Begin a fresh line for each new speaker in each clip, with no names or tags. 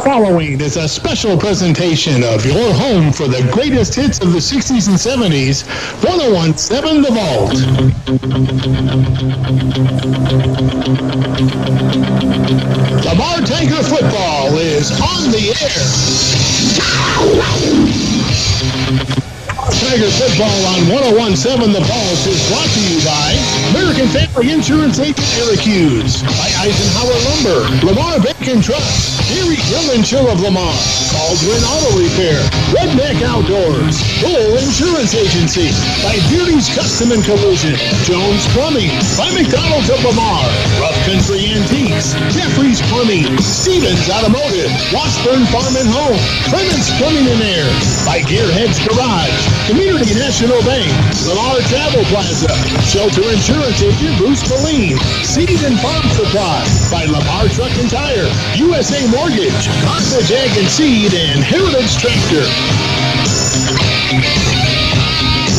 following is a special presentation of your home for the greatest hits of the 60s and 70s, 1017 The Vault. Lamar Tiger football is on the air. Tiger football on 1017 The Vault is brought to you by American Family Insurance Agent Eric Hughes, by Eisenhower Lumber, Lamar Bacon Trust, Erie Grill and Chill of Lamar, Cauldron Auto Repair, Redneck Outdoors, Bull Insurance Agency, by Beardy's Custom and Collision, Jones Plumbing, by McDonald's of Lamar, Rough Country Antiques, Jeffrey's Plumbing, Stevens Automotive, Washburn Farm and Home, Clements Plumbing and Air, by Gearheads Garage, Community National Bank, Lamar Travel Plaza, Shelter Insurance Agent Bruce Moline, Seed and Farm Supply, by Lamar Truck and Tire, USA Mortgage, Carthage Egg and Seed, and Heritage Tractor.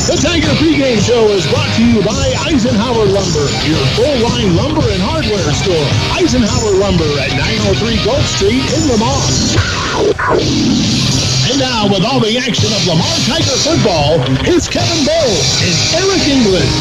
The Tiger Pregame Show is brought to you by Eisenhower Lumber, your full-line lumber and hardware store. Eisenhower Lumber at 903 Gulf Street in Lamar. And now, with all the action of Lamar Tiger football, here's Kevin Bull and Eric England.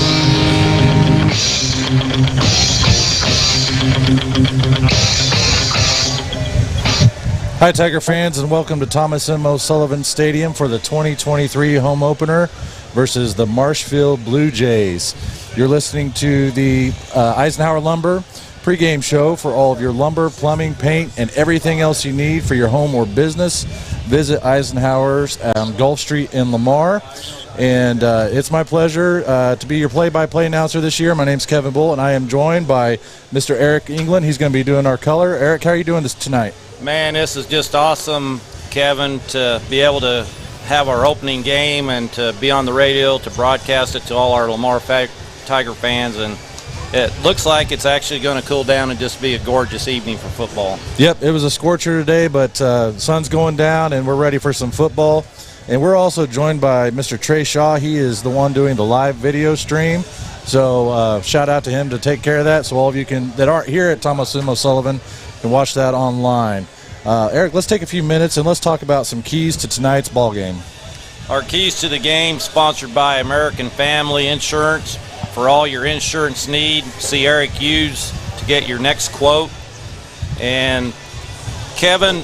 Hi, Tiger fans, and welcome to Thomas M. O'Sullivan Stadium for the 2023 home opener versus the Marshfield Blue Jays. You're listening to the Eisenhower Lumber pregame show for all of your lumber, plumbing, paint, and everything else you need for your home or business. Visit Eisenhower's on Gulf Street in Lamar. And it's my pleasure to be your play-by-play announcer this year. My name's Kevin Bull, and I am joined by Mr. Eric England. He's going to be doing our color. Eric, how are you doing this tonight?
Man, this is just awesome, Kevin, to be able to have our opening game and to be on the radio to broadcast it to all our Lamar Tiger fans. And it looks like it's actually going to cool down and just be a gorgeous evening for football. Yep,
it was a scorcher today, but sun's going down, and we're ready for some football. And we're also joined by Mr. Trey Shaw. He is the one doing the live video stream. So shout out to him to take care of that, so all of you that aren't here at Thomas M. O'Sullivan can watch that online. Eric, let's take a few minutes and let's talk about some keys to tonight's ball game.
Our keys to the game sponsored by American Family Insurance. For all your insurance need, see Eric Hughes to get your next quote. And Kevin,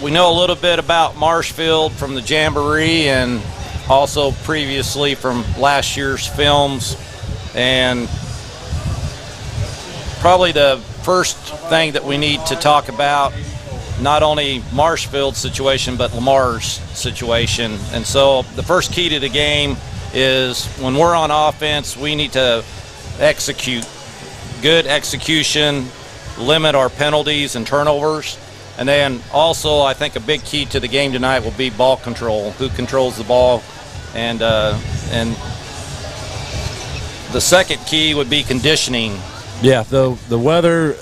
we know a little bit about Marshfield from the Jamboree and also previously from last year's films. And probably the first thing that we need to talk about, not only Marshfield's situation, but Lamar's situation. And so the first key to the game is when we're on offense, we need to execute. Good execution, limit our penalties and turnovers. And then also, I think a big key to the game tonight will be ball control, who controls the ball. And the second key would be conditioning.
Yeah, the weather,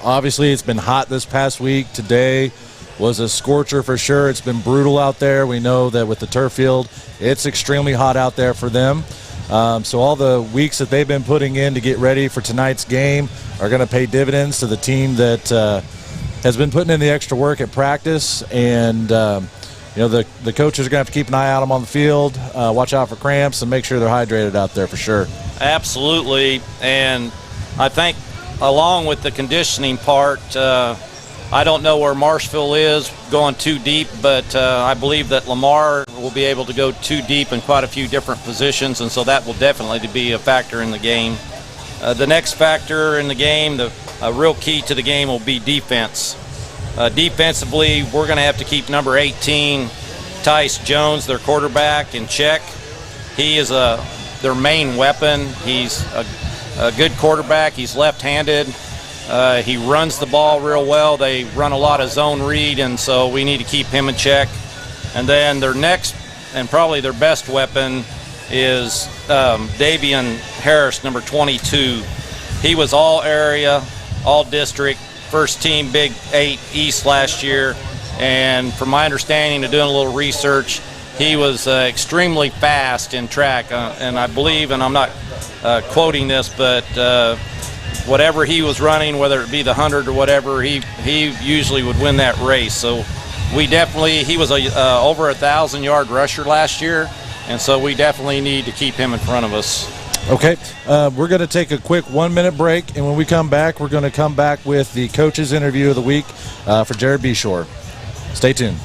obviously it's been hot this past week. Today was a scorcher for sure. It's been brutal out there. We know that with the turf field, it's extremely hot out there for them. So all the weeks that they've been putting in to get ready for tonight's game are going to pay dividends to the team that has been putting in the extra work at practice. And, the coaches are going to have to keep an eye out on the field, watch out for cramps, and make sure they're hydrated out there for sure.
Absolutely. And I think along with the conditioning part, I don't know where Marshfield is going too deep, but I believe that Lamar will be able to go too deep in quite a few different positions, and so that will definitely be a factor in the game. The next factor in the game, a real key to the game, will be defense. Defensively, we're going to have to keep number 18, Tice Jones, their quarterback, in check. He is their main weapon. He's a good quarterback. He's left-handed. He runs the ball real well. They run a lot of zone read, and so we need to keep him in check. And then their next and probably their best weapon is Davian Harris, number 22. He was all area, all district, first team Big 8 East last year. And from my understanding and doing a little research, he was extremely fast in track. And I believe, and I'm not quoting this, but whatever he was running, whether it be the 100 or whatever, he usually would win that race. So he was a over 1,000-yard rusher last year, and so we definitely need to keep him in front of us.
Okay, we're going to take a quick 1-minute break, and when we come back, we're going to come back with the coach's interview of the week for Jared Beshore. Stay tuned.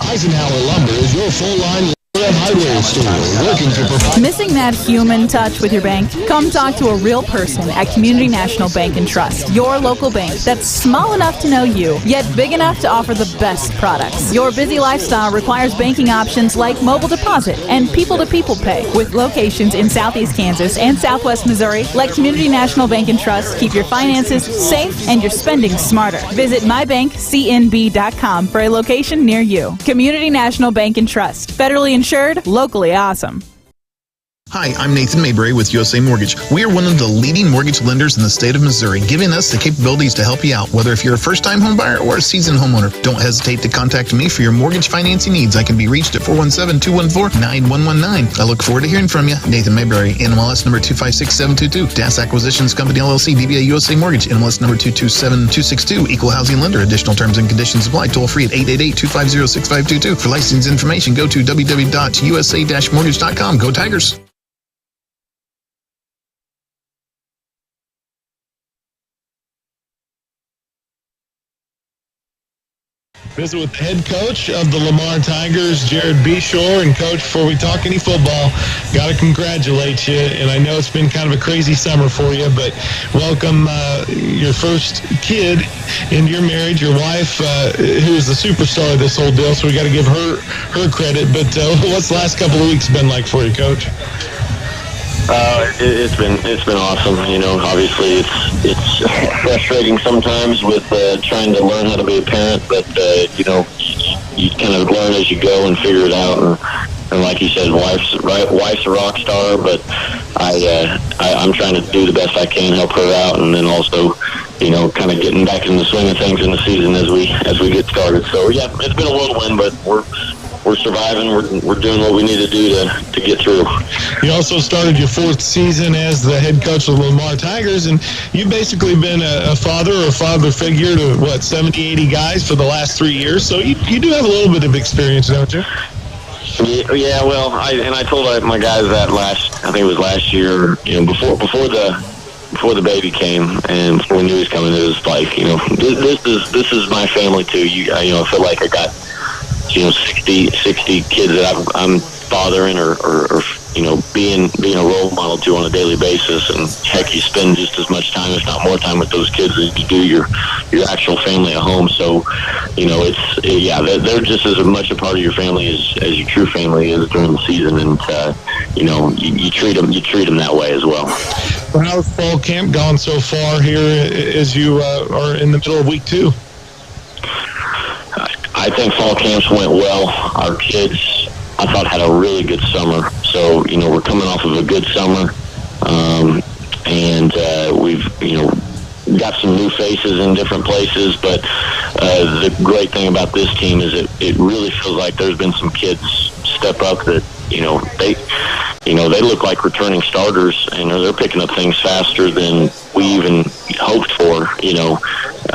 Eisenhower Lumber is your full-line hardware store, working to provide...
Missing that human touch with your bank? Come talk to a real person at Community National Bank and Trust, your local bank that's small enough to know you, yet big enough to offer the best products. Your busy lifestyle requires banking options like mobile deposit and people-to-people pay. With locations in Southeast Kansas and Southwest Missouri, let Community National Bank and Trust keep your finances safe and your spending smarter. Visit mybankcnb.com for a location near you. Community National Bank and Trust, federally insured, locally awesome.
Hi, I'm Nathan Mayberry with USA Mortgage. We are one of the leading mortgage lenders in the state of Missouri, giving us the capabilities to help you out, whether if you're a first-time home buyer or a seasoned homeowner. Don't hesitate to contact me for your mortgage financing needs. I can be reached at 417-214-9119. I look forward to hearing from you. Nathan Mayberry, NMLS number 256722. DAS Acquisitions Company, LLC, DBA USA Mortgage, NMLS number 227262. Equal housing lender. Additional terms and conditions apply. Toll free at 888-250-6522. For license information, go to www.usa-mortgage.com. Go Tigers!
Visit with the head coach of the Lamar Tigers, Jared Beshore. And, Coach, before we talk any football, got to congratulate you. And I know it's been kind of a crazy summer for you, but welcome your first kid into your marriage, your wife, who is the superstar of this whole deal, so we got to give her credit. But what's the last couple of weeks been like for you, Coach?
It's been awesome. You know, obviously it's frustrating sometimes with trying to learn how to be a parent, but you know, you kind of learn as you go and figure it out. And like you said, wife's a rock star, but I'm trying to do the best I can, help her out, and then also, you know, kind of getting back in the swing of things in the season as we get started. So yeah, it's been a whirlwind, but we're surviving. We're doing what we need to do to get through.
You also started your fourth season as the head coach of the Lamar Tigers, and you've basically been a father or father figure to, 70, 80 guys for the last 3 years. So you do have a little bit of experience, don't you?
Yeah, well, I told my guys that I think it was last year, you know, before the baby came and before we knew he was coming, it was like, you know, this is my family too. I feel like I got, you know, 60 kids that I'm fathering or you know, being a role model to on a daily basis. And heck, you spend just as much time, if not more time, with those kids as you do your actual family at home. So, you know, they're just as much a part of your family as your true family is during the season. And you know, you treat them that way as well.
Well, how's fall camp gone so far here as you are in the middle of week 2?
I think fall camps went well. Our kids, I thought, had a really good summer. So, you know, we're coming off of a good summer, and we've, you know, got some new faces in different places. But the great thing about this team is it really feels like there's been some kids step up that, you know, they look like returning starters, and they're picking up things faster than we even hoped for, you know.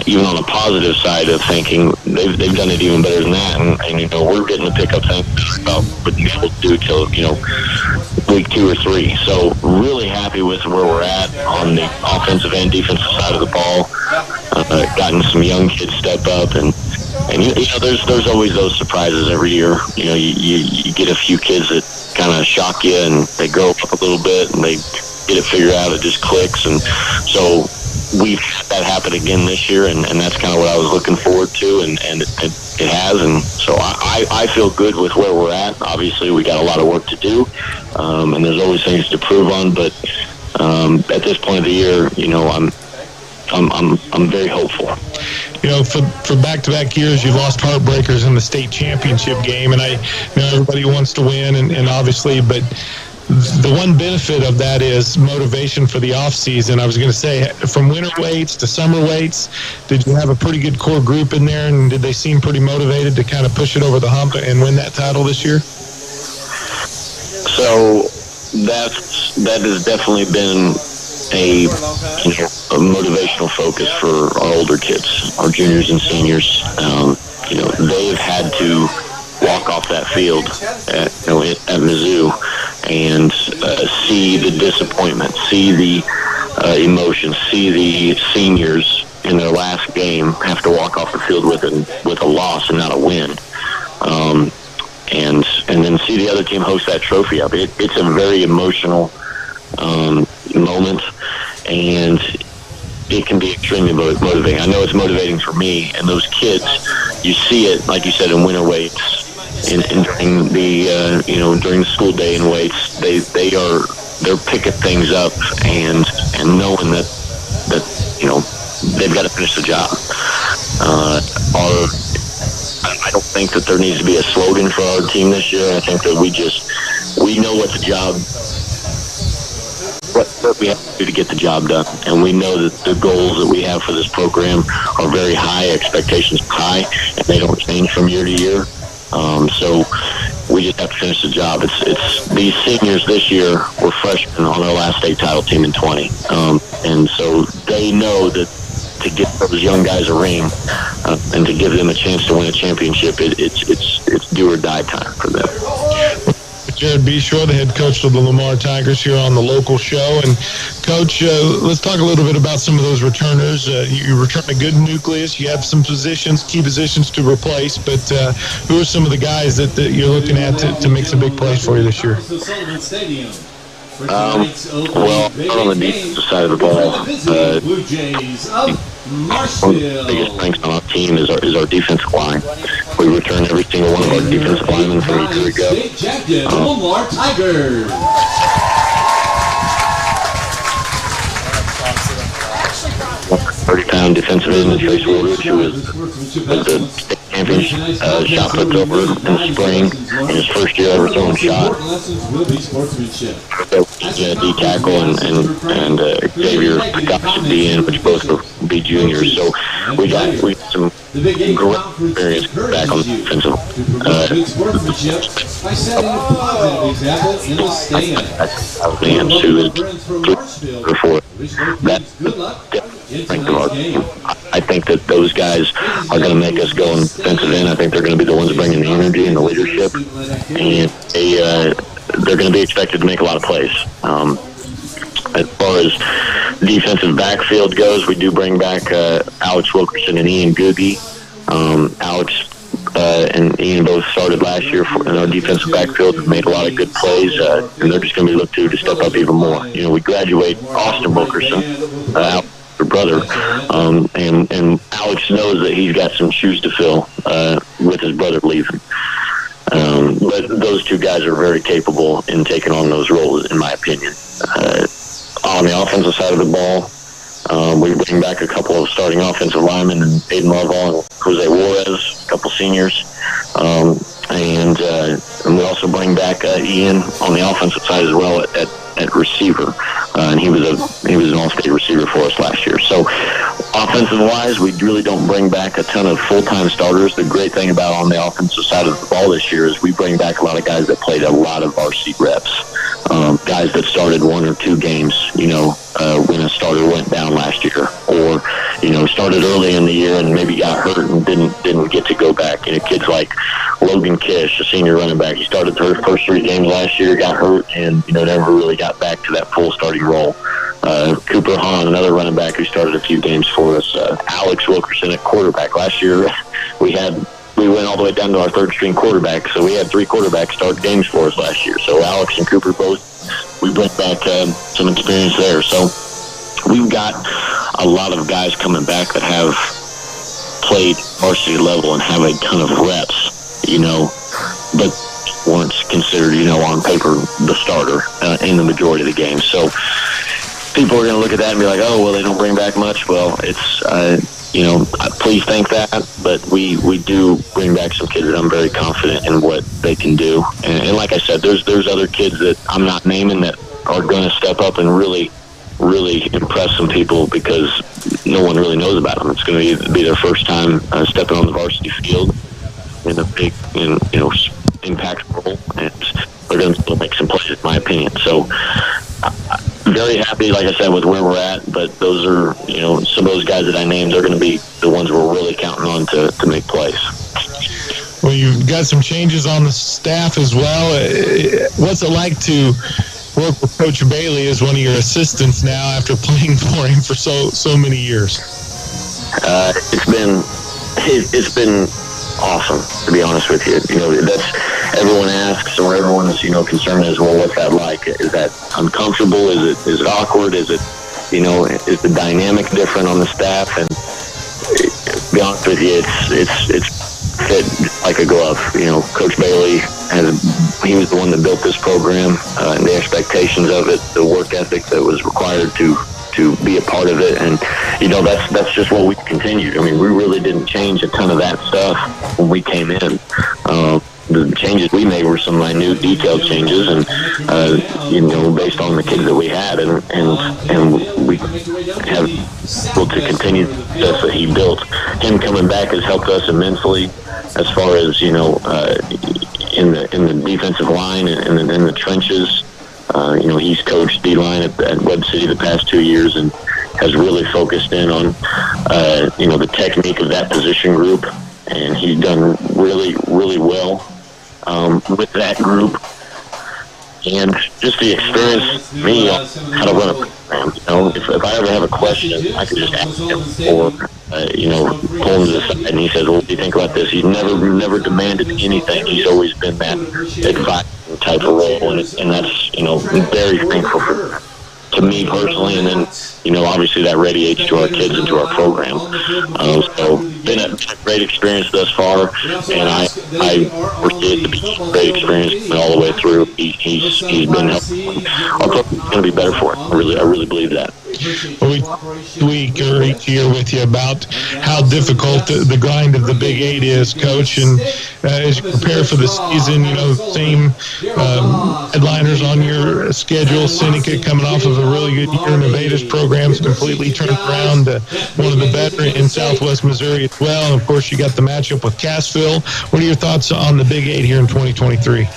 Even on the positive side of thinking, they've done it even better than that, and you know, we're getting to pick up things about wouldn't be able to do till, you know, week 2 or 3. So really happy with where we're at on the offensive and defensive side of the ball. Gotten some young kids step up, and you know, there's always those surprises every year. You know, you get a few kids that kind of shock you, and they grow up a little bit, and they get it figured out. It just clicks, and so we've had that happen again this year, and that's kind of what I was looking forward to, and it has, and so I feel good with where we're at. Obviously, we got a lot of work to do, and there's always things to prove on, but at this point of the year, you know, I'm very hopeful.
You know, for back-to-back years, you lost heartbreakers in the state championship game, and I know everybody wants to win, and obviously, but the one benefit of that is motivation for the off-season. I was going to say, from winter weights to summer weights, did you have a pretty good core group in there, and did they seem pretty motivated to kind of push it over the hump and win that title this year?
So that has definitely been a motivational focus for our older kids, our juniors and seniors. They've had to walk off that field at Mizzou and see the disappointment, see the emotions, see the seniors in their last game have to walk off the field with a loss and not a win. And then see the other team host that trophy up. It's a very emotional moment, and it can be extremely motivating. I know it's motivating for me, and those kids, you see it, like you said, in winter weights, and during the during the school day in weights, they're picking things up and knowing that they've got to finish the job. I don't think that there needs to be a slogan for our team this year. I think that we know what the job, what we have to do to get the job done. And we know that the goals that we have for this program are very high, expectations high, and they don't change from year to year. So we just have to finish the job. It's these seniors this year were freshmen on our last state title team in 20. And so they know that to give those young guys a ring and to give them a chance to win a championship, it's do or die time for them.
Jared Beshore, the head coach of the Lamar Tigers, here on the local show. And Coach, let's talk a little bit about some of those returners. You return a good nucleus. You have some key positions to replace, but who are some of the guys that you're looking at to make some big plays for you this year?
Well, on the defensive side of the ball, one of the biggest strengths on our team is our defensive line. We return every single one of our defensive linemen from a year ago. 30-pound defensive end, Trace Woolridge, who was the state champion shot put over in the spring in his first year ever throwing shot. D-tackle and Xavier Scott D in, which both will be juniors. So we got some great experience back on the defensive. I think that those guys are going to make us go on defensive end. I think they're going to be the ones bringing the energy and the leadership, and they're going to be expected to make a lot of plays. As far as defensive backfield goes, we do bring back Alex Wilkerson and Ian Googie. Alex and Ian both started last year in our defensive backfield and made a lot of good plays, and they're just going to be looked to step up even more. We graduate Austin Wilkerson, her brother, and Alex knows that he's got some shoes to fill with his brother leaving. But those two guys are very capable in taking on those roles, in my opinion. On the offensive side of the ball, we bring back a couple of starting offensive linemen, and Aiden Marval and Jose Juarez, a couple seniors. And we also bring back Ian on the offensive side as well at receiver. And he was an all-state receiver for us last year. So offensive-wise, we really don't bring back a ton of full-time starters. The great thing about on the offensive side of the ball this year is we bring back a lot of guys that played a lot of varsity reps. Guys that started one or two games, when a starter went down last year, or, started early in the year and maybe got hurt and didn't get to go back. Kids like Logan Kish, a senior running back, he started the first 3 games last year, got hurt, and, never really got back to that full starting role. Cooper Hahn, another running back who started a few games for us. Alex Wilkerson at quarterback. Last year, we went all the way down to our third-string quarterback, so we had 3 quarterbacks start games for us last year. So Alex and Cooper we bring back some experience there. So we've got a lot of guys coming back that have played varsity level and have a ton of reps, but weren't considered, on paper, the starter in the majority of the games. So people are going to look at that and be like, oh, well, they don't bring back much. Well, it's, please think that, but we do bring back some kids that I'm very confident in what they can do. And like I said, there's other kids that I'm not naming that are going to step up and really, really impress some people because no one really knows about them. It's going to be their first time stepping on the varsity field in a big, impact role, and they're going to still make some plays, in my opinion. So very happy, like I said, with where we're at. But those are, some of those guys that I named, they're going to be the ones we're really counting on to make plays.
Well, you've got some changes on the staff as well. What's it like to work with Coach Bailey as one of your assistants now after playing for him for so many years?
It's been awesome, to be honest with you. That's everyone asks, or everyone's concern is, well, what's that like? Is that uncomfortable? Is it awkward? Is it is the dynamic different on the staff? And to be honest with you, it's fit like a glove. Coach Bailey he was the one that built this program, and the expectations of it, the work ethic that was required to be a part of it, and that's just what we continued. I mean, we really didn't change a ton of that stuff when we came in. The changes we made were some minute, detailed changes, and based on the kids that we had, and we have able to continue the success that he built. Him coming back has helped us immensely, as far as in the defensive line and in the trenches. He's coached D-line at Webb City the past 2 years and has really focused in on, the technique of that position group. And he's done really, really well with that group. And just the experience, me, on how to run a program. If I ever have a question, I can just ask him, or pull him to the side, and he says, "Well, what do you think about this?" He's never demanded anything. He's always been that advising type of role, and that's very thankful to me personally, and then obviously that radiates to our kids and to our program. So been a great experience thus far, and I foresee it to be a great experience all the way through. He's been helpful. Our program's going to be better for it. I really believe that.
Well, we week or each year with you about how difficult the grind of the Big 8 is, Coach, and as you prepare for the season, same headliners on your schedule. Seneca coming off of a really good year. Nevada's program's completely turned around, one of the better in Southwest Missouri as well. And of course, you got the matchup with Cassville. What are your thoughts on the Big 8 here in 2023?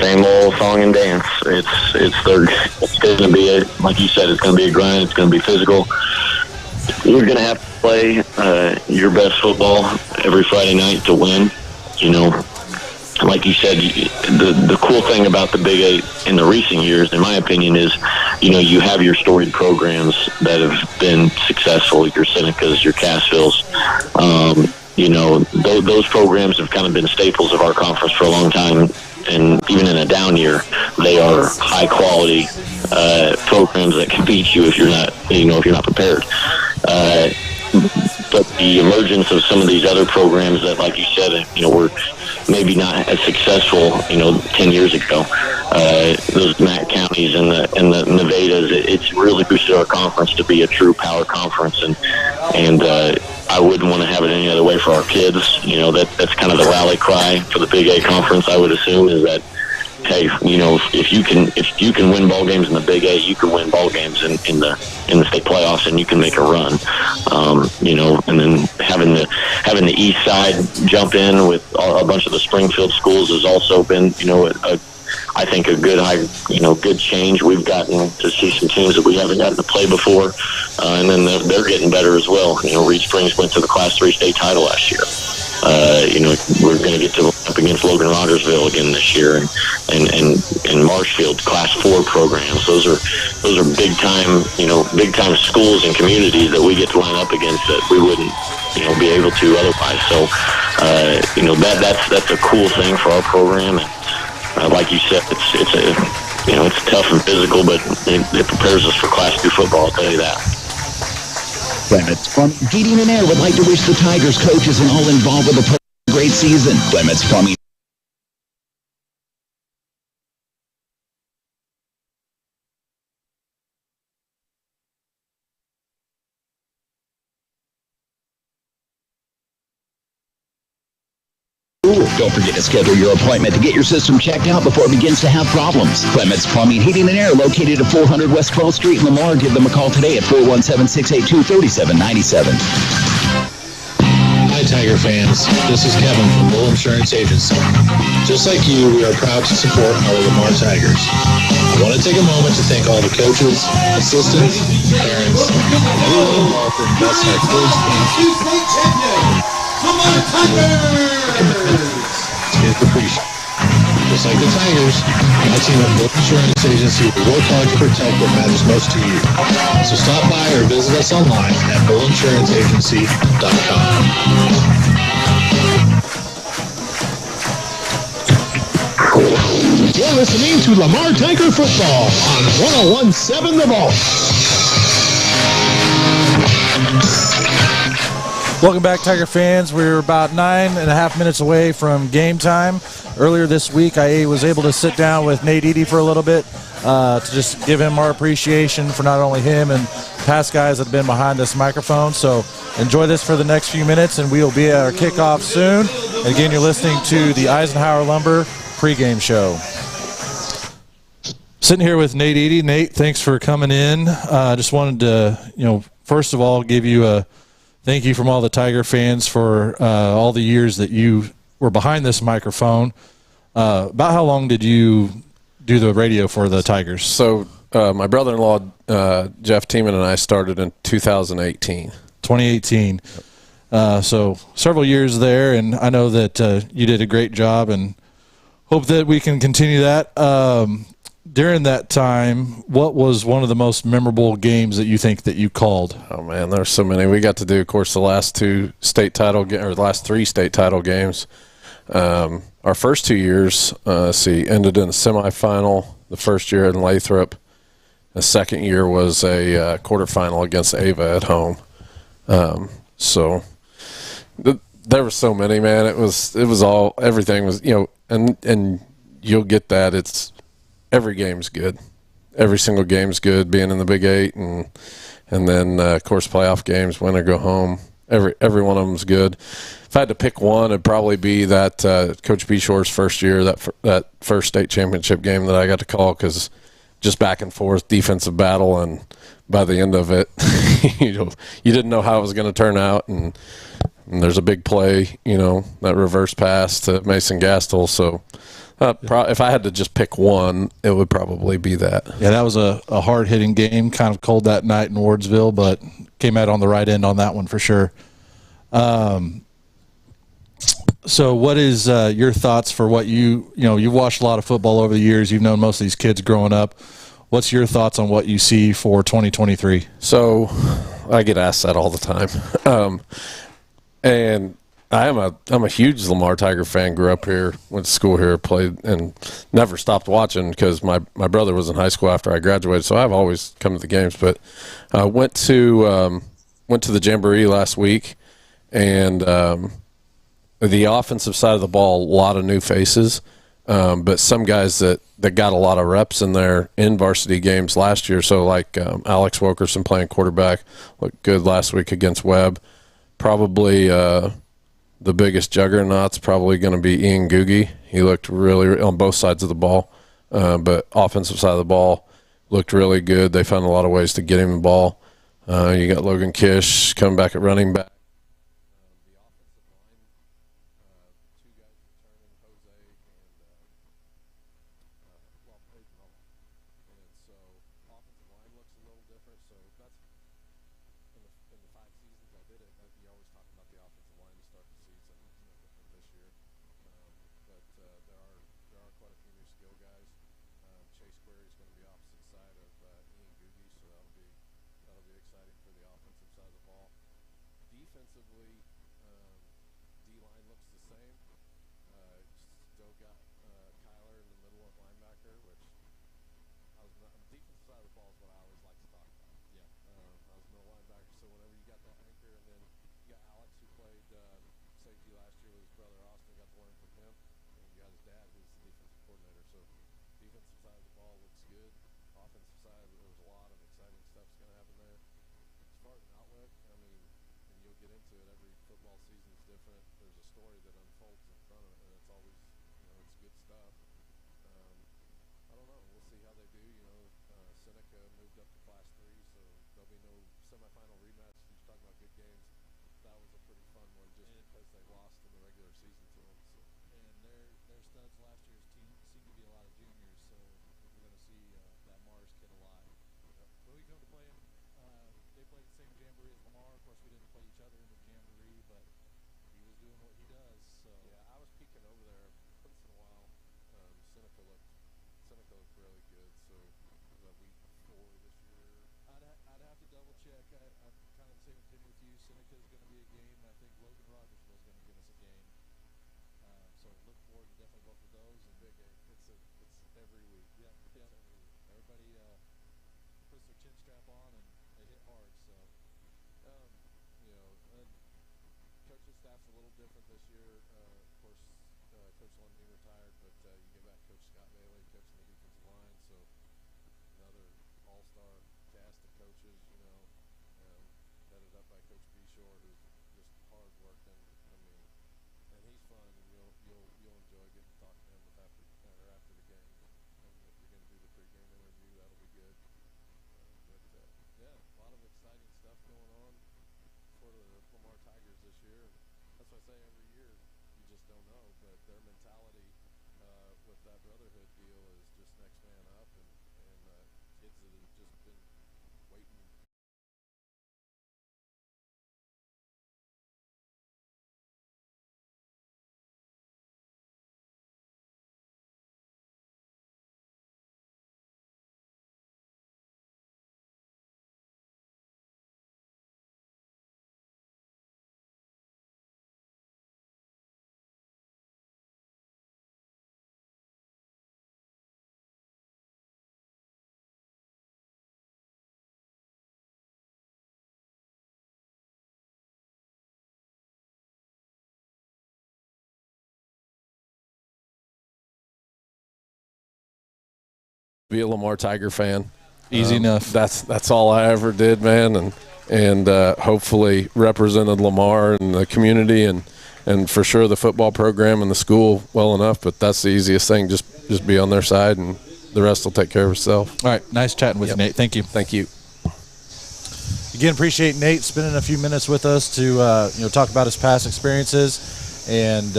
Same old song and dance. It's going to be like you said, it's going to be a grind. It's going to be physical. You're going to have to play your best football every Friday night to win. Like you said, the cool thing about the Big 8 in the recent years, in my opinion, is you have your storied programs that have been successful. Your Senecas, your Cassvilles. Those programs have kind of been staples of our conference for a long time, and even in a down year, they are high quality programs that can beat you if you're not prepared. But the emergence of some of these other programs that, like you said, were maybe not as successful, 10 years ago. Those MAC counties and the Nevadas, it's really boosted our conference to be a true power conference, and I wouldn't want to have it any other way for our kids. That's kind of the rally cry for the Big 8 conference, I would assume, is that, hey, if you can win ball games in the Big 8, you can win ball games in the state playoffs, and you can make a run. And then having the East Side jump in with a bunch of the Springfield schools has also been, I think a good good change. We've gotten to see some teams that we haven't gotten to play before, and then they're getting better as well. Reed Springs went to the Class 3 state title last year. We're going to get up against Logan Rogersville again this year, and Marshfield Class 4 programs. Those are big time schools and communities that we get to line up against that we wouldn't be able to otherwise. So that's a cool thing for our program. And like you said, it's tough and physical, but it prepares us for Class 2 football. I'll tell you that.
Clements Plumbing, Heating and Air would like to wish the Tigers coaches and all involved with a great season. Clements Plumbing. Don't forget to schedule your appointment to get your system checked out before it begins to have problems. Clements Plumbing, Heating and Air, located at 400 West 12th Street in Lamar. Give them a call today at 417-682-3797.
Hi, Tiger fans. This is Kevin from Bull Insurance Agency. Just like you, we are proud to support our Lamar Tigers. I want to take a moment to thank all the coaches, assistants, parents, and everyone involved in investing our kids in Lamar Tigers! It's appreciated. Just like the Tigers, my team at Bull Insurance Agency will work hard to protect what matters most to you. So stop by or visit us online at bullinsuranceragency.com. You're listening to Lamar Tiger Football on 101.7 The Ball.
Welcome back, Tiger fans. We're about 9.5 minutes away from game time. Earlier this week, I was able to sit down with Nate Eady for a little bit to just give him our appreciation for not only him and past guys that have been behind this microphone. So enjoy this for the next few minutes, and we will be at our kickoff soon. And again, you're listening to the Eisenhower Lumber pregame show. Sitting here with Nate Eady. Nate, thanks for coming in. Just wanted to, first of all, give you a thank you from all the Tiger fans for all the years that you were behind this microphone. About how long did you do the radio for the Tigers?
So my brother-in-law, Jeff Tiemann, and I started in 2018.
2018. So several years there, and I know that you did a great job and hope that we can continue that. During that time, what was one of the most memorable games that you think that you called?
Oh man, there's so many. We got to do, of course, the last three state title games. Our first 2 years, ended in a semifinal. The first year in Lathrop. The second year was a quarterfinal against Ava at home. There were so many, man. It was all, everything was, and you'll get that. It's every game's good. Every single game's good, being in the Big Eight and then, of course, playoff games, win or go home. Every one of them's good. If I had to pick one, it'd probably be that Coach Beshore's first year, that first state championship game that I got to call, because just back and forth defensive battle, and by the end of it, you didn't know how it was going to turn out, and there's a big play, that reverse pass to Mason Gastel. So if I had to just pick one, it would probably be that.
Yeah, that was a hard-hitting game, kind of cold that night in Wardsville, but came out on the right end on that one for sure. So what is your thoughts for what you've watched a lot of football over the years. You've known most of these kids growing up. What's your thoughts on what you see for 2023?
So I get asked that all the time. And I'm a huge Lamar Tiger fan. Grew up here, went to school here, played, and never stopped watching because my brother was in high school after I graduated. So I've always come to the games. But went to the Jamboree last week, and the offensive side of the ball, a lot of new faces, but some guys that got a lot of reps in there in varsity games last year. So like Alex Wilkerson playing quarterback, looked good last week against Webb. Probably the biggest juggernaut's probably going to be Ian Googie. He looked really on both sides of the ball, but offensive side of the ball looked really good. They found a lot of ways to get him the ball. You got Logan Kish coming back at running back. they lost in the regular season to them. So.
And their studs last year's team seem to be a lot of juniors, so we're going to see that Mars kid alive. When we come to play them, they played the same jamboree as Lamar. Of course, we didn't play each other in the jamboree, but he was doing what he does. So
yeah, I was peeking over there once in a while. Seneca looked really good. So was that week 4 this year?
I'd have to double check. I'm kind of the same opinion with you. Seneca is going to be a game. I think Logan Rogersville is going to give us a game. So look forward to definitely both of those. And
Big game. It's every week.
Yeah.
Every week.
Everybody puts their chin strap on and they hit hard. So
coaching staff's a little different this year. Of course, Coach Lundby retired, but you get back Coach Scott Bailey coaching the defensive line. So another all-star cast of coaches, headed up by Coach Beshore, who's just hard working. And he's fun, and you'll enjoy getting to talk to him after the game. And if you're going to do the pregame interview, that'll be good. A lot of exciting stuff going on for the Lamar Tigers this year. And that's why I say every year you just don't know, but their mentality with that brotherhood deal is just next man up, and kids that have just been waiting. Be a Lamar Tiger fan.
Easy enough.
That's all I ever did, man, and hopefully represented Lamar and the community and for sure the football program and the school well enough. But that's the easiest thing. Just be on their side, and the rest will take care of itself.
All right, nice chatting with you, Nate. Thank you.
Thank you.
Again, appreciate Nate spending a few minutes with us to talk about his past experiences, and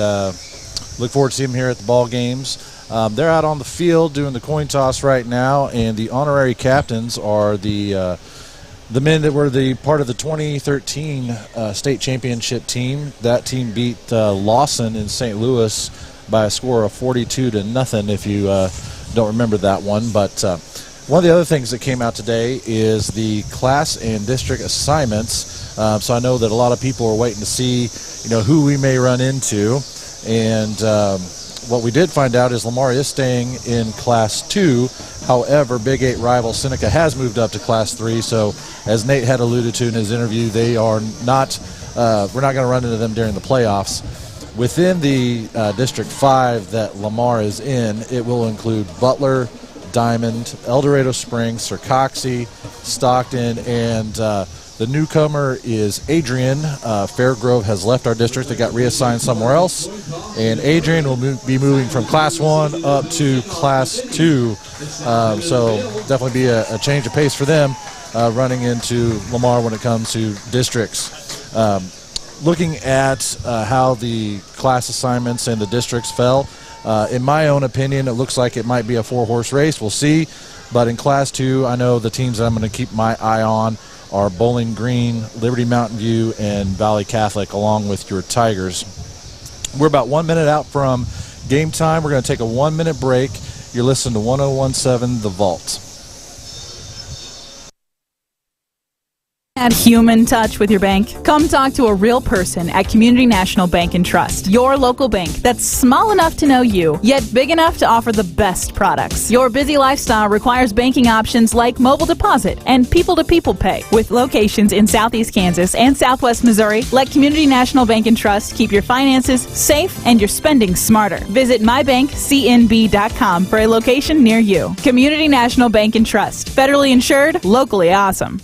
look forward to seeing him here at the ball games. They're out on the field doing the coin toss right now, and the honorary captains are the men that were the part of the 2013 state championship team. That team beat Lawson in St. Louis by a score of 42-0. If you don't remember that one, but one of the other things that came out today is the class and district assignments. So I know that a lot of people are waiting to see, who we may run into, and what we did find out is Lamar is staying in Class 2. However, Big 8 rival Seneca has moved up to Class 3. So, as Nate had alluded to in his interview, they are not. We're not going to run into them during the playoffs. Within the District 5 that Lamar is in, it will include Butler, Diamond, El Dorado Springs, Sircoxie, Stockton, and the newcomer is Adrian. Fairgrove has left our district. They got reassigned somewhere else. And Adrian will be moving from Class 1 up to Class 2. So definitely be a change of pace for them running into Lamar when it comes to districts. Looking at how the class assignments and the districts fell, in my own opinion, it looks like it might be a 4-horse race. We'll see. But in Class 2, I know the teams that I'm going to keep my eye on are Bowling Green, Liberty Mountain View, and Valley Catholic, along with your Tigers. We're about 1 minute out from game time. We're going to take a 1 minute break. You're listening to 1017 The Vault.
Add human touch with your bank? Come talk to a real person at Community National Bank and Trust, your local bank that's small enough to know you, yet big enough to offer the best products. Your busy lifestyle requires banking options like mobile deposit and people-to-people pay. With locations in Southeast Kansas and Southwest Missouri, let Community National Bank and Trust keep your finances safe and your spending smarter. Visit mybankcnb.com for a location near you. Community National Bank and Trust, federally insured, locally awesome.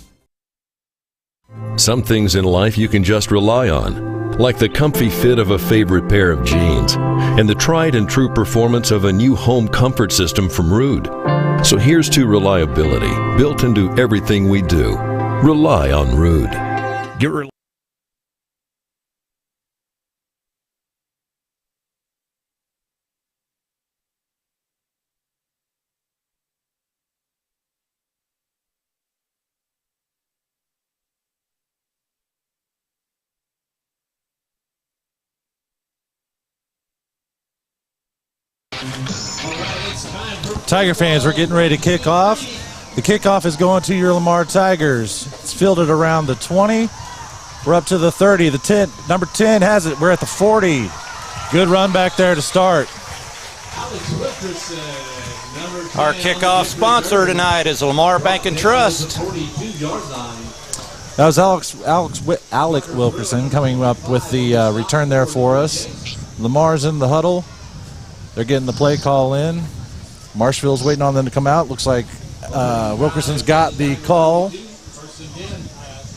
Some things in life you can just rely on, like the comfy fit of a favorite pair of jeans and the tried and true performance of a new home comfort system from Ruud. So here's to reliability, built into everything we do. Rely on Ruud.
Tiger fans, we're getting ready to kick off. The kickoff is going to your Lamar Tigers. It's fielded around the 20. We're up to the 30. The 10, number 10 has it. We're at the 40. Good run back there to start.
Our kickoff sponsor tonight is Lamar Bank and Trust.
That was Alec Wilkerson coming up with the return there for us. Lamar's in the huddle. They're getting the play call in. Marshfield's waiting on them to come out. Looks like Wilkerson's got the call.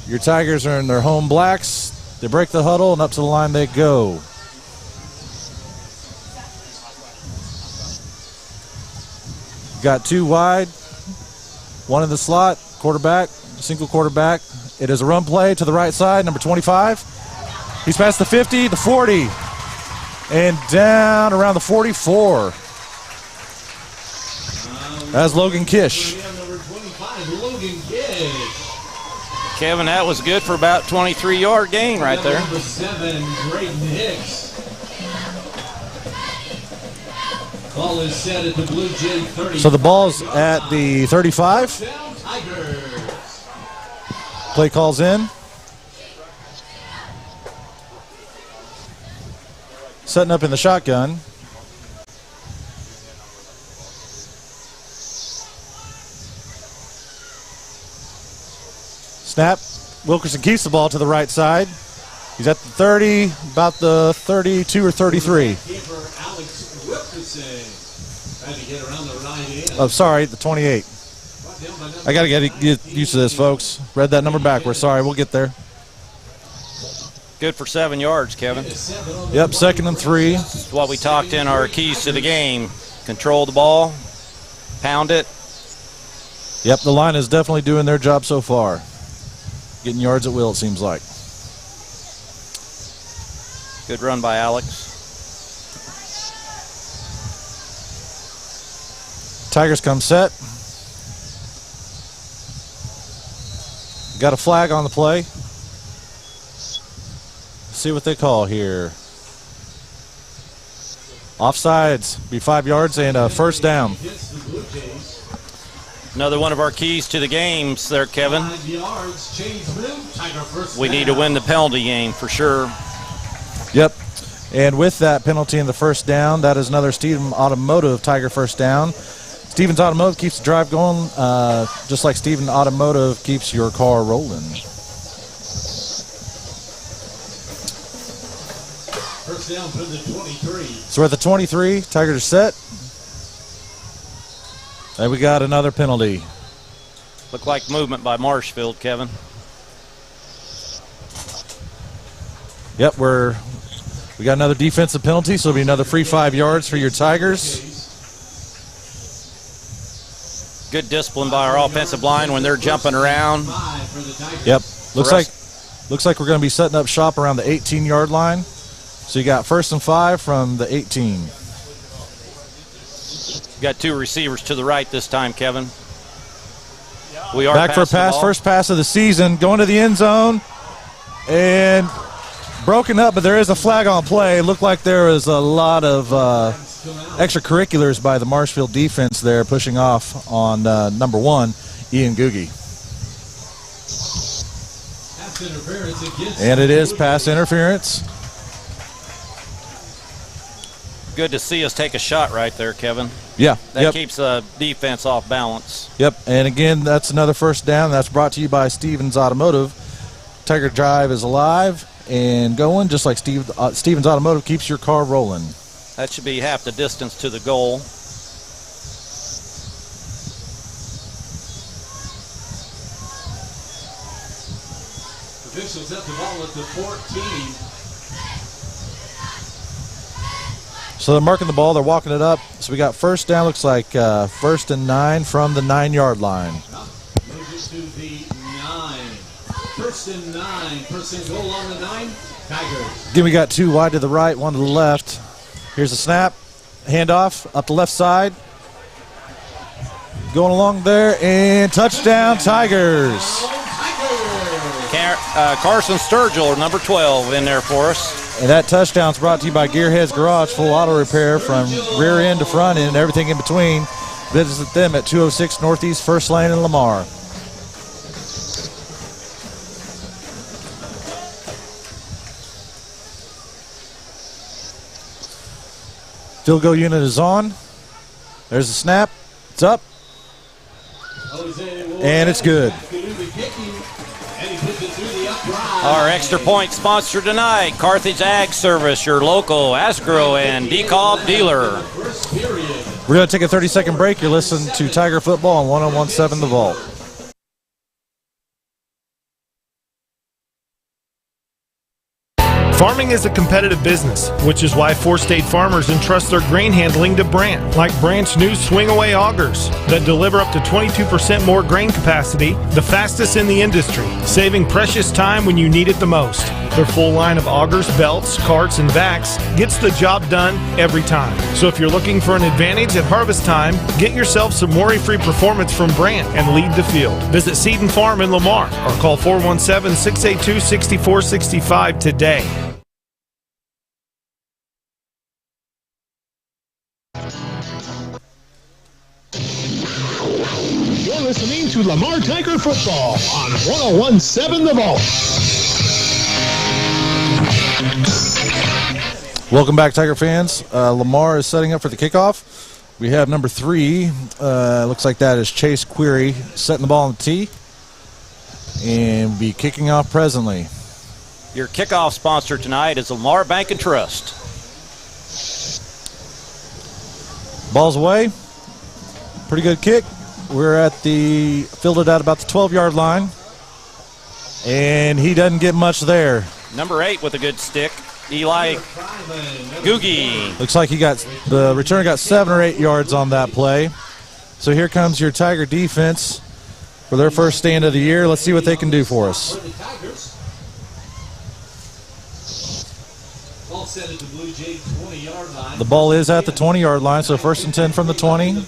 Your Tigers are in their home blacks. They break the huddle, and up to the line they go. Got two wide, one in the slot, quarterback, single quarterback. It is a run play to the right side, number 25. He's past the 50, the 40, and down around the 44. That's Logan Kish.
Kevin, that was good for about 23-yard gain right there.
Number 7, Drayton Hicks. Ball is set at the Blue Jay 30.
So the ball's at the 35. Play calls in. Setting up in the shotgun. Snap. Wilkerson keeps the ball to the right side. He's at the 30, about the 32 or 33. Oh, sorry, the 28. I got to get used to this, folks. Read that number backwards. Sorry, we'll get there.
Good for 7 yards, Kevin.
Yep, 2nd and 3.
That's what we talked in our keys to the game. Control the ball, pound it.
Yep, the line is definitely doing their job so far. Getting yards at will, it seems like.
Good run by Alex.
Tigers come set. Got a flag on the play. See what they call here. Offsides, be 5 yards and a first down.
Another one of our keys to the games there, Kevin. We need to win the penalty game for sure.
Yep. And with that penalty in the first down, that is another Stephen Automotive Tiger first down. Stevens Automotive keeps the drive going, just like Stephen Automotive keeps your car rolling.
First down for the 23.
So we're at the 23. Tigers are set. And we got another penalty.
Looked like movement by Marshfield, Kevin.
Yep, we got another defensive penalty, so it'll be another free 5 yards for your Tigers.
Good discipline by our offensive line when they're jumping around.
Yep, looks like we're going to be setting up shop around the 18-yard line. So you got 1st and 5 from the 18.
Got 2 receivers to the right this time, Kevin. We are
back for a pass, first pass of the season, going to the end zone, and broken up, but there is a flag on play. It looked like there was a lot of extracurriculars by the Marshfield defense there, pushing off on number 1, Ian Googie. And it is pass interference.
Good to see us take a shot right there, Kevin.
Yeah.
That keeps the defense off balance.
Yep, and again, that's another first down. That's brought to you by Stevens Automotive. Tiger Drive is alive and going, just like Stevens Automotive keeps your car rolling.
That should be half the distance to the goal.
Officials at the ball at the 14.
So they're marking the ball, they're walking it up. So we got first down, looks like 1st and 9 from the 9-yard line.
Move it to the 9. 1st and 9, first goal on the 9, Tigers.
Again, we got 2 wide to the right, 1 to the left. Here's the snap, handoff up the left side. Going along there, and touchdown, Tigers.
Carson Sturgill, number 12, in there for us.
And that touchdown's brought to you by Gearheads Garage, full auto repair from rear end to front end and everything in between. Visit them at 206 Northeast 1st Lane in Lamar. Field goal unit is on. There's the snap. It's up. And it's good.
Our extra point sponsor tonight, Carthage Ag Service, your local Asgrow and DeKalb dealer.
We're going to take a 30-second break. You're listening to Tiger Football on 101.7 The Vault.
Farming is a competitive business, which is why four-state farmers entrust their grain handling to Brandt, like Brandt's new swing-away augers that deliver up to 22% more grain capacity, the fastest in the industry, saving precious time when you need it the most. Their full line of augers, belts, carts, and vacs gets the job done every time. So if you're looking for an advantage at harvest time, get yourself some worry-free performance from Brandt and lead the field. Visit Seed and Farm in Lamar or call 417-682-6465 today.
You're listening to Lamar Tiger Football on 101.7 The Vault.
Welcome back, Tiger fans. Lamar is setting up for the kickoff. We have number 3. Looks like that is Chase Query setting the ball on the tee and be kicking off presently.
Your kickoff sponsor tonight is Lamar Bank and Trust.
Ball's away. Pretty good kick. We're fielded at about the 12-yard line. And he doesn't get much there.
Number 8 with a good stick, Eli Googie.
Looks like the returner got 7 or 8 yards on that play. So here comes your Tiger defense for their first stand of the year. Let's see what they can do for us. The ball is at the 20-yard line, so 1st and 10 from the 20.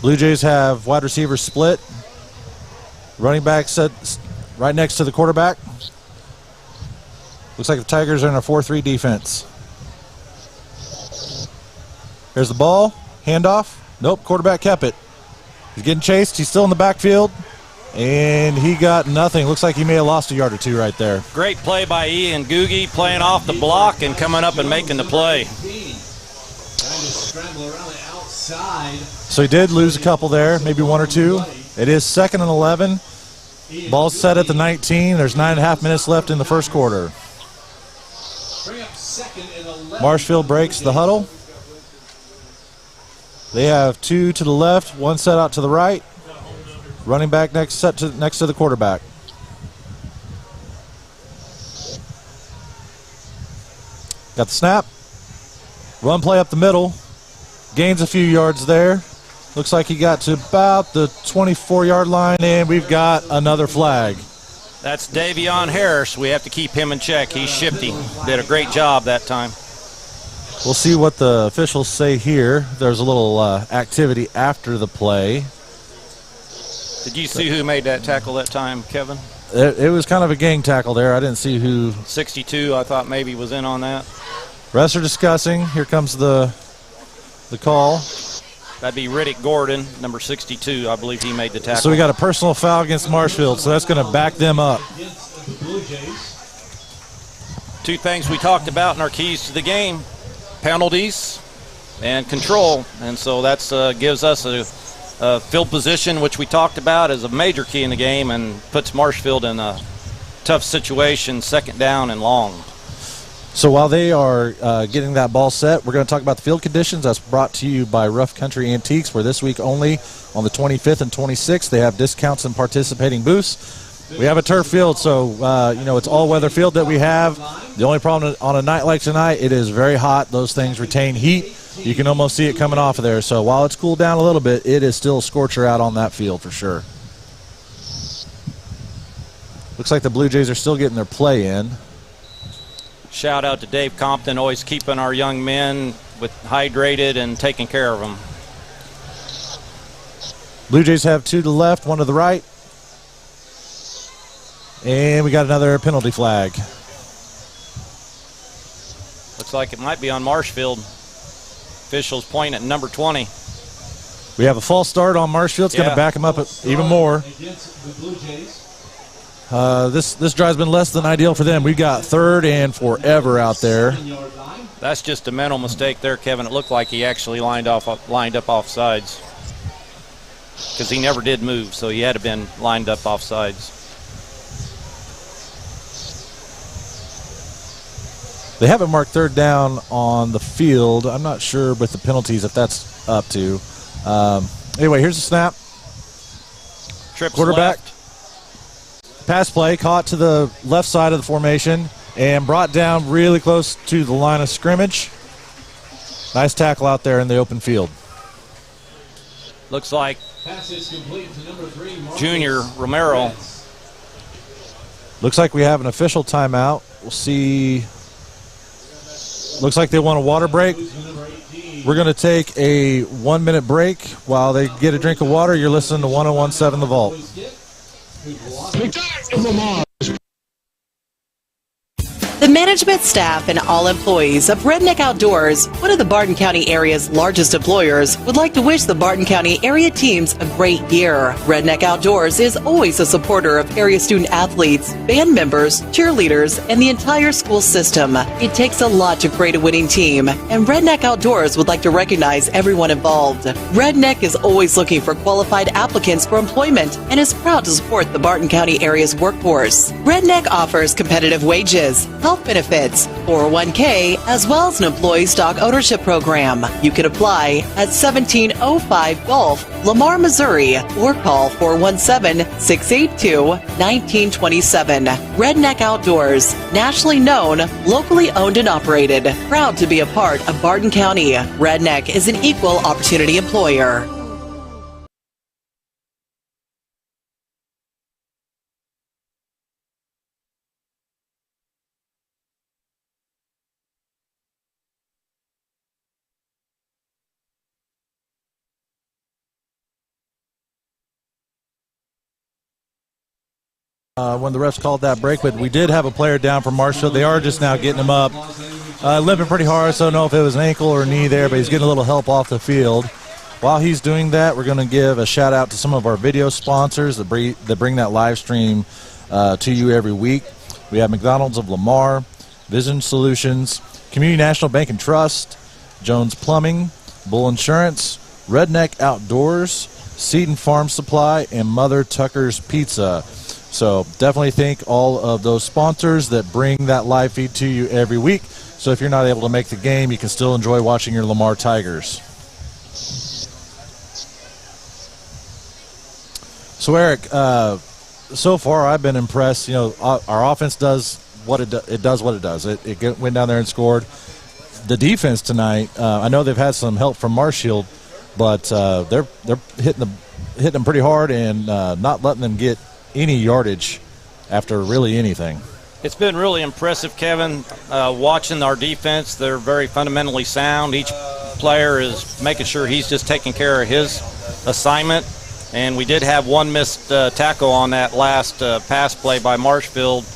Blue Jays have wide receivers split. Running back set right next to the quarterback. Looks like the Tigers are in a 4-3 defense. There's the ball. Handoff. Nope, quarterback kept it. He's getting chased. He's still in the backfield. And he got nothing. Looks like he may have lost a yard or two right there.
Great play by Ian Googie, playing off the block and coming up and making the play.
So he did lose a couple there, maybe 1 or 2. It is 2nd and 11. Ball's set at the 19. There's 9.5 minutes left in the first quarter. Marshfield breaks the huddle. They have 2 to the left, 1 set out to the right. Running back next to the quarterback. Got the snap. Run play up the middle. Gains a few yards there. Looks like he got to about the 24-yard line, and we've got another flag.
That's Davion Harris. We have to keep him in check. He's shifty. Did a great job that time.
We'll see what the officials say here. There's a little activity after the play.
Did you see who made that tackle that time, Kevin?
It was kind of a gang tackle there. I didn't see who.
62, I thought maybe was in on that.
Refs are discussing. Here comes the call.
That'd be Riddick Gordon, number 62. I believe he made the tackle.
So we got a personal foul against Marshfield, so that's going to back them up.
2 things we talked about in our keys to the game: penalties and control. And so that gives us a field position, which we talked about as a major key in the game, and puts Marshfield in a tough situation, 2nd down and long.
So while they are getting that ball set, we're going to talk about the field conditions. That's brought to you by Rough Country Antiques, where this week only on the 25th and 26th they have discounts in participating booths. We have a turf field, so it's all-weather field that we have. The only problem on a night like tonight, it is very hot. Those things retain heat. You can almost see it coming off of there. So while it's cooled down a little bit, it is still a scorcher out on that field for sure. Looks like the Blue Jays are still getting their play in.
Shout out to Dave Compton, always keeping our young men hydrated and taking care of them.
Blue Jays have 2 to the left, 1 to the right. And we got another penalty flag.
Looks like it might be on Marshfield. Officials point at number 20.
We have a false start on Marshfield. It's going to back him up even more. This drive's been less than ideal for them. We've got 3rd and forever out there.
That's just a mental mistake there, Kevin. It looked like he actually lined up offsides, because he never did move, so he had to been lined up offsides.
They haven't marked 3rd down on the field. I'm not sure with the penalties if that's up to. Anyway, here's the snap.
Trips
Quarterback.
left.
Pass play caught to the left side of the formation and brought down really close to the line of scrimmage. Nice tackle out there in the open field.
Looks like Junior Romero.
Looks like we have an official timeout. We'll see. Looks like they want a water break. We're going to take a 1-minute break while they get a drink of water. You're listening to 101.7 The Vault.
The management staff and all employees of Redneck Outdoors, one of the Barton County area's largest employers, would like to wish the Barton County area teams a great year. Redneck Outdoors is always a supporter of area student athletes, band members, cheerleaders, and the entire school system. It takes a lot to create a winning team, and Redneck Outdoors would like to recognize everyone involved. Redneck is always looking for qualified applicants for employment and is proud to support the Barton County area's workforce. Redneck offers competitive wages, health benefits, 401k, as well as an employee stock ownership program. You can apply at 1705 Gulf, Lamar, Missouri, or call 417-682-1927. Redneck Outdoors, nationally known, locally owned and operated. Proud to be a part of Barton County. Redneck is an equal opportunity employer.
When the refs called that break, but we did have a player down from Marshfield. They are just now getting him up. Limping pretty hard, so I don't know if it was an ankle or knee there, but he's getting a little help off the field. While he's doing that, we're going to give a shout out to some of our video sponsors that bring that live stream to you every week. We have McDonald's of Lamar, Vision Solutions, Community National Bank and Trust, Jones Plumbing, Bull Insurance, Redneck Outdoors, Seton Farm Supply, and Mother Tucker's Pizza. So definitely thank all of those sponsors that bring that live feed to you every week. So if you're not able to make the game, you can still enjoy watching your Lamar Tigers. So Eric, so far I've been impressed. You know, our offense does what it does. It went down there and scored. The defense tonight, I know they've had some help from Marshfield, but they're hitting them pretty hard and not letting them get any yardage after really anything.
It's been really impressive, Kevin, watching our defense. They're very fundamentally sound. Each player is making sure he's just taking care of his assignment. And we did have one missed tackle on that last pass play by Marshfield.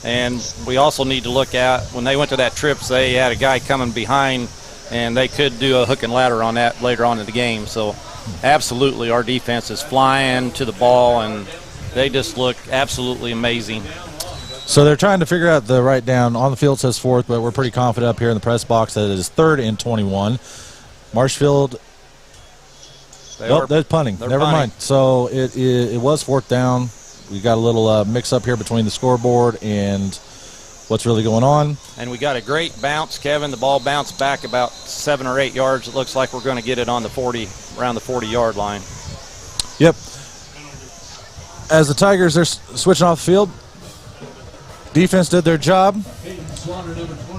And we also need to look at, when they went to that trips, they had a guy coming behind, and they could do a hook and ladder on that later on in the game. So absolutely, our defense is flying to the ball, and they just look absolutely amazing.
So they're trying to figure out the right down. On the field says 4th, but we're pretty confident up here in the press box that it is 3rd and 21. Marshfield, they're punting. Never mind. So it was 4th down. We got a little mix-up here between the scoreboard and what's really going on.
And we got a great bounce, Kevin. The ball bounced back about 7 or 8 yards. It looks like we're going to get it on the 40, around the 40-yard line.
Yep. As the Tigers are switching off the field, defense did their job.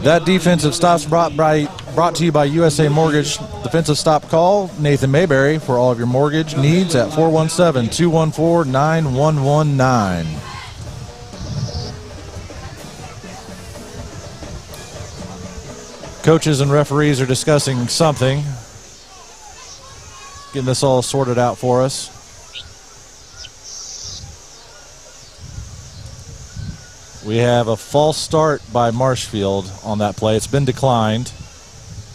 That defensive stop's brought to you by USA Mortgage. Defensive stop call, Nathan Mayberry, for all of your mortgage needs at 417-214-9119. Coaches and referees are discussing something. Getting this all sorted out for us. We have a false start by Marshfield on that play. It's been declined.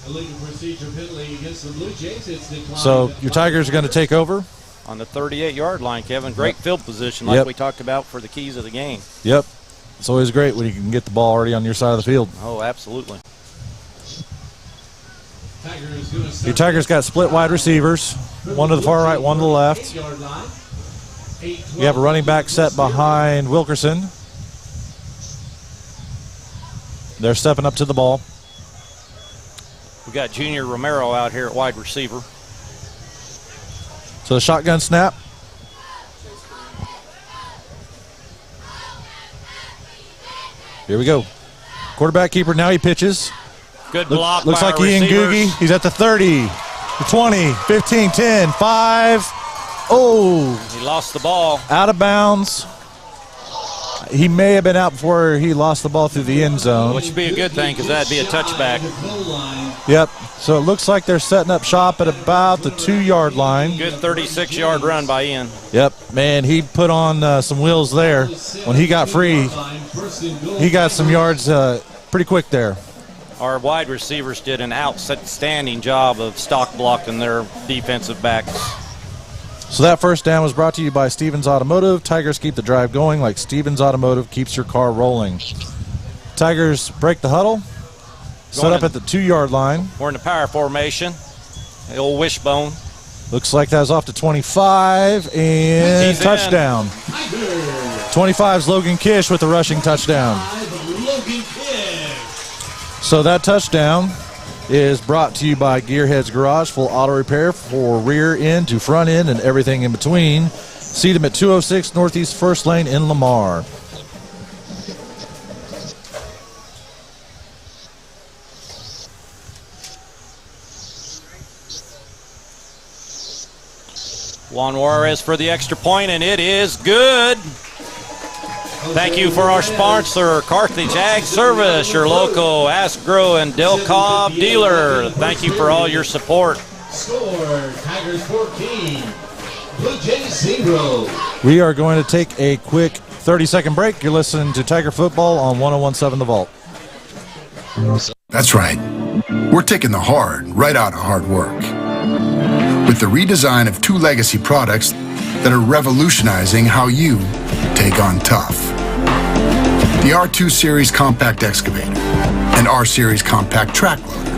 Illegal procedure penalty against the Blue Jays. It's declined.
So your Tigers are going to take over?
On the 38-yard line, Kevin. Great field position like we talked about for the keys of the game.
Yep. It's always great when you can get the ball already on your side of the field.
Oh, absolutely.
Your Tigers got split wide receivers, one to the far right, one to the left. You have a running back set behind Wilkerson. They're stepping up to the ball.
We got Junior Romero out here at wide receiver.
So the shotgun snap. Here we go. Quarterback keeper, now he pitches.
Good block
Looks
by
like
our
Ian
receivers.
Googie. He's at the 30, the 20, 15, 10, 5. Oh.
He lost the ball.
Out of bounds. He may have been out before he lost the ball through the end zone.
Which would be a good thing because that would be a touchback.
Yep. So it looks like they're setting up shop at about the 2-yard line.
Good 36-yard run by Ian.
Yep. Man, he put on some wheels there. When he got free, he got some yards pretty quick there.
Our wide receivers did an outstanding job of stock blocking their defensive backs.
So that first down was brought to you by Stevens Automotive. Tigers keep the drive going like Stevens Automotive keeps your car rolling. Tigers break the huddle. Set up at the 2-yard line.
We're in the power formation. The old wishbone.
Looks like that was off to 25 and
He's
touchdown. 25's Logan Kish with the rushing touchdown. So that touchdown is brought to you by Gearheads Garage, full auto repair for rear end to front end and everything in between. See them at 206 Northeast 1st Lane in Lamar.
Juan Juarez for the extra point, and it is good. Thank you for our sponsor, Carthage Ag Service, your local Asgrow and Del Cobb dealer. Thank you for all your support.
Score, Tigers 14, Blue Jays 0.
We are going to take a quick 30-second break. You're listening to Tiger Football on 101.7 The Vault.
That's right. We're taking the hard right out of hard work. With the redesign of 2 legacy products that are revolutionizing how you take on tough. The R2 Series Compact Excavator and R Series Compact Track Loader.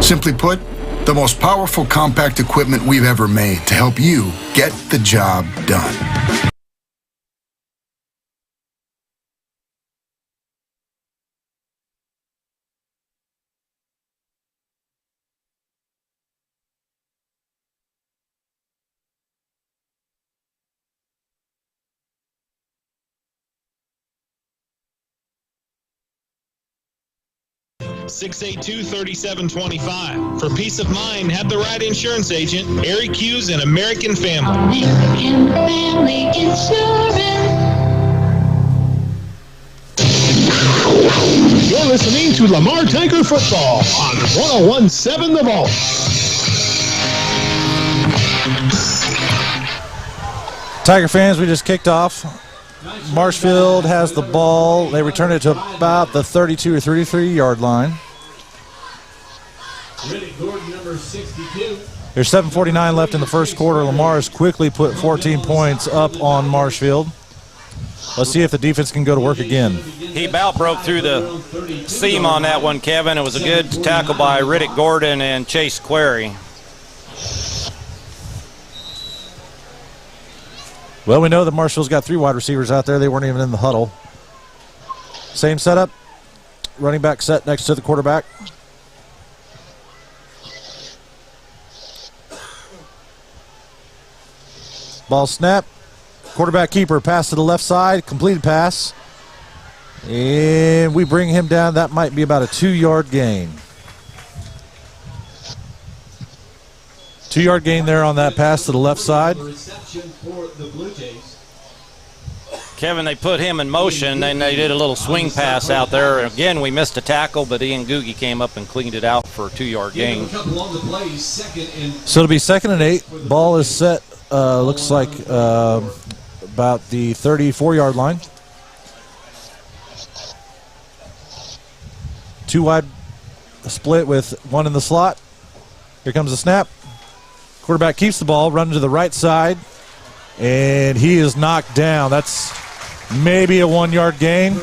Simply put, the most powerful compact equipment we've ever made to help you get the job done.
$682-3725. For peace of mind, have the right insurance agent. Eric Hughes and American Family.
American Family Insurance.
You're listening to Lamar Tiger Football on 101.7 The Vault.
Tiger fans, we just kicked off. Marshfield has the ball. They return it to about the 32 or 33-yard line.
Number 62.
There's 7:49 left in the first quarter. Lamar has quickly put 14 points up on Marshfield. Let's see if the defense can go to work again.
He about broke through the seam on that one, Kevin. It was a good tackle by Riddick Gordon and Chase Query.
Well, we know that Marshfield's got 3 wide receivers out there. They weren't even in the huddle. Same setup. Running back set next to the quarterback. Ball snap. Quarterback keeper pass to the left side. Completed pass. And we bring him down. That might be about a 2-yard gain. 2-yard gain there on that pass to the left side.
Kevin, they put him in motion, and they did a little swing pass out there. Again, we missed a tackle, but Ian Googie came up and cleaned it out for a 2-yard gain.
So it'll be 2nd and 8. Ball is set. Looks like about the 34-yard line. 2 wide split with 1 in the slot. Here comes the snap. Quarterback keeps the ball, running to the right side, and he is knocked down. That's maybe a 1-yard gain.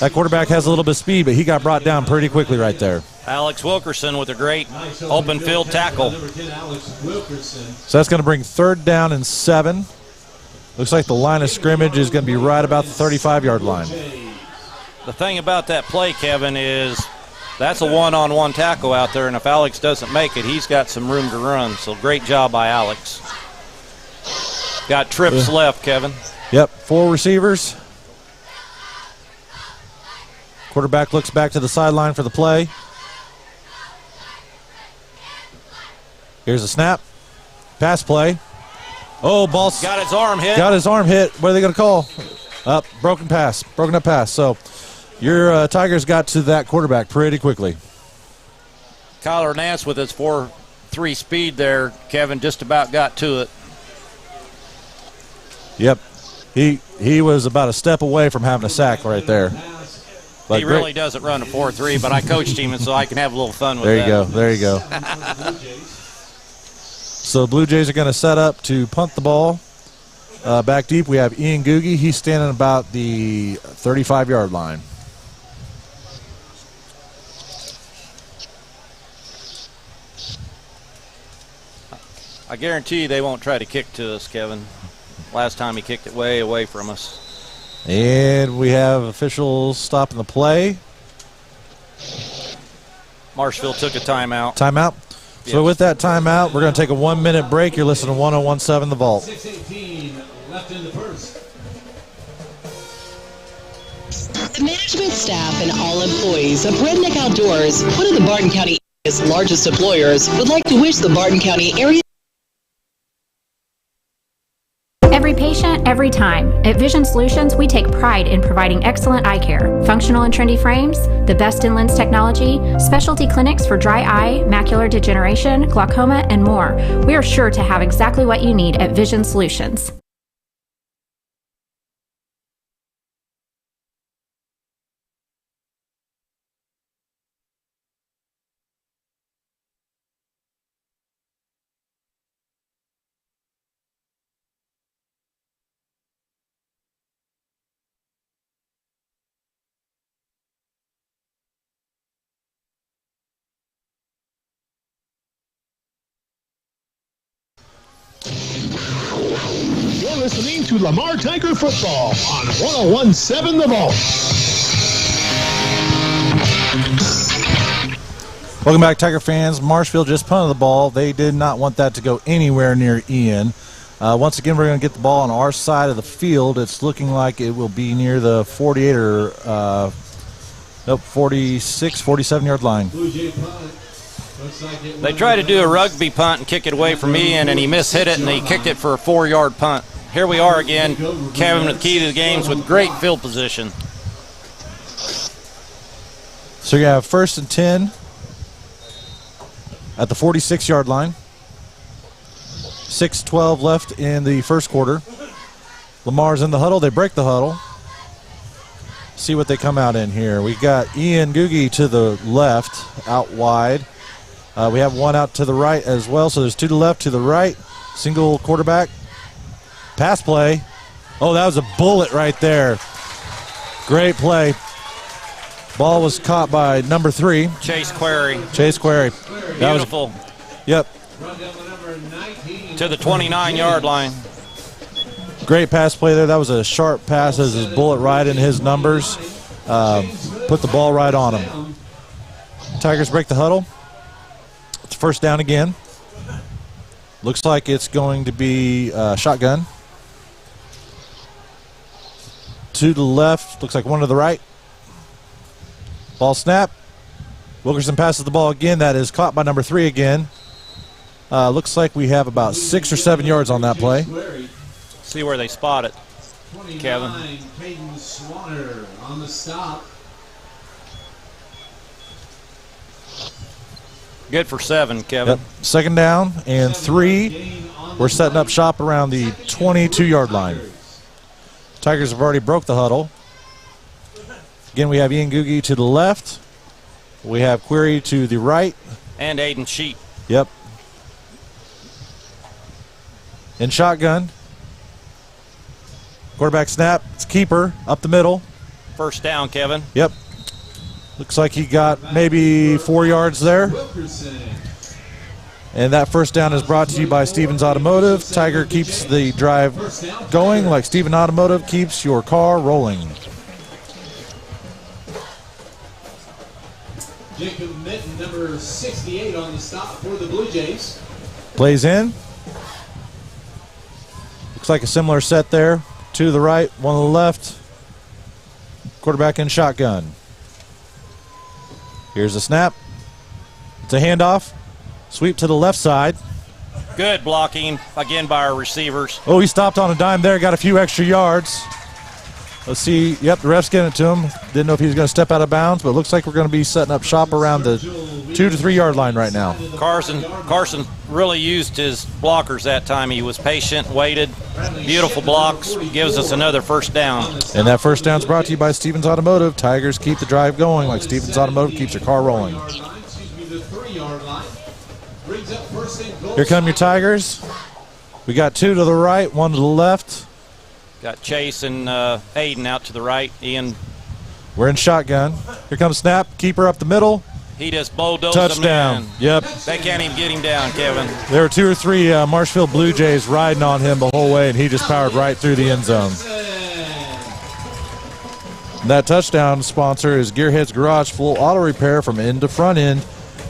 That quarterback has a little bit of speed, but he got brought down pretty quickly right there.
Alex Wilkerson with a great open field tackle.
So that's going to bring 3rd down and 7. Looks like the line of scrimmage is going to be right about the 35-yard line.
The thing about that play, Kevin, is that's a one-on-one tackle out there, and if Alex doesn't make it, he's got some room to run. So great job by Alex. Got trips left, Kevin.
Yep, 4 receivers. Quarterback looks back to the sideline for the play. Here's a snap. Pass play. Oh, ball.
Got his arm hit.
Got his arm hit. What are they going to call? Broken pass. Broken up pass. So your Tigers got to that quarterback pretty quickly.
Kyler Nance with his 4.3 speed there, Kevin, just about got to it.
Yep. He was about a step away from having a sack right there.
But he really doesn't run a 4.3, but I coached him, and so I can have a little fun with
that. There you go. So Blue Jays are going to set up to punt the ball. Back deep, we have Ian Googie. He's standing about the 35-yard line.
I guarantee you they won't try to kick to us, Kevin. Last time he kicked it way away from us.
And we have officials stopping the play.
Marshfield took a timeout.
Timeout? Yes. So with that timeout, we're going to take a 1-minute break. You're listening to 101.7 The Vault.
6:18 left in the first.
The management staff and all employees of Redneck Outdoors, one of the Barton County area's largest employers, would like to wish the Barton County area.
Every patient, every time. At Vision Solutions, we take pride in providing excellent eye care. Functional and trendy frames, the best in lens technology, specialty clinics for dry eye, macular degeneration, glaucoma, and more. We are sure to have exactly what you need at Vision Solutions.
You're listening to Lamar Tiger Football on 101.7 The Vault.
Welcome back, Tiger fans. Marshfield just punted the ball. They did not want that to go anywhere near Ian. Once again, we're going to get the ball on our side of the field. It's looking like it will be near the 48 or 46, 47-yard line.
They tried to do a rugby punt and kick it away from Ian, and he mishit it, and he kicked it for a 4-yard punt. Here we are again, Kevin, with the key to the games with great field position.
So you have 1st and 10 at the 46-yard line. 6:12 left in the first quarter. Lamar's in the huddle. They break the huddle. See what they come out in here. We got Ian Googie to the left, out wide. We have one out to the right as well. So there's 2 to the left, to the right. Single quarterback. Pass play. Oh, that was a bullet right there. Great play. Ball was caught by number 3.
Chase Query.
Chase Query.
Beautiful.
Yep.
To the 29-yard line.
Great pass play there. That was a sharp pass as his bullet right in his numbers. Put the ball right on him. Tigers break the huddle. It's 1st down again. Looks like it's going to be shotgun. 2 to the left. Looks like 1 to the right. Ball snap. Wilkerson passes the ball again. That is caught by number 3 again. Looks like we have about 6 or 7 yards on that play.
See where they spot it, Kevin.
Peyton Swanner on the stop.
Good for 7, Kevin.
Yep. 2nd down and 3. We're setting up shop around the 22-yard line. Tigers have already broke the huddle. Again, we have Ian Googie to the left. We have Query to the right.
And Aiden Sheep.
Yep. In shotgun. Quarterback snap. It's keeper up the middle.
First down, Kevin.
Yep. Looks like he got maybe 4 yards there. And that first down is brought to you by Stevens Automotive. Tiger keeps the drive going like Stevens Automotive keeps your car rolling.
Jacob Mitten, number 68 on the stop for the Blue Jays.
Plays in. Looks like a similar set there. Two to the right, one to the left. Quarterback in shotgun. Here's the snap. It's a handoff. Sweep to the left side.
Good blocking again by our receivers.
Oh, he stopped on a dime there. Got a few extra yards. Let's see. Yep, the ref's getting it to him. Didn't know if he was going to step out of bounds, but it looks like we're going to be setting up shop around the 2 to 3 yard line right now.
Carson really used his blockers that time. He was patient, waited. Beautiful blocks. Gives us another first down.
And that first down's brought to you by Stevens Automotive. Tigers keep the drive going like Stevens Automotive keeps your car rolling. Here come your Tigers. We got two to the right, one to the left.
Got Chase and Aiden out to the right. Ian.
We're in shotgun. Here comes snap. Keeper up the middle.
He just bulldozed
touchdown.
him in.
Yep.
They can't even get him down, Kevin.
There were 2 or 3 Marshfield Blue Jays riding on him the whole way, and he just powered right through the end zone. And that touchdown sponsor is Gearhead's Garage, full auto repair from end to front end.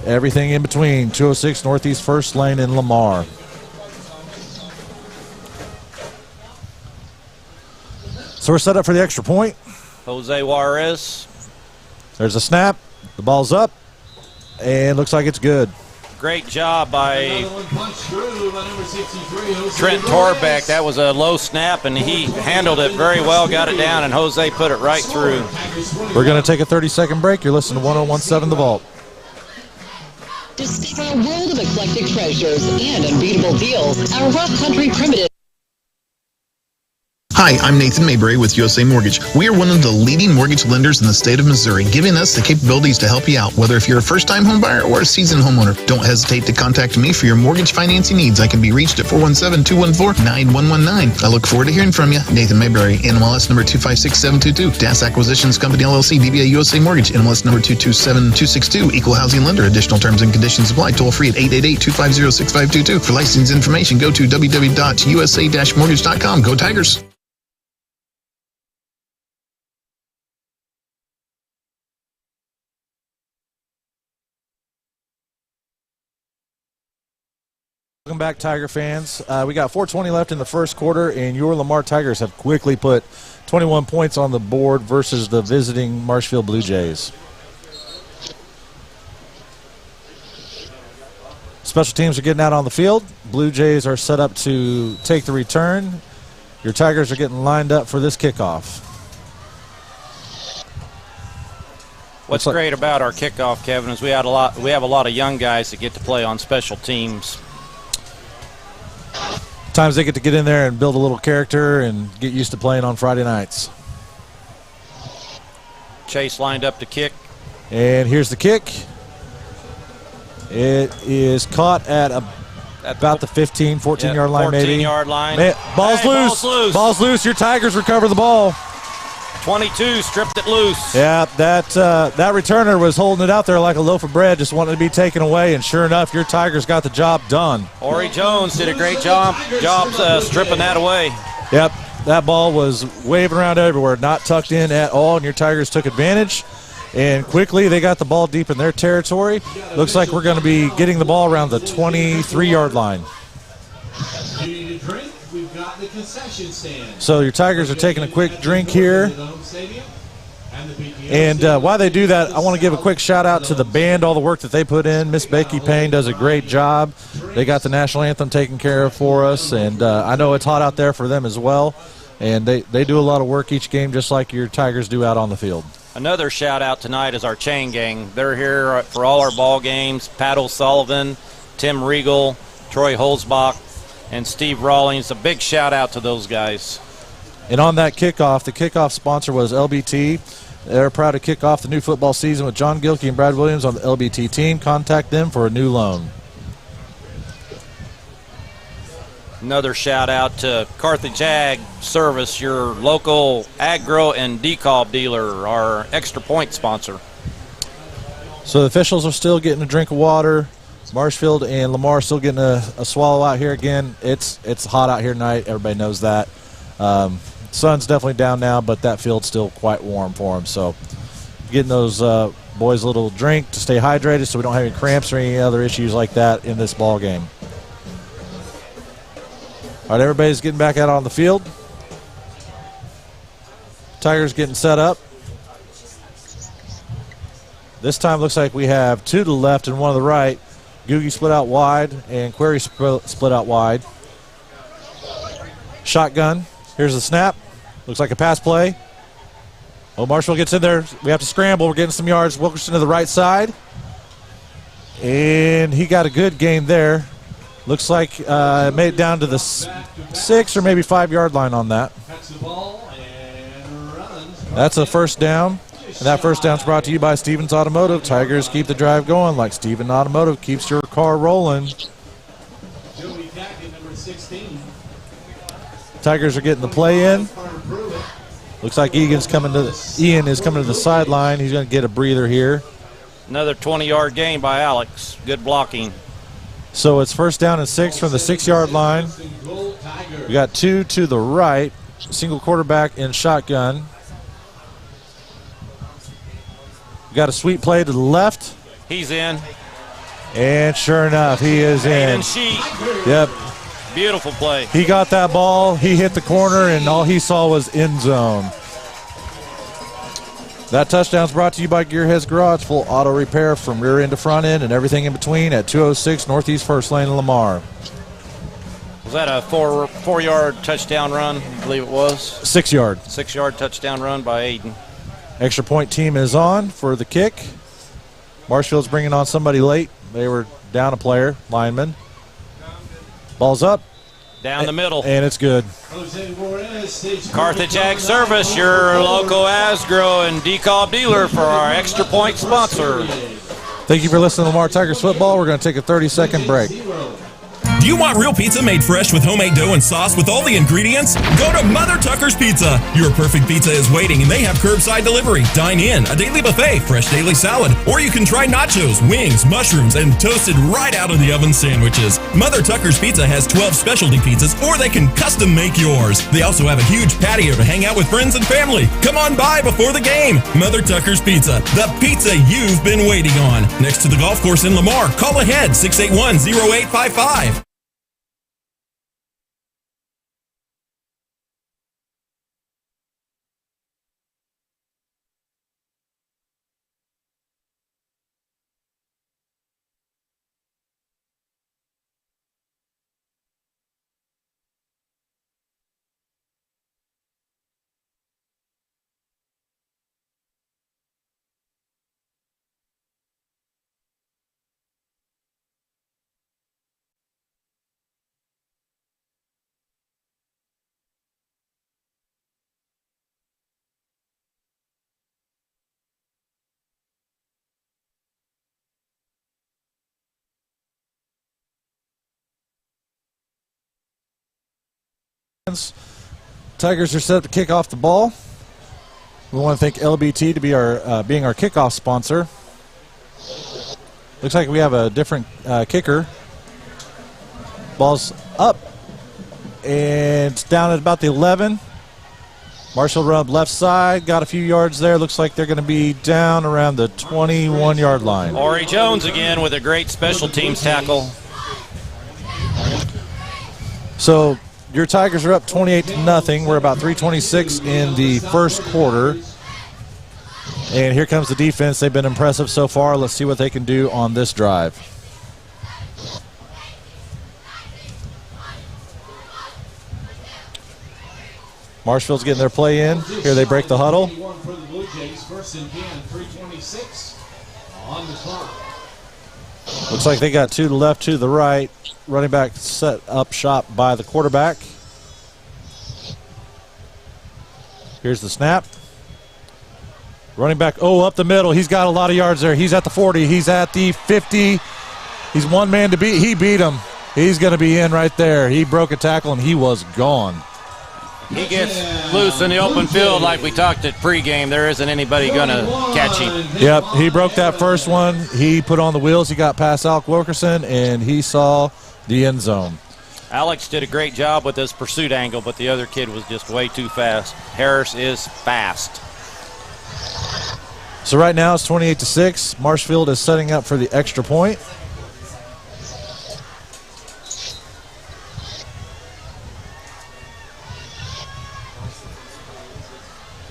Everything in between. 206 Northeast 1st Lane in Lamar. So we're set up for the extra point.
Jose Juarez.
There's a snap. The ball's up. And looks like it's good.
Great job by Trent Torbeck. That was a low snap, and he handled it very well, got it down, and Jose put it right through.
We're going to take a 30-second break. You're listening to 1017 The Vault.
Discover a world of eclectic treasures and unbeatable deals. Our rough country primitive.
Hi, I'm Nathan Mayberry with USA Mortgage. We are one of the leading mortgage lenders in the state of Missouri, giving us the capabilities to help you out, whether if you're a first-time home buyer or a seasoned homeowner. Don't hesitate to contact me for your mortgage financing needs. I can be reached at 417-214-9119. I look forward to hearing from you. Nathan Mayberry, NMLS number 256722. DAS Acquisitions Company, LLC, DBA USA Mortgage, NMLS number 227262. Equal housing lender. Additional terms and conditions apply. Toll free at 888-250-6522. For license information, go to www.usa-mortgage.com. Go Tigers.
Welcome back, Tiger fans. We got 4:20 left in the first quarter, and your Lamar Tigers have quickly put 21 points on the board versus the visiting Marshfield Blue Jays. Special teams are getting out on the field. Blue Jays are set up to take the return. Your Tigers are getting lined up for this kickoff.
What's great about our kickoff, Kevin, is we have a lot of young guys that get to play on special teams.
Times they get to get in there and build a little character and get used to playing on Friday nights.
Chase lined up to kick.
And here's the kick. It is caught at about the 15, 14-yard line maybe.
14-yard line.
Ball's loose. Ball's loose. Your Tigers recover the ball.
22 stripped it loose.
Yeah, that returner was holding it out there like a loaf of bread, just wanting to be taken away, and sure enough, your Tigers got the job done.
Ori Jones did a great job stripping that away.
Yep, that ball was waving around everywhere, not tucked in at all, and your Tigers took advantage. And quickly, they got the ball deep in their territory. Looks like we're going to be getting the ball around the 23-yard line.
We've got the concession stand.
So your Tigers are taking a quick drink here. And while they do that, I want to give a quick shout-out to the band, all the work that they put in. Miss Becky Payne does a great job. They got the national anthem taken care of for us, and I know it's hot out there for them as well. And they do a lot of work each game, just like your Tigers do out on the field.
Another shout-out tonight is our chain gang. They're here for all our ball games. Pat O'Sullivan, Tim Regal, Troy Holzbach, and Steve Rawlings. A big shout-out to those guys.
And on that kickoff, the kickoff sponsor was LBT. They're proud to kick off the new football season with John Gilkey and Brad Williams on the LBT team. Contact them for a new loan.
Another shout out to Carthage Ag Service, your local agro and decal dealer, our extra point sponsor.
So the officials are still getting a drink of water. Marshfield and Lamar still getting a swallow out here again. It's hot out here tonight. Everybody knows that. Sun's definitely down now, but that field's still quite warm for them. So getting those boys a little drink to stay hydrated so we don't have any cramps or any other issues like that in this ball game. All right, everybody's getting back out on the field. Tigers getting set up. This time looks like we have 2 to the left and 1 to the right. Googie split out wide and Query split out wide. Shotgun. Here's the snap. Looks like a pass play. Oh, Marshall gets in there. We have to scramble. We're getting some yards. Wilkerson to the right side. And he got a good gain there. Looks like made it down to the 6 or maybe 5 yard line on that. That's a first down. And that first down is brought to you by Stevens Automotive. Tigers keep the drive going like Stevens Automotive keeps your car rolling. Tigers are getting the play in. Looks like Ian is coming to the sideline. He's going to get a breather here.
Another 20-yard gain by Alex. Good blocking.
So it's first down and 6 from the 6 yard line. We got 2 to the right. Single quarterback in shotgun. We got a sweep play to the left.
He's in.
And sure enough, he is in. Yep.
Beautiful play.
He got that ball. He hit the corner, and all he saw was end zone. That touchdown's brought to you by Gearheads Garage. Full auto repair from rear end to front end and everything in between at 206 Northeast 1st Lane in Lamar.
Was that a four-yard touchdown run? I believe it was.
6 yard.
6-yard touchdown run by Aiden.
Extra point team is on for the kick. Marshfield's bringing on somebody late. They were down a player, lineman. Ball's up.
Down the middle.
And it's good.
Carthage Ag Service, your local Asgrow and decal dealer for our extra point sponsor.
Thank you for listening to Lamar Tigers football. We're going to take a 30-second break.
Do you want real pizza made fresh with homemade dough and sauce with all the ingredients? Go to Mother Tucker's Pizza. Your perfect pizza is waiting, and they have curbside delivery, dine-in, a daily buffet, fresh daily salad, or you can try nachos, wings, mushrooms, and toasted right out of the oven sandwiches. Mother Tucker's Pizza has 12 specialty pizzas, or they can custom make yours. They also have a huge patio to hang out with friends and family. Come on by before the game. Mother Tucker's Pizza, the pizza you've been waiting on. Next to the golf course in Lamar. Call ahead, 681-0855.
Tigers are set up to kick off the ball. We want to thank LBT to be our being our kickoff sponsor. Looks like we have a different kicker. Ball's up, and it's down at about the 11. Marshall run up left side, got a few yards there. Looks like they're going to be down around the 21-yard line.
Ori Jones again with a great special teams tackle.
So your Tigers are up 28-0. We're about 3:26 in the first quarter. And here comes the defense. They've been impressive so far. Let's see what they can do on this drive. Marshfield's getting their play in. Here they break the huddle. Looks like they got 2 to the left, 2 to the right. Running back set up shop by the quarterback. Here's the snap. Running back, up the middle. He's got a lot of yards there. He's at the 40. He's at the 50. He's one man to beat. He beat him. He's going to be in right there. He broke a tackle, and he was gone.
He gets loose in the open field like we talked at pregame. There isn't anybody going to catch him.
Yep, he broke that first one. He put on the wheels. He got past Alec Wilkerson, and he saw the end zone.
Alex did a great job with his pursuit angle, but the other kid was just way too fast. Harris is fast.
So right now it's 28-6. Marshfield is setting up for the extra point.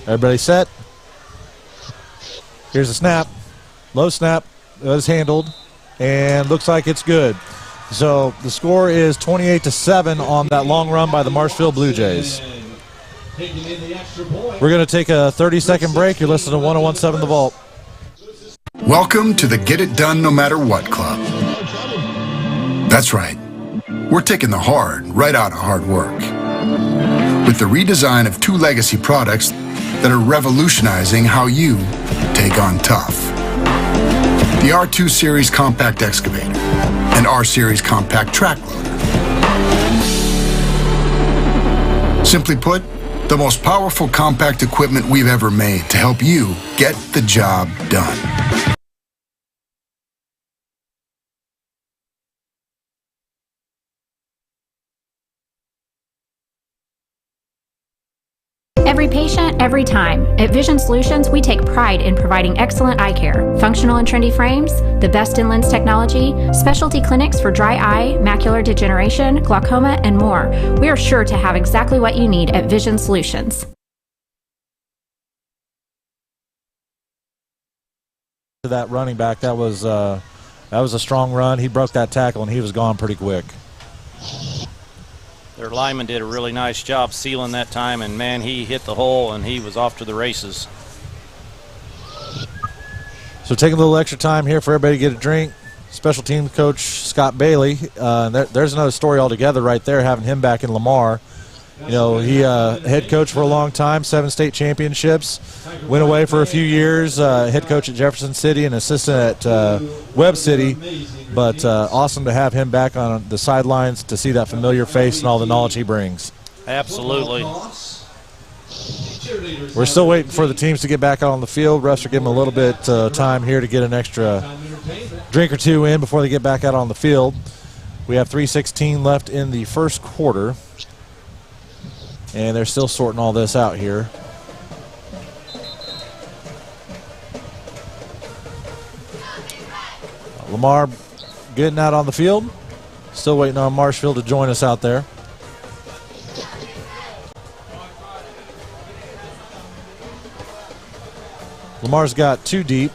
Everybody set? Here's the snap. Low snap. It was handled. And looks like it's good. So the score is 28-7 on that long run by the Marshfield Blue Jays. We're going to take a 30-second break. You're listening to 101.7 The Vault.
Welcome to the Get It Done No Matter What Club. That's right. We're taking the hard right out of hard work. With the redesign of 2 legacy products that are revolutionizing how you take on tough. The R2 Series Compact Excavator and R Series Compact Track Loader. Simply put, the most powerful compact equipment we've ever made to help you get the job done.
Every patient, every time. At Vision Solutions, we take pride in providing excellent eye care. Functional and trendy frames, the best in lens technology, specialty clinics for dry eye, macular degeneration, glaucoma, and more. We are sure to have exactly what you need at Vision Solutions.
That running back, that was a strong run. He broke that tackle, and he was gone pretty quick.
Their lineman did a really nice job sealing that time, and, man, he hit the hole, and he was off to the races.
So taking a little extra time here for everybody to get a drink. Special teams coach Scott Bailey. There's another story altogether right there, having him back in Lamar. You know, he head coach for a long time, 7 state championships, went away for a few years, head coach at Jefferson City and assistant at Webb City. But awesome to have him back on the sidelines to see that familiar face and all the knowledge he brings.
Absolutely.
We're still waiting for the teams to get back out on the field. Refs are giving them a little bit time here to get an extra drink or two in before they get back out on the field. We have 3:16 left in the first quarter. And they're still sorting all this out here. Lamar getting out on the field. Still waiting on Marshfield to join us out there. Lamar's got 2 deep.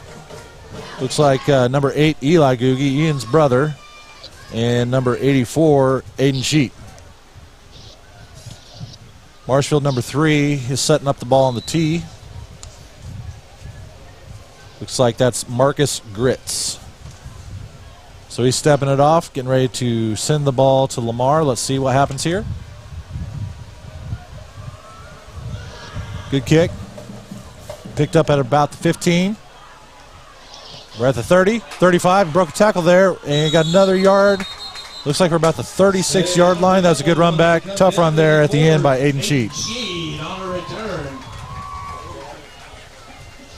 Looks like number 8, Eli Googie, Ian's brother, and number 84, Aiden Sheet. Marshfield number 3 is setting up the ball on the tee. Looks like that's Marcus Gritz. So he's stepping it off, getting ready to send the ball to Lamar. Let's see what happens here. Good kick. Picked up at about the 15. We're at the 30, 35, broke a tackle there, and got another yard. Looks like we're about the 36-yard line. That was a good run back. Tough run there at the end by Aiden Sheet.
On a return.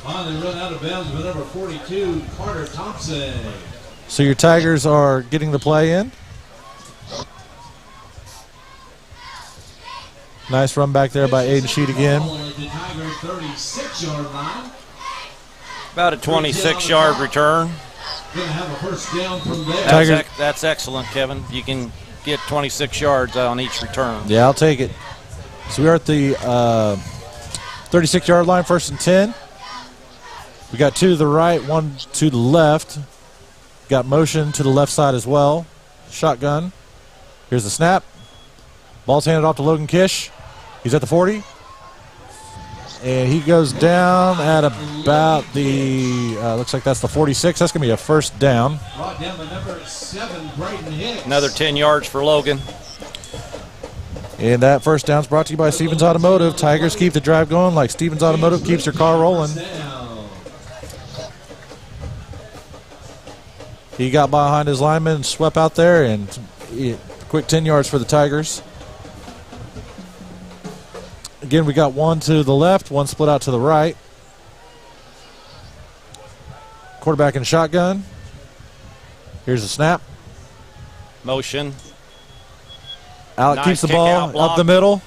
On the run out of bounds with number 42, Carter Thompson.
So your Tigers are getting the play in. Nice run back there by Aiden Sheet again.
The Tiger 36-yard line.
About a 26-yard return.
Going to have a first down from there.
That's excellent, Kevin. You can get 26 yards on each return.
Yeah, I'll take it. So we are at the 36-yard line, 1st and 10. We got 2 to the right, 1 to the left. Got motion to the left side as well. Shotgun. Here's the snap. Ball's handed off to Logan Kish. He's at the 40. And he goes down at about the, looks like that's the 46. That's going to be a first down.
Brought down the number 7, Braden Hicks.
Another 10 yards for Logan.
And that first down is brought to you by Stevens Automotive. Tigers keep the drive going like Stevens Automotive keeps your car rolling. He got behind his lineman and swept out there, and quick 10 yards for the Tigers. Again, we got one to the left, one split out to the right. Quarterback in shotgun. Here's the snap.
Motion.
Alec
Nice
keeps the
kick
ball
out,
up
block.
the middle.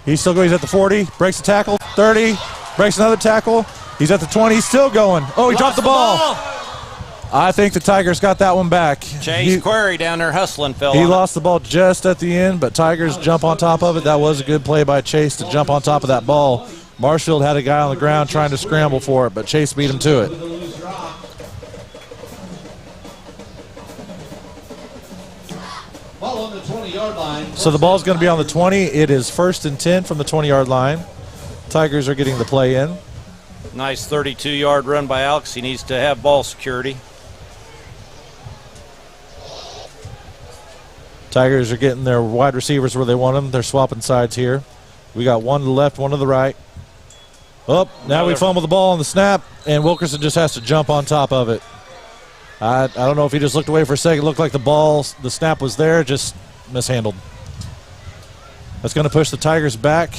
He's still going. He's at the 40. Breaks the tackle. 30. Breaks another tackle. He's at the 20. He's still going. Oh, he dropped the ball. I think the Tigers got that one back.
Chase Query down there hustling, Phil.
He lost the ball just at the end, but Tigers jump on top of it. That was a good play by Chase to jump on top of that ball. Marshfield had a guy on the ground trying to scramble for it, but Chase beat him to it.
Ball on the 20-yard line.
So the ball's going to be on the 20. It is 1st and 10 from the 20-yard line. Tigers are getting the play in.
Nice 32-yard run by Alex. He needs to have ball security.
Tigers are getting their wide receivers where they want them. They're swapping sides here. We got one to the left, one to the right. Oh, now we fumble the ball on the snap, and Wilkerson just has to jump on top of it. I don't know if he just looked away for a second. It looked like the snap was there, just mishandled. That's going to push the Tigers back.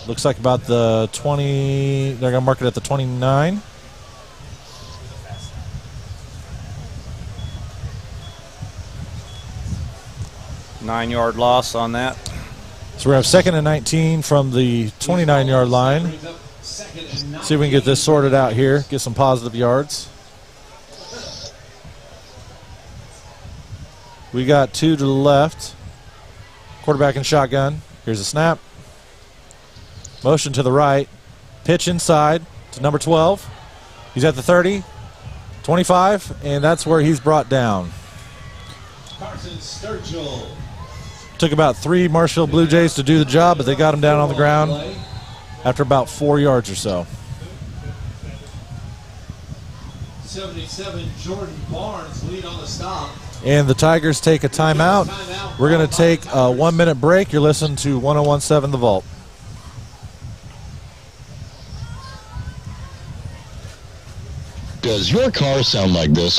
Looks like about the 20. They're going to mark it at the 29.
Nine-yard loss on that.
So we have 2nd and 19 from the 29-yard line. See if we can get this sorted out here, get some positive yards. We got two to the left. Quarterback in shotgun. Here's a snap. Motion to the right. Pitch inside to number 12. He's at the 30, 25, and that's where he's brought down.
Carson Sturgill.
Took about 3 Marshfield Blue Jays to do the job, but they got him down on the ground after about 4 yards or so.
77, Jordan Barnes, lead on the stop.
And the Tigers take a timeout. We're going to take a 1-minute break. You're listening to 101.7 The Vault.
Does your car sound like this?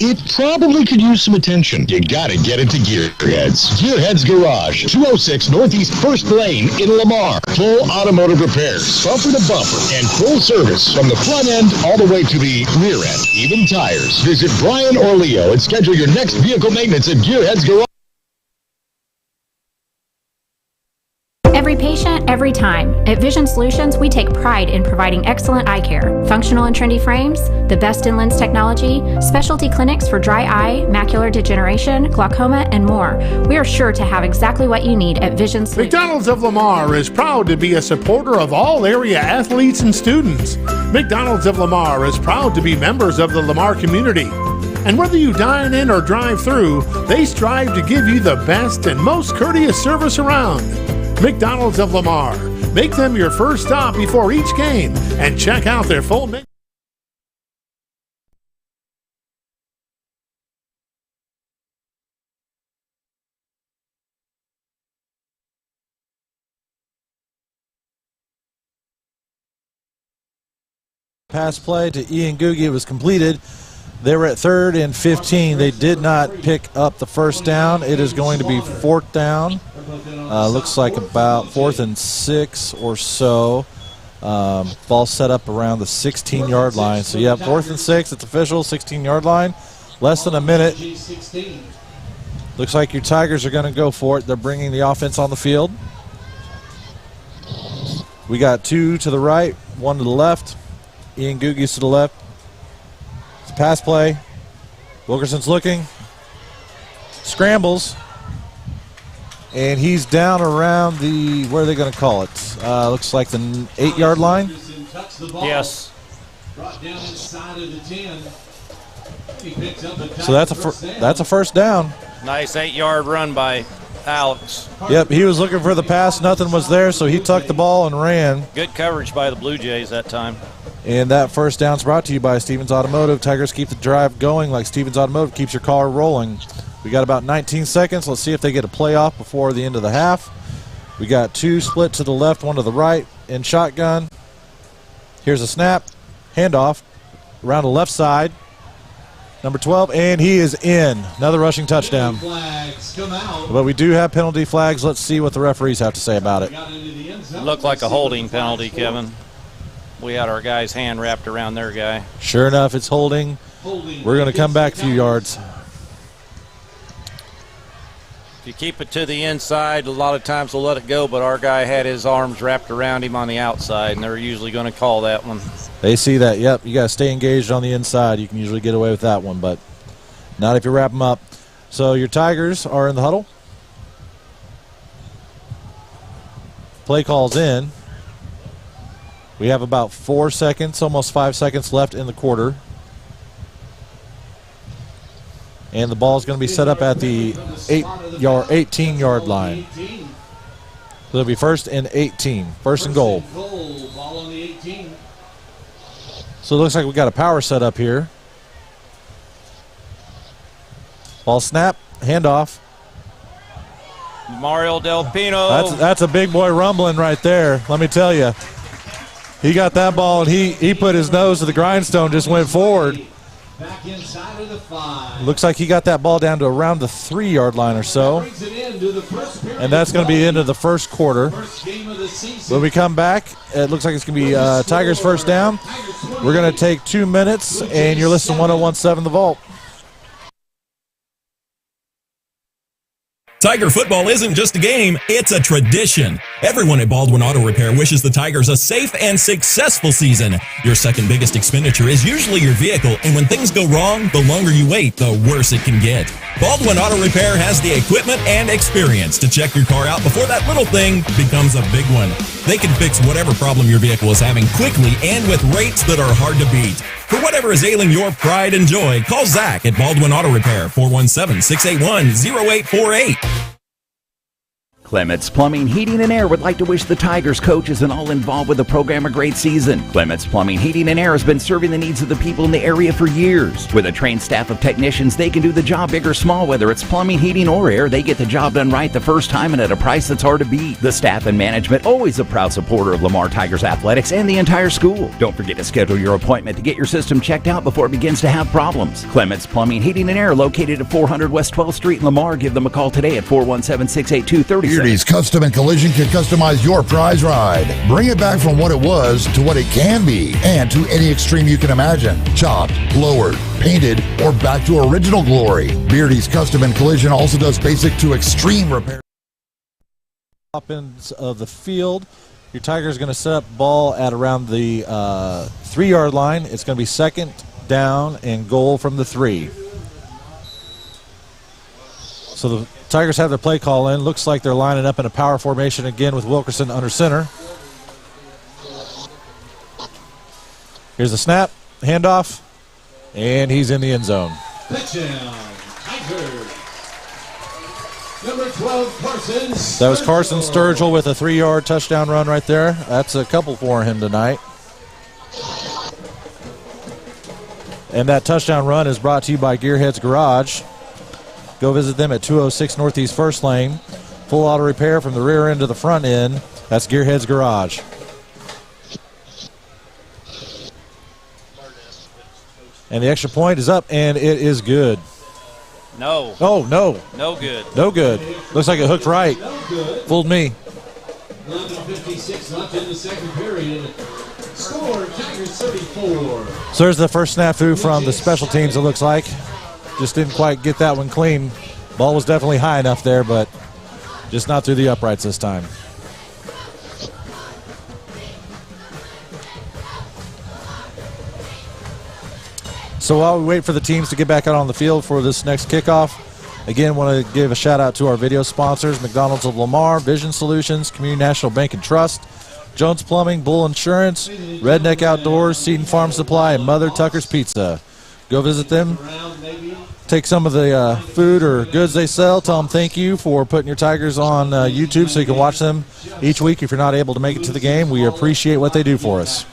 It probably could use some attention. You gotta get it to Gearheads. Gearheads Garage, 206 Northeast 1st Lane in Lamar. Full automotive repairs, bumper to bumper, and full service from the front end all the way to the rear end, even tires. Visit Brian or Leo and schedule your next vehicle maintenance at Gearheads Garage.
Every patient, every time. At Vision Solutions, we take pride in providing excellent eye care. Functional and trendy frames, the best in lens technology, specialty clinics for dry eye, macular degeneration, glaucoma, and more. We are sure to have exactly what you need at Vision Solutions.
McDonald's of Lamar is proud to be a supporter of all area athletes and students. McDonald's of Lamar is proud to be members of the Lamar community. And whether you dine in or drive through, they strive to give you the best and most courteous service around. McDonald's of Lamar. Make them your first stop before each game and check out their full menu.
Pass play to Ian Googie was completed. They were at 3rd and 15. They did not pick up the first down. It is going to be 4th down. Looks like about 4th and 6 or so. Ball set up around the 16-yard line. So, yeah, 4th and 6. It's official, 16-yard line. Less than a minute. Looks like your Tigers are going to go for it. They're bringing the offense on the field. We got 2 to the right, 1 to the left. Ian Googie's to the left. It's a pass play. Wilkerson's looking. Scrambles. And he's down around the, where are they going to call it? Looks like the 8-yard line.
Yes.
Brought down inside of the 10. He picks up a
So that's a first down.
Nice 8-yard run by Alex.
Yep, he was looking for the pass. Nothing was there, so he tucked the ball and ran.
Good coverage by the Blue Jays that time.
And that first down's brought to you by Stevens Automotive. Tigers keep the drive going like Stevens Automotive keeps your car rolling. We got about 19 seconds. Let's see if they get a playoff before the end of the half. We got 2 split to the left, 1 to the right in shotgun. Here's a snap, handoff, around the left side. Number 12, and he is in. Another rushing touchdown. But we do have penalty flags. Let's see what the referees have to say about it.
It looked like a holding penalty, Kevin. We had our guy's hand wrapped around their guy.
Sure enough, it's holding. We're going to come back a few yards.
If you keep it to the inside, a lot of times they'll let it go, but our guy had his arms wrapped around him on the outside, and they're usually going to call that one.
They see that. Yep, you got to stay engaged on the inside. You can usually get away with that one, but not if you wrap them up. So your Tigers are in the huddle. Play call's in. We have about 4 seconds, almost 5 seconds left in the quarter. And the ball's going to be set up at the 18-yard line. So it'll be 1st and 18, 1st and goal. So it looks like we got a power set up here. Ball snap, handoff.
Mario Del Pino.
That's a big boy rumbling right there, let me tell you. He got that ball, and he put his nose to the grindstone, just went forward.
Back inside of the 5.
Looks like he got that ball down to around the 3-yard line or so. And that's going to be into the first quarter. When we come back, it looks like it's going to be Tigers first down. We're going to take 2 minutes, and you're listening to 101.7 The Vault.
Tiger football isn't just a game, it's a tradition. Everyone at Baldwin Auto Repair wishes the Tigers a safe and successful season. Your second biggest expenditure is usually your vehicle, and when things go wrong, the longer you wait, the worse it can get. Baldwin Auto Repair has the equipment and experience to check your car out before that little thing becomes a big one. They can fix whatever problem your vehicle is having quickly and with rates that are hard to beat. For whatever is ailing your pride and joy, call Zach at Baldwin Auto Repair, 417-681-0848.
Clements Plumbing, Heating, and Air would like to wish the Tigers coaches and all involved with the program a great season. Clements Plumbing, Heating, and Air has been serving the needs of the people in the area for years. With a trained staff of technicians, they can do the job big or small. Whether it's plumbing, heating, or air, they get the job done right the first time and at a price that's hard to beat. The staff and management, always a proud supporter of Lamar Tigers athletics and the entire school. Don't forget to schedule your appointment to get your system checked out before it begins to have problems. Clements Plumbing, Heating, and Air, located at 400 West 12th Street in Lamar. Give them a call today at 417-682-37.
Beardy's Custom and Collision can customize your prize ride. Bring it back from what it was to what it can be, and to any extreme you can imagine. Chopped, lowered, painted, or back to original glory. Beardy's Custom and Collision also does basic to extreme repair.
Top ends of the field. Your Tigers going to set up ball at around the 3-yard line. It's going to be 2nd down and goal from the 3. So the Tigers have their play call in. Looks like they're lining up in a power formation again with Wilkerson under center. Here's the snap, handoff, and he's in the end zone.
Touchdown, Tigers. Number 12, Carson.
That was Carson Sturgill with a 3-yard touchdown run right there. That's a couple for him tonight. And that touchdown run is brought to you by Gearheads Garage. Go visit them at 206 Northeast 1st Lane. Full auto repair from the rear end to the front end. That's Gearheads Garage. And the extra point is up, and it is good.
No.
Oh, no.
No good.
No good. Looks like it hooked right. Fooled me.
11:56 left in the second period. Score, Tigers 34.
So there's the first snafu from the special teams, it looks like. Just didn't quite get that one clean. Ball was definitely high enough there, but just not through the uprights this time. So while we wait for the teams to get back out on the field for this next kickoff, again, want to give a shout out to our video sponsors, McDonald's of Lamar, Vision Solutions, Community National Bank and Trust, Jones Plumbing, Bull Insurance, Redneck Outdoors, Seton Farm Supply, and Mother Tucker's Pizza. Go visit them. Take some of the food or goods they sell. Tell them thank you for putting your Tigers on YouTube so you can watch them each week if you're not able to make it to the game. We appreciate what they do for us.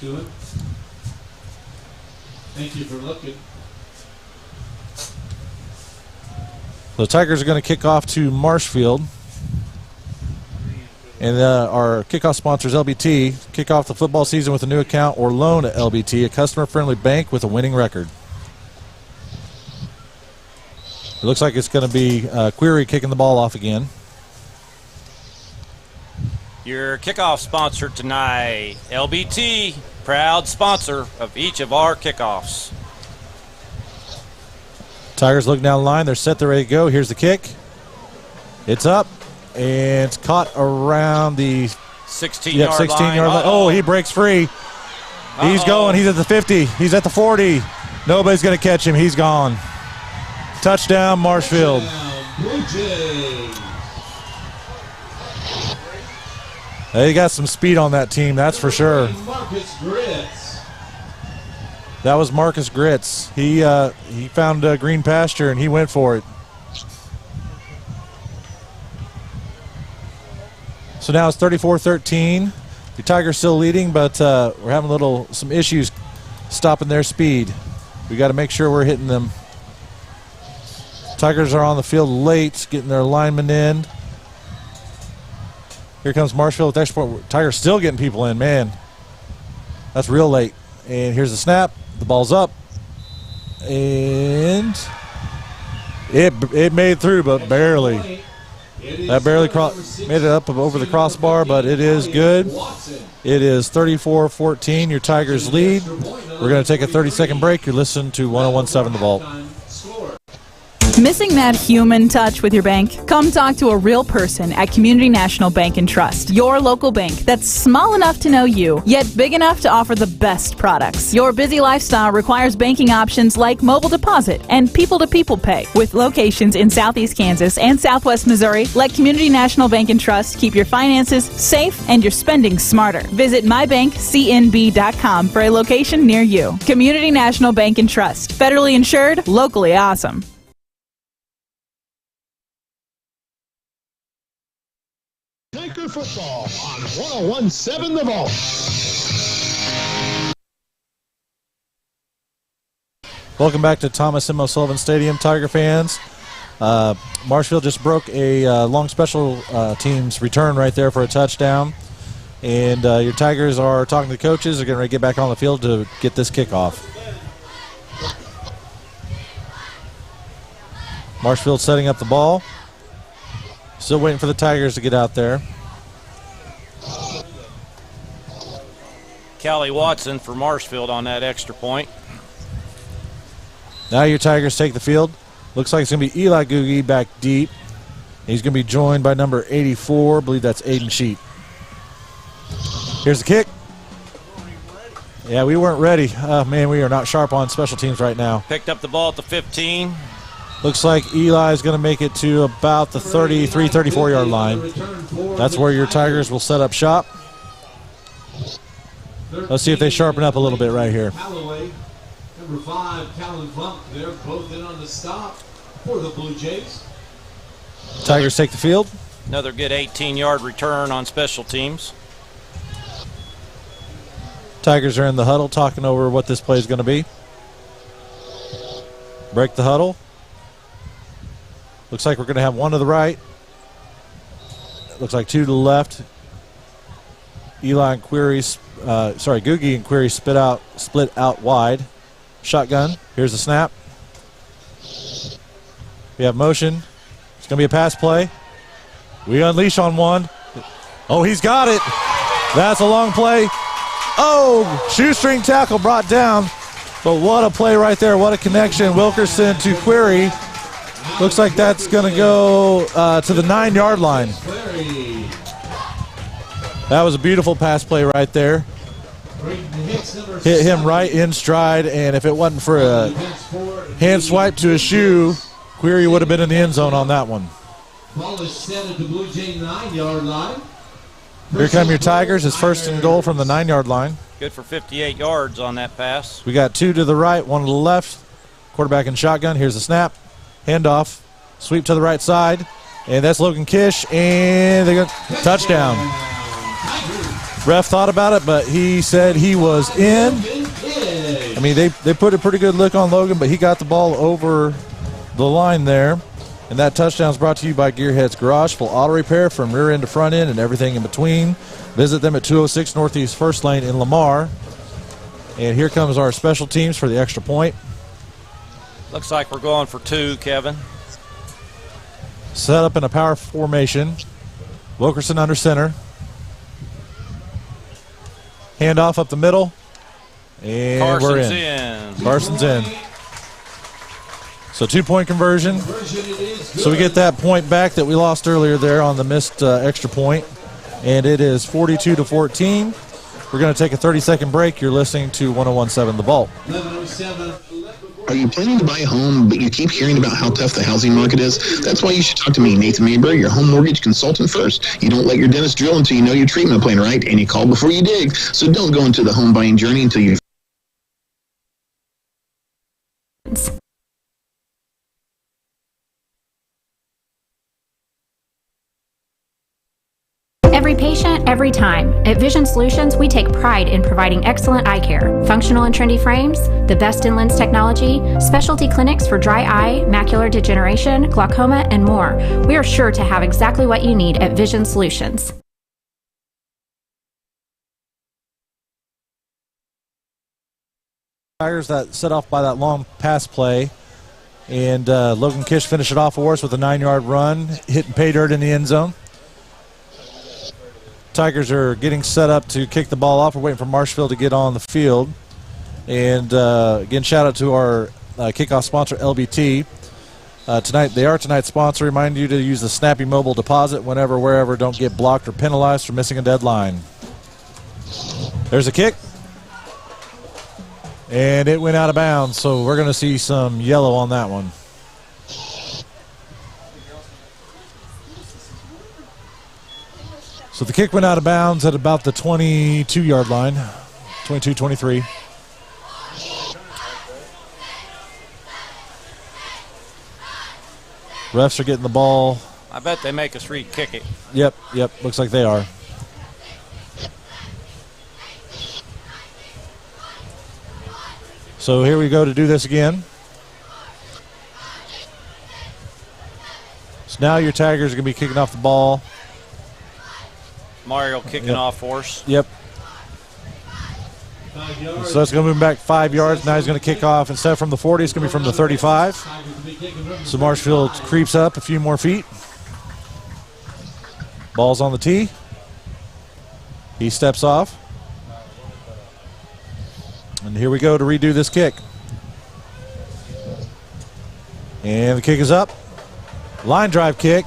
Thank you for looking.
The Tigers are going to kick off to Marshfield. And our kickoff sponsor is LBT. Kick off the football season with a new account or loan at LBT, a customer-friendly bank with a winning record. It looks like it's going to be Query kicking the ball off again.
Your kickoff sponsor tonight, LBT, proud sponsor of each of our kickoffs.
Tigers look down the line. They're set. They're ready to go. Here's the kick. It's up, and it's caught around the
16-yard line.
line. Oh, he breaks free. He's going. He's at the 50. He's at the 40. Nobody's going to catch him. He's gone. Touchdown, Marshfield. They got some speed on that team, that's for sure. That was Marcus Gritz. He found green pasture and he went for it. So now it's 34-13. The Tigers still leading, but we're having some issues stopping their speed. We got to make sure we're hitting them. Tigers are on the field late, getting their linemen in. Here comes Marshfield with extra point. Tigers still getting people in, man. That's real late. And here's the snap. The ball's up. And it made through, but barely. That barely made it up over the crossbar, but it is good. It is 34-14. Your Tigers lead. We're going to take a 30-second break. You're listening to 101.7 The Vault.
Missing that human touch with your bank? Come talk to a real person at Community National Bank and Trust, your local bank that's small enough to know you, yet big enough to offer the best products. Your busy lifestyle requires banking options like mobile deposit and people-to-people pay. With locations in Southeast Kansas and Southwest Missouri, let Community National Bank and Trust keep your finances safe and your spending smarter. Visit mybankcnb.com for a location near you. Community National Bank and Trust, federally insured, locally awesome.
Tiger football on 101.7 The Vault.
Welcome back to Thomas M. O'Sullivan Stadium, Tiger fans. Marshfield just broke a long special teams return right there for a touchdown. And your Tigers are talking to the coaches. They're getting ready to get back on the field to get this kickoff. Marshfield setting up the ball. Still waiting for the Tigers to get out there.
Callie Watson for Marshfield on that extra point.
Now your Tigers take the field. Looks like it's going to be Eli Googie back deep. He's going to be joined by number 84. I believe that's Aiden Sheep. Here's the kick. Yeah, we weren't ready. Man, we are not sharp on special teams right now.
Picked up the ball at the 15.
Looks like Eli is going to make it to about the 33, 34-yard line. That's where your Tigers will set up shop. Let's see if they sharpen up a little bit right here.
Number 5, Callan Plump, they're both in on the stop for the Blue Jays.
Tigers take the field.
Another good 18-yard return on special teams.
Tigers are in the huddle talking over what this play is going to be. Break the huddle. Looks like we're going to have one to the right. Looks like two to the left. Eli and Googie and Query split out wide. Shotgun. Here's the snap. We have motion. It's going to be a pass play. We unleash on one. Oh, he's got it. That's a long play. Oh, shoestring tackle brought down. But what a play right there. What a connection. Wilkerson to Query. Looks like that's going to go to the 9-yard line. That was a beautiful pass play right there. Hit him right in stride, and if it wasn't for a hand swipe to his shoe, Query would have been in the end zone on that one.
Ball is set at the Blue Jay 9-yard line.
Here come your Tigers. It's first and goal from the 9-yard line.
Good for 58 yards on that pass.
We got two to the right, one to the left. Quarterback in shotgun. Here's the snap. Handoff. Sweep to the right side. And that's Logan Kish. And they got touchdown. Ref thought about it, but he said he was in. I mean, they put a pretty good look on Logan, but he got the ball over the line there. And that touchdown is brought to you by Gearheads Garage, full auto repair from rear end to front end and everything in between. Visit them at 206 Northeast 1st Lane in Lamar. And here comes our special teams for the extra point.
Looks like we're going for 2, Kevin.
Set up in a power formation. Wilkerson under center. Handoff up the middle. And
Carson's
we're in.
in.
Carson's in. So 2-point conversion. So we get that point back that we lost earlier there on the missed extra point. And it is 42-14. We're going to take a 30-second break. You're listening to 101.7 The Vault.
Are you planning to buy a home, but you keep hearing about how tough the housing market is? That's why you should talk to me, Nathan Mayberry, your home mortgage consultant first. You don't let your dentist drill until you know your treatment plan, right? And you call before you dig. So don't go into the home buying journey until you...
Every patient, every time. At Vision Solutions, we take pride in providing excellent eye care. Functional and trendy frames, the best in lens technology, specialty clinics for dry eye, macular degeneration, glaucoma, and more. We are sure to have exactly what you need at Vision Solutions.
Tigers that set off by that long pass play. And Logan Kish finished it off for us with a 9-yard run, hitting pay dirt in the end zone. Tigers are getting set up to kick the ball off. We're waiting for Marshfield to get on the field. And again, shout out to our kickoff sponsor, LBT. They are tonight's sponsor. Remind you to use the Snappy Mobile Deposit whenever, wherever. Don't get blocked or penalized for missing a deadline. There's a kick. And it went out of bounds, so we're going to see some yellow on that one. So the kick went out of bounds at about the 22-yard line, 22-23. Refs are getting the ball.
I bet they make us re-kick it.
Yep, looks like they are. So here we go to do this again. So now your Tigers are going to be kicking off the ball.
Mario kicking off for us.
Yep. So that's going to move back 5 yards. Now he's going to kick off. Instead of from the 40, it's going to be from the 35. So Marshfield creeps up a few more feet. Ball's on the tee. He steps off. And here we go to redo this kick. And the kick is up. Line drive kick.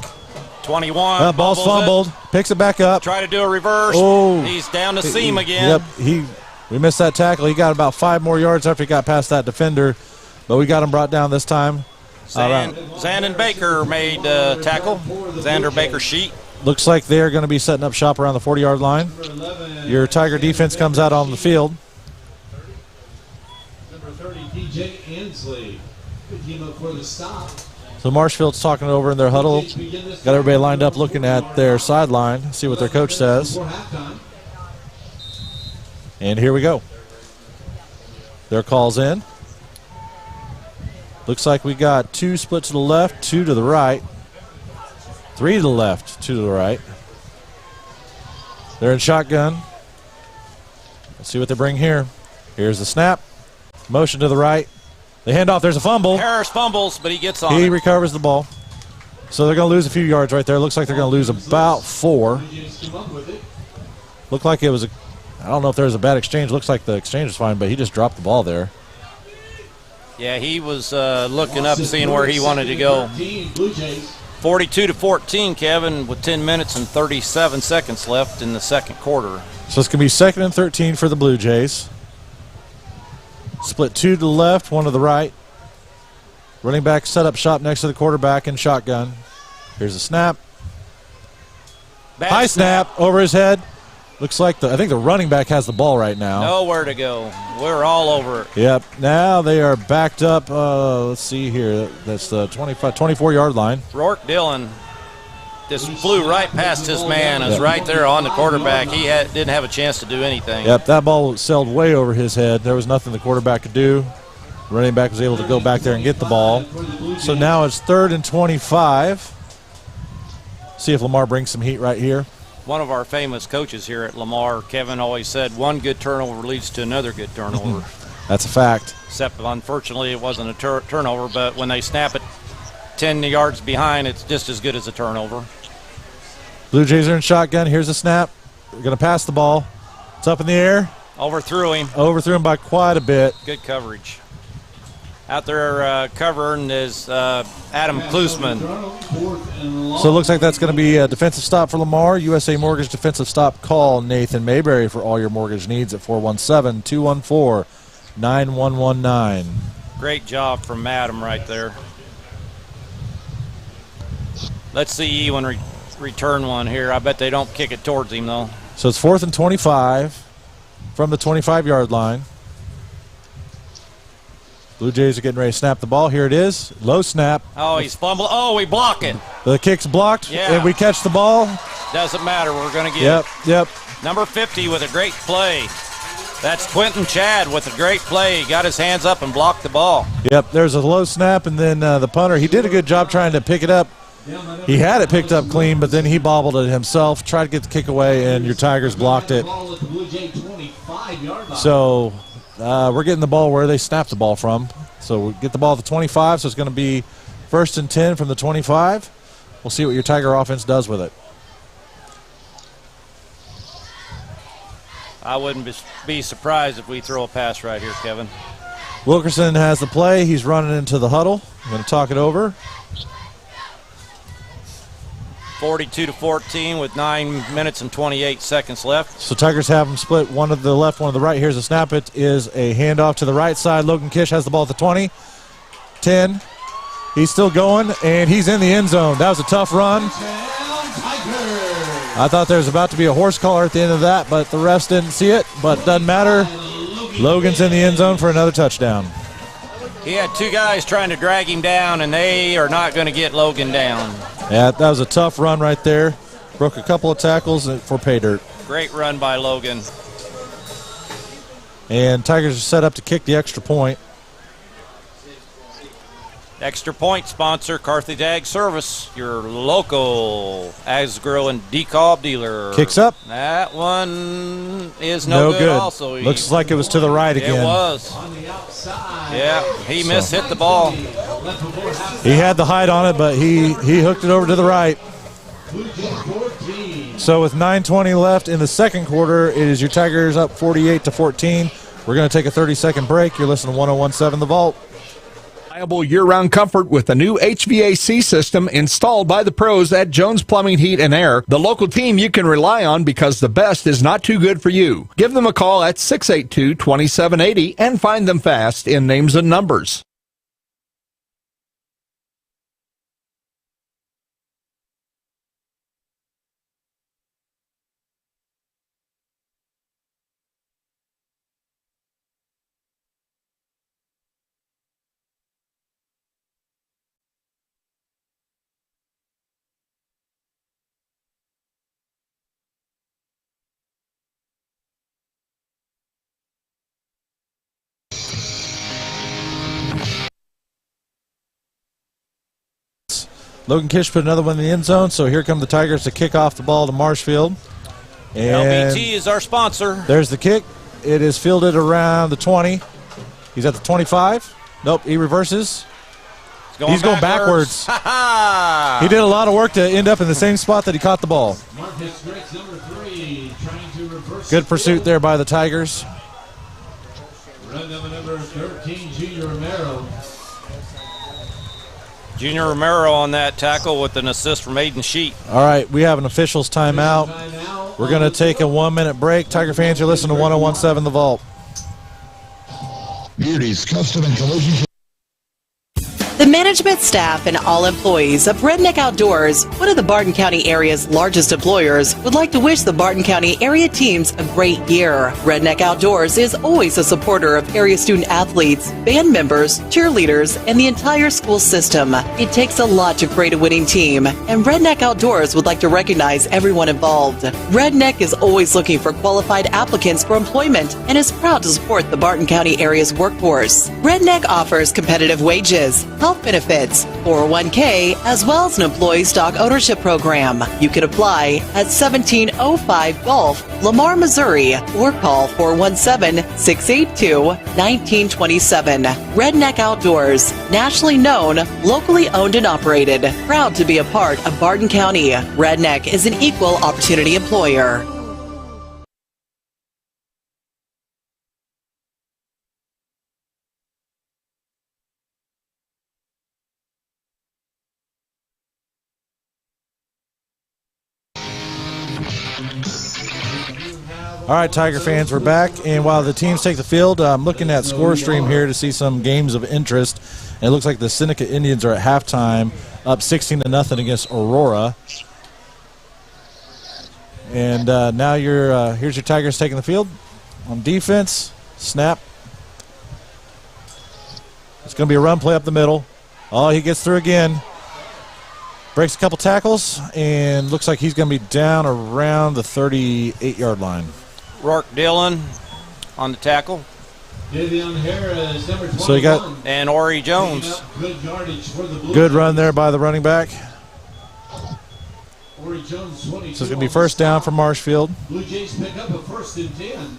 21.
Ball's fumbled. Picks it back up.
Try to do a reverse.
Oh.
He's down the seam again.
Yep. We missed that tackle. He got about 5 more yards after he got past that defender. But we got him brought down this time.
Xander Baker made tackle. Xander Baker sheet.
Looks like they're going to be setting up shop around the 40-yard line. Your Tiger defense comes out on the field.
Number 30, DJ Ansley. Good team up for the stop.
So Marshfield's talking over in their huddle. Got everybody lined up looking at their sideline, see what their coach says. And here we go. Their call's in. Looks like we got 2 split to the left, 2 to the right. 3 to the left, 2 to the right. They're in shotgun. Let's see what they bring here. Here's the snap. Motion to the right. They hand off. There's a fumble.
Harris fumbles, but he gets on.
He recovers the ball. So they're going to lose a few yards right there. Looks like they're going to lose about 4. Looked like it was a, I don't know if there was a bad exchange. Looks like the exchange was fine, but he just dropped the ball there.
Yeah, he was looking up, seeing where he wanted to go. 42-14, Kevin, with 10 minutes and 37 seconds left in the second quarter.
So it's going to be 2nd and 13 for the Blue Jays. Split 2 to the left, 1 to the right. Running back set up shop next to the quarterback in shotgun. Here's a snap. High snap over his head. Looks like I think the running back has the ball right now.
Nowhere to go. We're all over it.
Yep. Now they are backed up. Let's see here. That's the 24-yard line.
Rourke Dillon just flew right past his man. It was right there on the quarterback. He didn't have a chance to do anything.
Yep. That ball sailed way over his head. There was nothing the quarterback could do. Running back was able to go back there and get the ball. So now it's 3rd and 25. See if Lamar brings some heat right here.
One of our famous coaches here at Lamar, Kevin, always said one good turnover leads to another good turnover.
That's a fact.
Except, unfortunately, it wasn't a turnover, but when they snap it 10 yards behind, it's just as good as a turnover.
Blue Jays are in shotgun. Here's a snap. They're going to pass the ball. It's up in the air.
Overthrew him.
Overthrew him by quite a bit.
Good coverage. Out there covering is Adam Klusman.
So it looks like that's going to be a defensive stop for Lamar. USA Mortgage defensive stop. Call Nathan Mayberry for all your mortgage needs at 417-214-9119.
Great job from Adam right there. Let's see Ewan return one here. I bet they don't kick it towards him, though.
So it's 4th and 25 from the 25-yard line. Blue Jays are getting ready to snap the ball. Here it is. Low snap.
Oh, he's fumbled. Oh, we block it.
The kick's blocked,
Yeah.
and we catch the ball.
Doesn't matter. We're going to get
Yep.
Number 50 with a great play. That's Quentin Chad with a great play. He got his hands up and blocked the ball.
Yep, there's a low snap, and then the punter, he did a good job trying to pick it up. He had it picked up clean, but then he bobbled it himself, tried to get the kick away, and your Tigers blocked it. So we're getting the ball where they snapped the ball from. So we get the ball at the 25, so it's going to be 1st and 10 from the 25. We'll see what your Tiger offense does with it.
I wouldn't be surprised if we throw a pass right here, Kevin.
Wilkerson has the play. He's running into the huddle. I'm going to talk it over.
42-14 with 9 minutes and 28 seconds left.
So Tigers have them split, one to the left, one to the right. Here's a snap. It is a handoff to the right side. Logan Kish has the ball at the 20. 10. He's still going, and he's in the end zone. That was a tough run. I thought there was about to be a horse collar at the end of that, but the refs didn't see it. But doesn't matter. Logan's in the end zone for another touchdown.
He had two guys trying to drag him down, and they are not going to get Logan down.
Yeah, that was a tough run right there. Broke a couple of tackles for pay dirt.
Great run by Logan.
And Tigers are set up to kick the extra point.
Extra point sponsor, Carthage Ag Service, your local Ags Grill and Decob dealer.
Kicks up.
That one is no good also.
Looks like it was to the right again.
It was. Yeah, he hit the ball.
He had the height on it, but he hooked it over to the right. So with 9:20 left in the second quarter, it is your Tigers up 48-14. We're going to take a 30-second break. You're listening to 101.7 The Vault.
Reliable year-round comfort with a new HVAC system installed by the pros at Jones Plumbing, Heat, and Air. The local team you can rely on because the best is not too good for you. Give them a call at 682-2780 and find them fast in names and numbers.
Logan Kish put another one in the end zone, so here come the Tigers to kick off the ball to Marshfield. And
LBT is our sponsor.
There's the kick. It is fielded around the 20. He's at the 25. Nope, he reverses. He's going backwards. He did a lot of work to end up in the same spot that he caught the ball. Good pursuit there by the Tigers.
Run number 13, Junior Romero.
Junior Romero on that tackle with an assist from Aiden Sheet.
All right, we have an officials timeout. We're going to take a 1-minute break. Tiger fans, you're listening to 101.7 The Vault.
Beardy's Custom and Collision.
The management staff and all employees of Redneck Outdoors, one of the Barton County area's largest employers, would like to wish the Barton County area teams a great year. Redneck Outdoors is always a supporter of area student athletes, band members, cheerleaders, and the entire school system. It takes a lot to create a winning team, and Redneck Outdoors would like to recognize everyone involved. Redneck is always looking for qualified applicants for employment and is proud to support the Barton County area's workforce. Redneck offers competitive wages, health benefits, 401k, as well as an employee stock ownership program. You can apply at 1705 Gulf, Lamar, Missouri, or call 417-682-1927. Redneck Outdoors, nationally known, locally owned and operated, proud to be a part of Barton County. Redneck is an equal opportunity employer.
All right, Tiger fans, we're back, and while the teams take the field, I'm looking at ScoreStream here to see some games of interest. And it looks like the Seneca Indians are at halftime, up 16-0 against Aurora. And now here's your Tigers taking the field. On defense, snap. It's going to be a run play up the middle. Oh, he gets through again. Breaks a couple tackles, and looks like he's going to be down around the 38-yard line.
Rourke Dillon on the tackle.
Davion Harris, number 21.
So you got
and Ori Jones.
Good yardage for the Blue
Good
Jays.
run there by the running back.
Ori Jones, 22.
So it's going to be first down for Marshfield.
Blue Jays pick up a 1st and 10.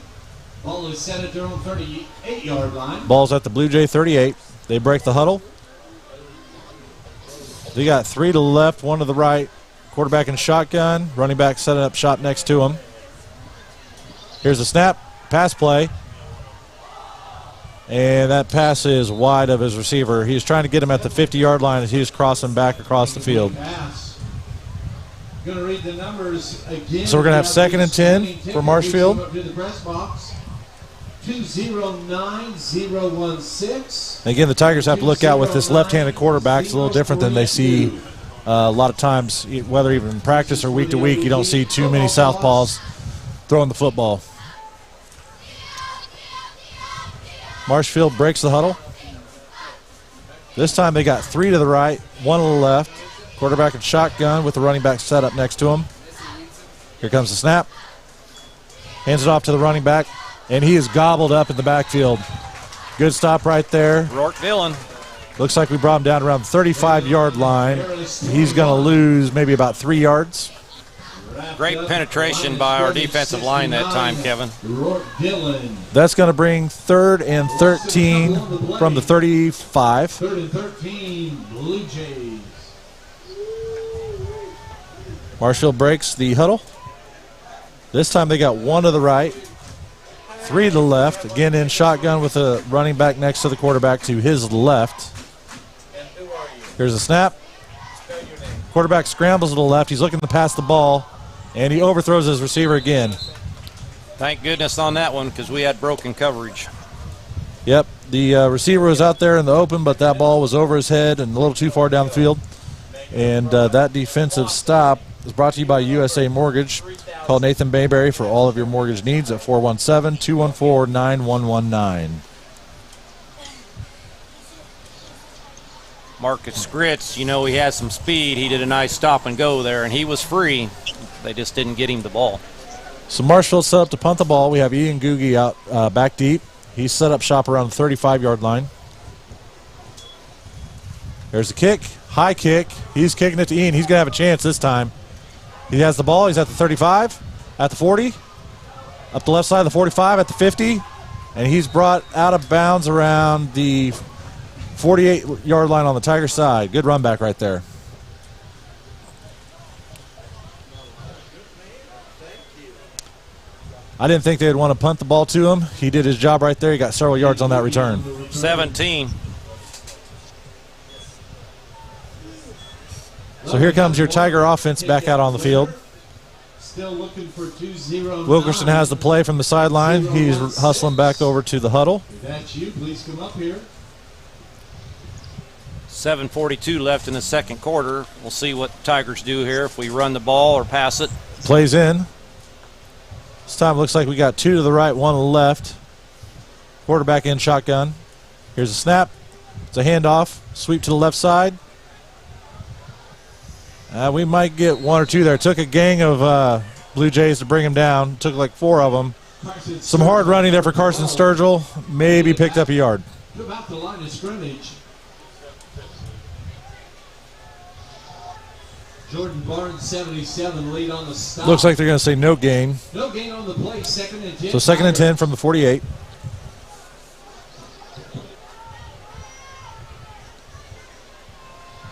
Ball is set at their own 38-yard line.
Ball's at the Blue Jay 38. They break the huddle. They got 3 to the left, 1 to the right. Quarterback in shotgun. Running back setting up shop next to him. Here's the snap. Pass play. And that pass is wide of his receiver. He's trying to get him at the 50-yard line as he's crossing back across the field.
Going to read the numbers again.
So we're going to have 2nd and 10 for Marshfield.
To the press box. 209016.
Again, the Tigers have to look out with this left-handed quarterback. It's a little different than they see a lot of times, whether even in practice or week to week. You don't see too many southpaws throwing the football. Marshfield breaks the huddle. This time they got 3 to the right, 1 to the left. Quarterback in shotgun with the running back set up next to him. Here comes the snap. Hands it off to the running back, and he is gobbled up in the backfield. Good stop right there.
Rourke Dillon.
Looks like we brought him down around the 35-yard line. He's going to lose maybe about 3 yards.
Great penetration by our defensive line that time, Kevin.
That's going to bring 3rd and 13 from the 35.
3rd and 13, Blue Jays.
Marshfield breaks the huddle. This time they got 1 to the right, 3 to the left. Again in shotgun with a running back next to the quarterback to his left. Here's a snap. Quarterback scrambles to the left. He's looking to pass the ball, and he overthrows his receiver again.
Thank goodness on that one because we had broken coverage.
Yep, the receiver was out there in the open, but that ball was over his head and a little too far down the field. And that defensive stop is brought to you by USA Mortgage. Call Nathan Bayberry for all of your mortgage needs at 417-214-9119.
Marcus Scritz, you know, he has some speed. He did a nice stop and go there, and he was free. They just didn't get him the ball.
So Marshfield set up to punt the ball. We have Ian Googie out back deep. He's set up shop around the 35-yard line. There's the kick, high kick. He's kicking it to Ian. He's going to have a chance this time. He has the ball. He's at the 35, at the 40, up the left side of the 45, at the 50, and he's brought out of bounds around the 48-yard line on the Tiger side. Good run back right there. I didn't think they'd want to punt the ball to him. He did his job right there. He got several yards on that return.
17.
So here comes your Tiger offense back out on the field.
Still looking for 2-0.
Wilkerson has the play from the sideline. He's hustling back over to the huddle.
If that's you, please come up here.
7:42 left in the second quarter. We'll see what the Tigers do here, if we run the ball or pass it.
Plays in. This time looks like we got 2 to the right, 1 to the left. Quarterback in shotgun. Here's a snap. It's a handoff. Sweep to the left side. We might get 1 or 2 there. It took a gang of Blue Jays to bring him down. Took like 4 of them. Some hard running there for Carson Sturgill. Maybe picked up a yard.
About the line of scrimmage. Jordan Barnes, 77, lead on the stop.
Looks like they're going to say no gain.
No gain on the play, 2nd and 10.
So 2nd and 10 from the 48.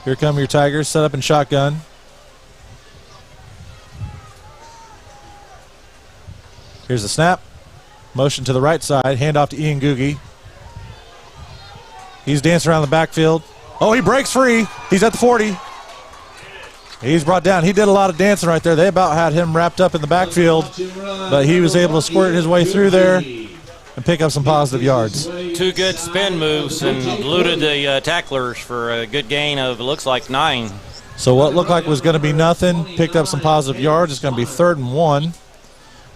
Here come your Tigers, set up in shotgun. Here's the snap. Motion to the right side, handoff to Ian Googie. He's dancing around the backfield. Oh, he breaks free. He's at the 40. He's brought down. He did a lot of dancing right there. They about had him wrapped up in the backfield, but he was able to squirt his way through there and pick up some positive yards.
2 good spin moves and eluded the tacklers for a good gain of, it looks like, 9.
So what looked like was going to be nothing, picked up some positive yards. It's going to be 3rd and 1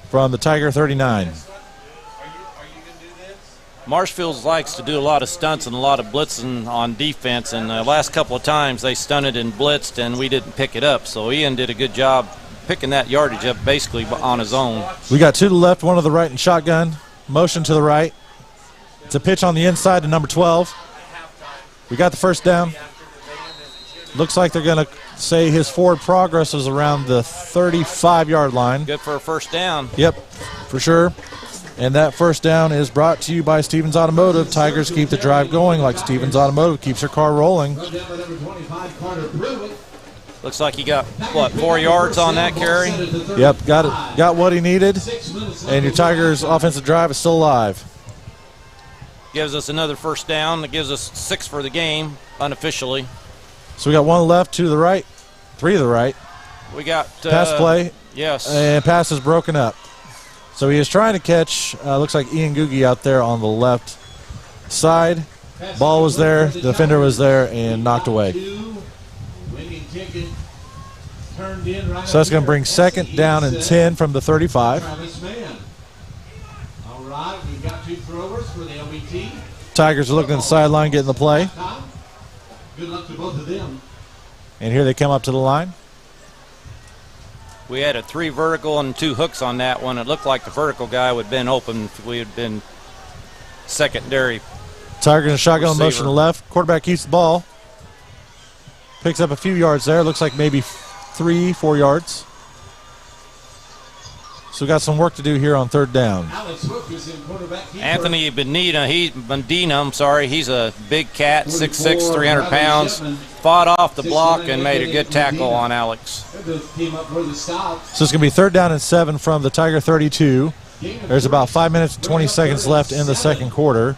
from the Tiger 39.
Marshfield likes to do a lot of stunts and a lot of blitzing on defense, and the last couple of times they stunted and blitzed and we didn't pick it up. So Ian did a good job picking that yardage up basically on his own.
We got 2 to the left, 1 to the right in shotgun. Motion to the right. It's a pitch on the inside to number 12. We got the first down. Looks like they're going to say his forward progress is around the 35-yard line.
Good for a first down.
Yep, for sure. And that first down is brought to you by Stevens Automotive. Tigers keep the drive going like Stevens Automotive keeps their car rolling.
Looks like he got, 4 yards on that carry?
Yep, got what he needed. And your Tigers' offensive drive is still alive.
Gives us another first down. That gives us 6 for the game, unofficially.
So we got 1 left, 2 to the right, 3 to the right.
We got
pass play.
Yes.
And pass is broken up. So he is trying to catch, looks like Ian Googie out there on the left side. Ball was there, the defender was there, and knocked away. So that's going to bring 2nd down and 10 from the 35.
All right, we've got 2 throwers for the LBT.
Tigers are looking at the sideline, getting the play.
Good luck to both of them.
And here they come up to the line.
We had a 3 vertical and 2 hooks on that one. It looked like the vertical guy would have been open if we had been secondary.
Tigers in shotgun
receiver.
motion to the left. Quarterback keeps the ball. Picks up a few yards there. Looks like maybe 3-4 yards. So we got some work to do here on 3rd down.
Anthony Medina, he's a big cat, 6'6", 300 pounds. Fought off the block and made a good tackle on Alex.
So it's going to be 3rd down and 7 from the Tiger 32. There's about 5 minutes and 20 seconds left in the second quarter.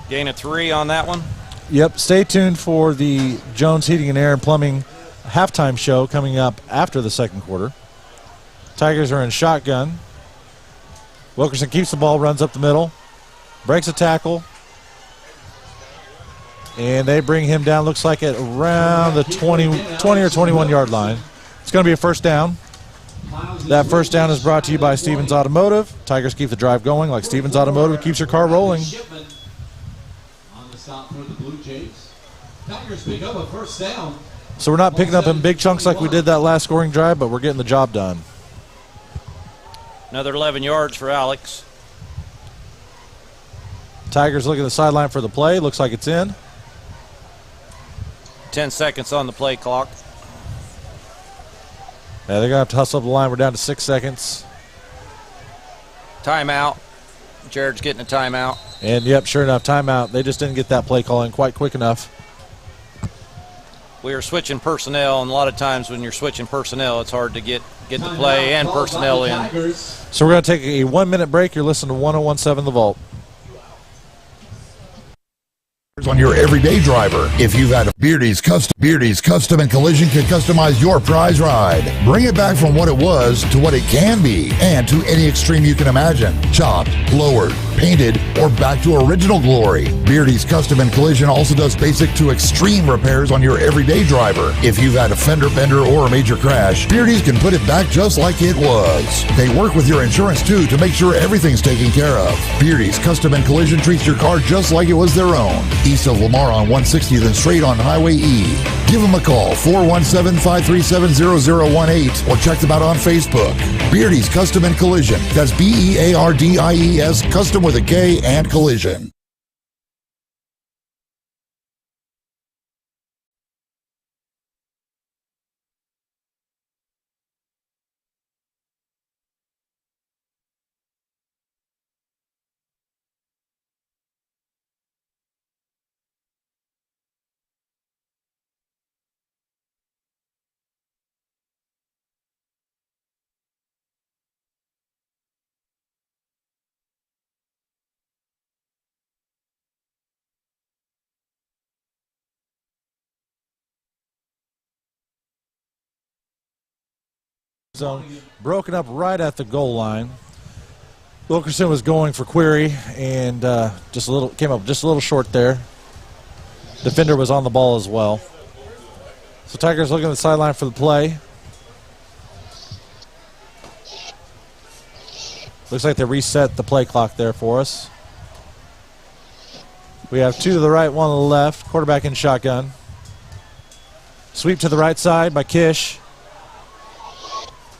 Gain of 3 on that one.
Yep, stay tuned for the Jones Heating and Air and Plumbing halftime show coming up after the second quarter. Tigers are in shotgun. Wilkerson keeps the ball, runs up the middle, breaks a tackle, and they bring him down, looks like at around the 20 or 21-yard line. It's going to be a first down. That first down is brought to you by Stevens Automotive. Tigers keep the drive going like Stevens Automotive keeps your car rolling.
On the stop for the Blue Jays. Tigers pick up a first down.
So we're not picking up in big chunks like we did that last scoring drive, but we're getting the job done.
Another 11 yards for Alex.
Tigers looking at the sideline for the play. Looks like it's in.
10 seconds on the play clock.
Yeah, they're going to have to hustle up the line. We're down to 6 seconds.
Timeout. Jared's getting a timeout.
And, yep, sure enough, timeout. They just didn't get that play call in quite quick enough.
We are switching personnel, and a lot of times when you're switching personnel, it's hard to get the play and personnel in.
So we're going to take a 1-minute break. You're listening to 101.7 The Vault.
On your everyday driver. If you've had a Beardy's Custom and Collision can customize your prize ride. Bring it back from what it was to what it can be and to any extreme you can imagine. Chopped, lowered, painted, or back to original glory. Beardy's Custom and Collision also does basic to extreme repairs on your everyday driver. If you've had a fender bender or a major crash, Beardy's can put it back just like it was. They work with your insurance too to make sure everything's taken care of. Beardy's Custom and Collision treats your car just like it was their own. East of Lamar on 160, then straight on Highway E. Give them a call, 417-537-0018, or check them out on Facebook. Beardy's Custom and Collision. That's Beardies, custom with a K and collision.
Zone broken up right at the goal line. Wilkerson was going for query and came up just a little short there. Defender was on the ball as well. So Tigers looking at the sideline for the play. Looks like they reset the play clock there for us. We have two to the right, one to the left. Quarterback in shotgun. Sweep to the right side by Kish.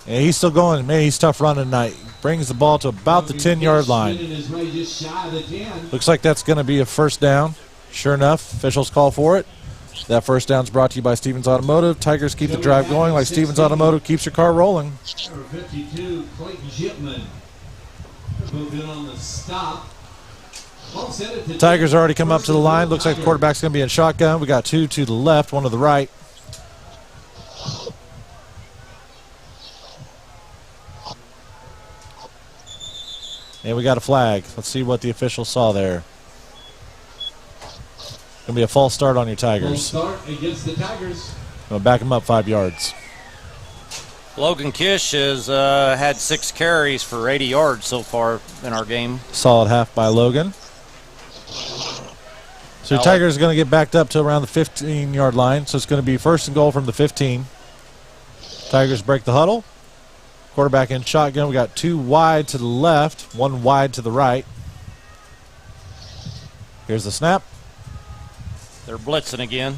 And he's still going. Man, he's tough running tonight. Brings the ball to about the 10-yard line. Looks like that's going to be a first down. Sure enough, officials call for it. That first down is brought to you by Stevens Automotive. Tigers keep the drive going like Stevens Automotive keeps your car rolling.
Number 52, Clayton Shipman. Moved in on the stop.
Tigers already come up to the line. Looks like the quarterback's going to be in shotgun. We got two to the left, one to the right. And we got a flag. Let's see what the officials saw there. Going to be a false start on your Tigers.
False start against the Tigers.
Going to back them up 5 yards.
Logan Kish has had 6 carries for 80 yards so far in our game.
Solid half by Logan. So your Tigers are going to get backed up to around the 15-yard line. So it's going to be first and goal from the 15. Tigers break the huddle. Quarterback in shotgun. We got 2 wide to the left, 1 wide to the right. Here's the snap.
They're blitzing again.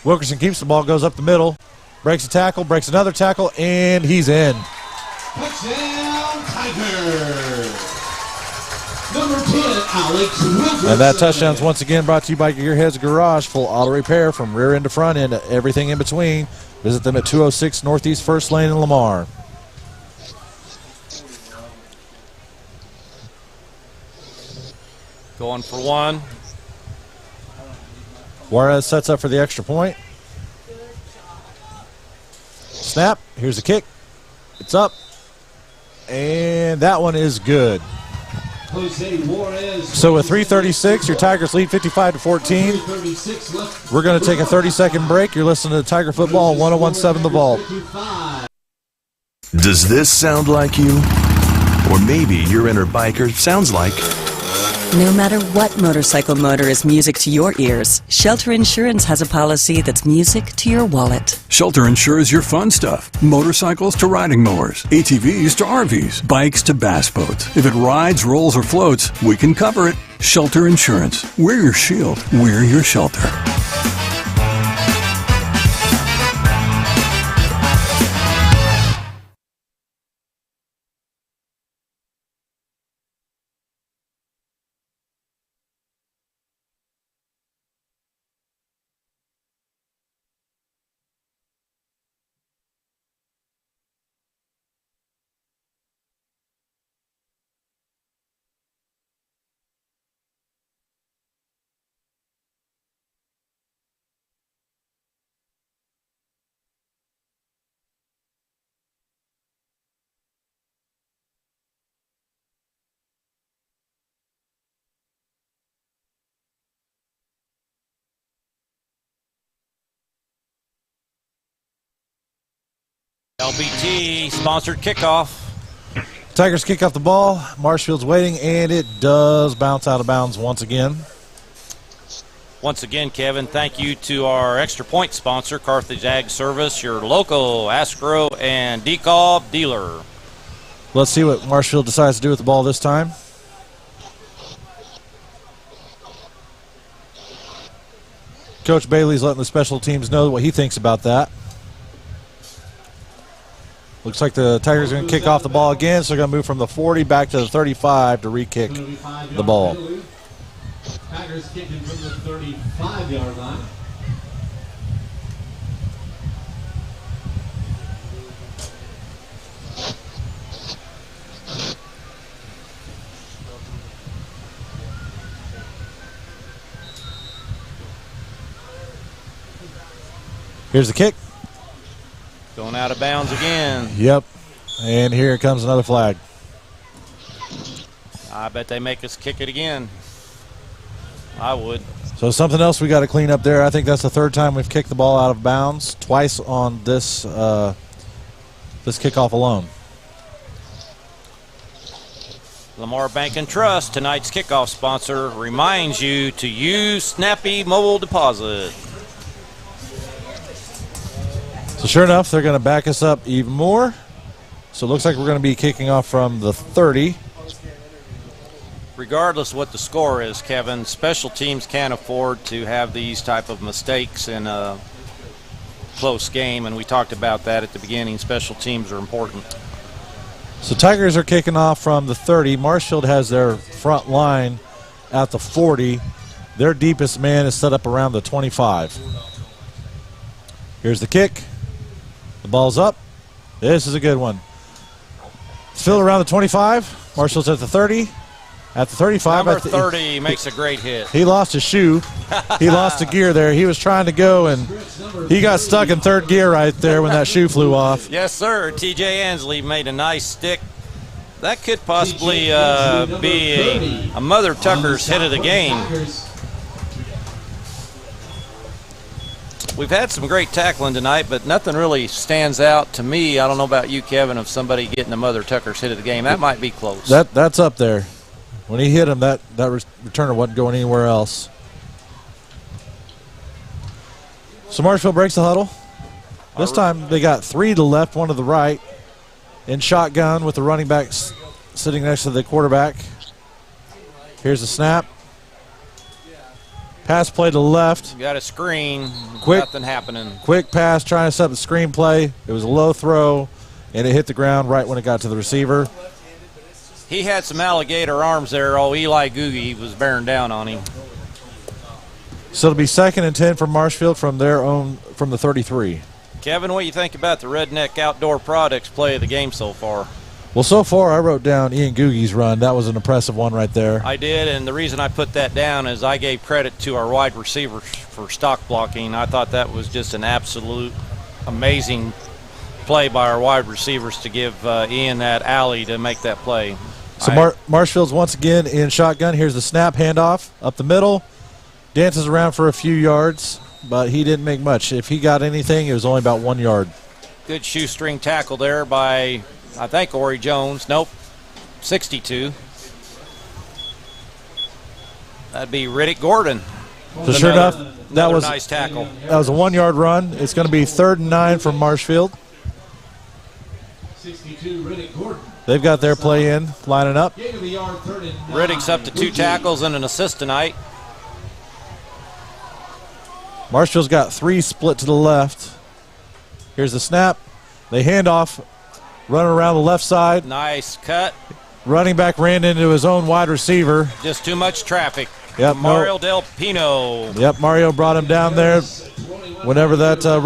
Wilkerson keeps the ball, goes up the middle, breaks a tackle, breaks another tackle, and he's in.
Touchdown, Tigers. Number 10, Alex Wilkerson.
And that touchdown's once again brought to you by Gearheads Garage. Full auto repair from rear end to front end, everything in between. Visit them at 206 Northeast 1st Lane in Lamar.
Going for 1.
Juarez sets up for the extra point. Snap. Here's the kick. It's up. And that one is good. So with 3:36, your Tigers lead 55-14. We're going to take a 30-second break. You're listening to Tiger Football on 101.7 The Vault.
Does this sound like you? Or maybe your inner biker sounds like...
No matter what motorcycle motor is music to your ears, Shelter Insurance has a policy that's music to your wallet.
Shelter insures your fun stuff. Motorcycles to riding mowers, ATVs to RVs, bikes to bass boats. If it rides, rolls, or floats, we can cover it. Shelter Insurance. We're your shield. We're your shelter.
LBT sponsored kickoff.
Tigers kick off the ball. Marshfield's waiting, and it does bounce out of bounds once again.
Once again, Kevin, thank you to our Extra Point sponsor, Carthage Ag Service, your local escrow and decal dealer.
Let's see what Marshfield decides to do with the ball this time. Coach Bailey's letting the special teams know what he thinks about that. Looks like the Tigers are going to kick off the ball again, so they're going to move from the 40 back to the 35 to re-kick the ball.
Tigers kicking from the 35-yard line.
Here's the kick.
Going out of bounds again.
Yep. And here comes another flag.
I bet they make us kick it again. I would.
So something else we got to clean up there. I think that's the third time we've kicked the ball out of bounds, twice on this this kickoff alone.
Lamar Bank and Trust, tonight's kickoff sponsor, reminds you to use Snappy Mobile Deposit.
So sure enough, they're going to back us up even more. So it looks like we're going to be kicking off from the 30.
Regardless of what the score is, Kevin, special teams can't afford to have these type of mistakes in a close game, and we talked about that at the beginning. Special teams are important.
So Tigers are kicking off from the 30. Marshfield has their front line at the 40. Their deepest man is set up around the 25. Here's the kick. The ball's up. This is a good one. It's filled around the 25. Marshfield's at the 30. At the 35.
Number 30 makes a great hit.
He lost his shoe. He lost a gear there. He was trying to go, and he got stuck in third gear right there when that shoe flew off.
Yes, sir. T.J. Ansley made a nice stick. That could possibly be a Mother Tucker's hit of the game. We've had some great tackling tonight, but nothing really stands out to me. I don't know about you, Kevin, of somebody getting a Mother Tucker's hit of the game. That might be close.
That's up there. When he hit him, that returner wasn't going anywhere else. So Marshfield breaks the huddle. This time they got 3 to the left, 1 to the right. In shotgun with the running backs sitting next to the quarterback. Here's the snap. Pass play to the left.
Got a screen.
Quick,
nothing happening.
Quick pass trying to set up the screen play. It was a low throw, and it hit the ground right when it got to the receiver.
He had some alligator arms there. Oh, Eli Googie was bearing down on him.
So it'll be 2nd and 10 for Marshfield from the 33.
Kevin, what do you think about the Redneck Outdoor Products play of the game so far?
Well, so far I wrote down Ian Googie's run. That was an impressive one right there.
I did, and the reason I put that down is I gave credit to our wide receivers for stock blocking. I thought that was just an absolute amazing play by our wide receivers to give Ian that alley to make that play.
So Marshfield's once again in shotgun. Here's the snap, handoff, up the middle. Dances around for a few yards, but he didn't make much. If he got anything, it was only about 1 yard.
Good shoestring tackle there by, I think, Ori Jones. Nope, 62. That'd be Riddick Gordon.
So sure enough, that was
nice tackle.
That was a 1 yard run. It's going to be 3rd and 9 from Marshfield.
62, Riddick Gordon.
They've got their play in, lining up.
Riddick's up to 2 tackles and an assist tonight.
Marshfield's got 3 split to the left. Here's the snap. They hand off, running around the left side.
Nice cut.
Running back ran into his own wide receiver.
Just too much traffic.
Yep,
Mario Del Pino.
Yep, Mario brought him down there. Whenever that the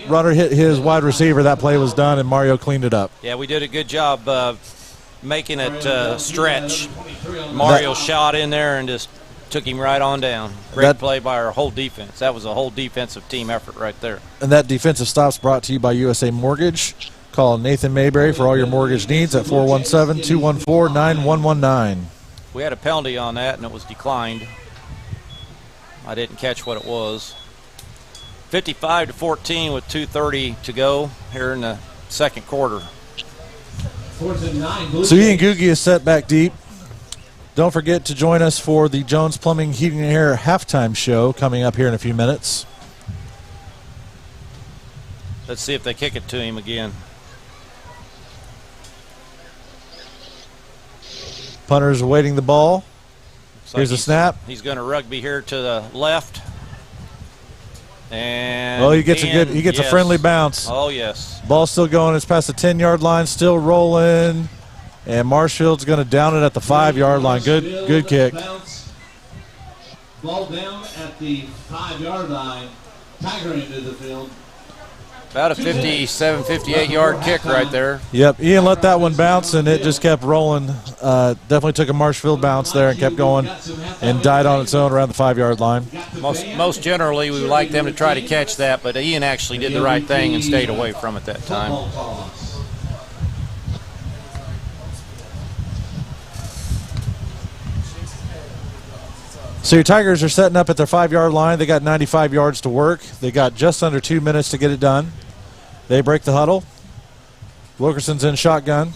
runner hit his wide receiver, that play was done, and Mario cleaned it up.
Yeah, we did a good job making it stretch. Mario shot in there and just took him right on down. Great play by our whole defense. That was a whole defensive team effort right there.
And that defensive stop's brought to you by USA Mortgage. Call Nathan Mayberry for all your mortgage needs at 417-214-9119.
We had a penalty on that, and it was declined. I didn't catch what it was. 55-14 with 2:30 to go here in the second quarter.
4th and 9. Blue
So Ian
Jays.
Googie is set back deep. Don't forget to join us for the Jones Plumbing, Heating, and Air halftime show coming up here in a few minutes.
Let's see if they kick it to him again.
Punter's awaiting the ball.
Looks
Here's
like
a snap.
He's going to rugby here to the left. And
He gets a friendly bounce.
Oh, yes.
Ball's still going. It's past the 10-yard line, still rolling. And Marshfield's going to down it at the 5-yard line. Good kick.
Bounce. Ball down at the 5-yard line. Tiger into the field.
About a 57, 58-yard kick right there.
Yep, Ian let that one bounce, and it just kept rolling. Definitely took a Marshfield bounce there and kept going and died on its own around the 5-yard line.
Most generally, we would like them to try to catch that, but Ian actually did the right thing and stayed away from it that time.
So your Tigers are setting up at their 5-yard line. They got 95 yards to work. They got just under 2 minutes to get it done. They break the huddle. Wilkerson's in shotgun.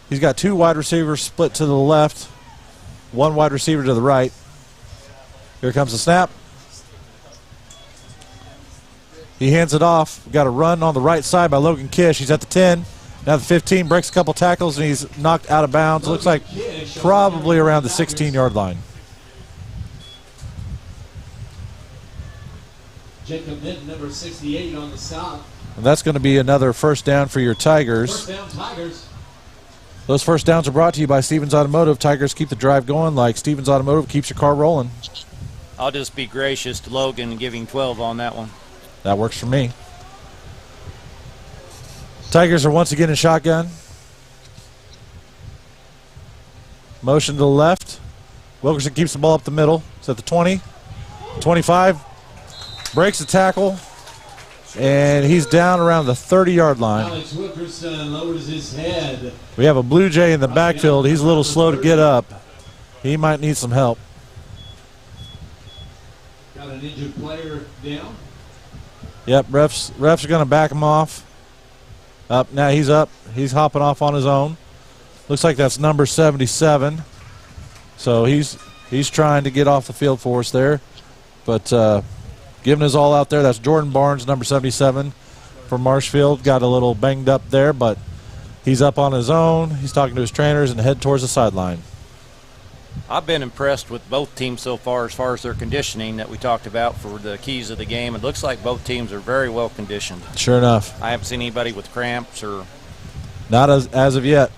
He's got 2 wide receivers split to the left, 1 wide receiver to the right. Here comes the snap. He hands it off. Got a run on the right side by Logan Kish. He's at the 10. Now the 15, breaks a couple tackles, and he's knocked out of bounds. Looks like probably around the 16-yard line.
Jacob Minton, number 68 on the stop.
And that's going to be another first down for your Tigers.
First down, Tigers.
Those first downs are brought to you by Stevens Automotive. Tigers keep the drive going like Stevens Automotive keeps your car rolling.
I'll just be gracious to Logan and give him 12 on that one.
That works for me. Tigers are once again in shotgun. Motion to the left. Wilkerson keeps the ball up the middle. It's at the 20, 25. Breaks the tackle. And he's down around the 30-yard line.
Alex Wilkerson lowers his head.
We have a Blue Jay in the backfield. He's a little slow to get up. He might need some help.
Got an injured player down.
Yep, refs are going to back him off. Up now, he's up. He's hopping off on his own. Looks like that's number 77. So he's trying to get off the field for us there. But giving his all out there. That's Jordan Barnes, number 77 from Marshfield. Got a little banged up there, but he's up on his own. He's talking to his trainers and head towards the sideline.
I've been impressed with both teams so far as their conditioning that we talked about for the keys of the game. It looks like both teams are very well conditioned.
Sure enough.
I haven't seen anybody with cramps or...
Not as of yet.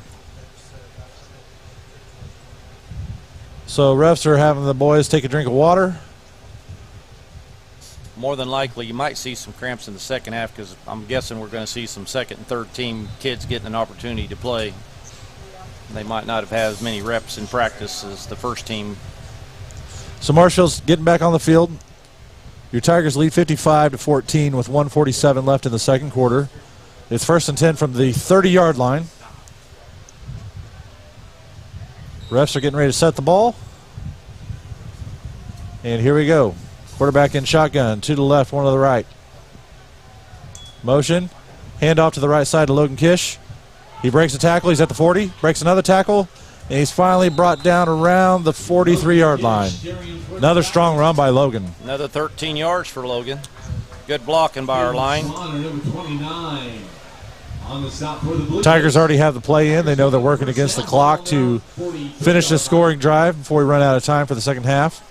So refs are having the boys take a drink of water.
More than likely, you might see some cramps in the second half because I'm guessing we're going to see some second and third team kids getting an opportunity to play. They might not have had as many reps in practice as the first team.
So Marshfield's getting back on the field. Your Tigers lead 55-14 with 1:47 left in the second quarter. It's 1st and 10 from the 30-yard line. Refs are getting ready to set the ball. And here we go. Quarterback in shotgun, 2 to the left, 1 to the right. Motion. Hand off to the right side to Logan Kish. He breaks a tackle. He's at the 40. Breaks another tackle. And he's finally brought down around the 43-yard line. Another strong run by Logan.
Another 13 yards for Logan. Good blocking by our line.
Tigers already have the play in. They know they're working against the clock to finish this scoring drive before we run out of time for the second half.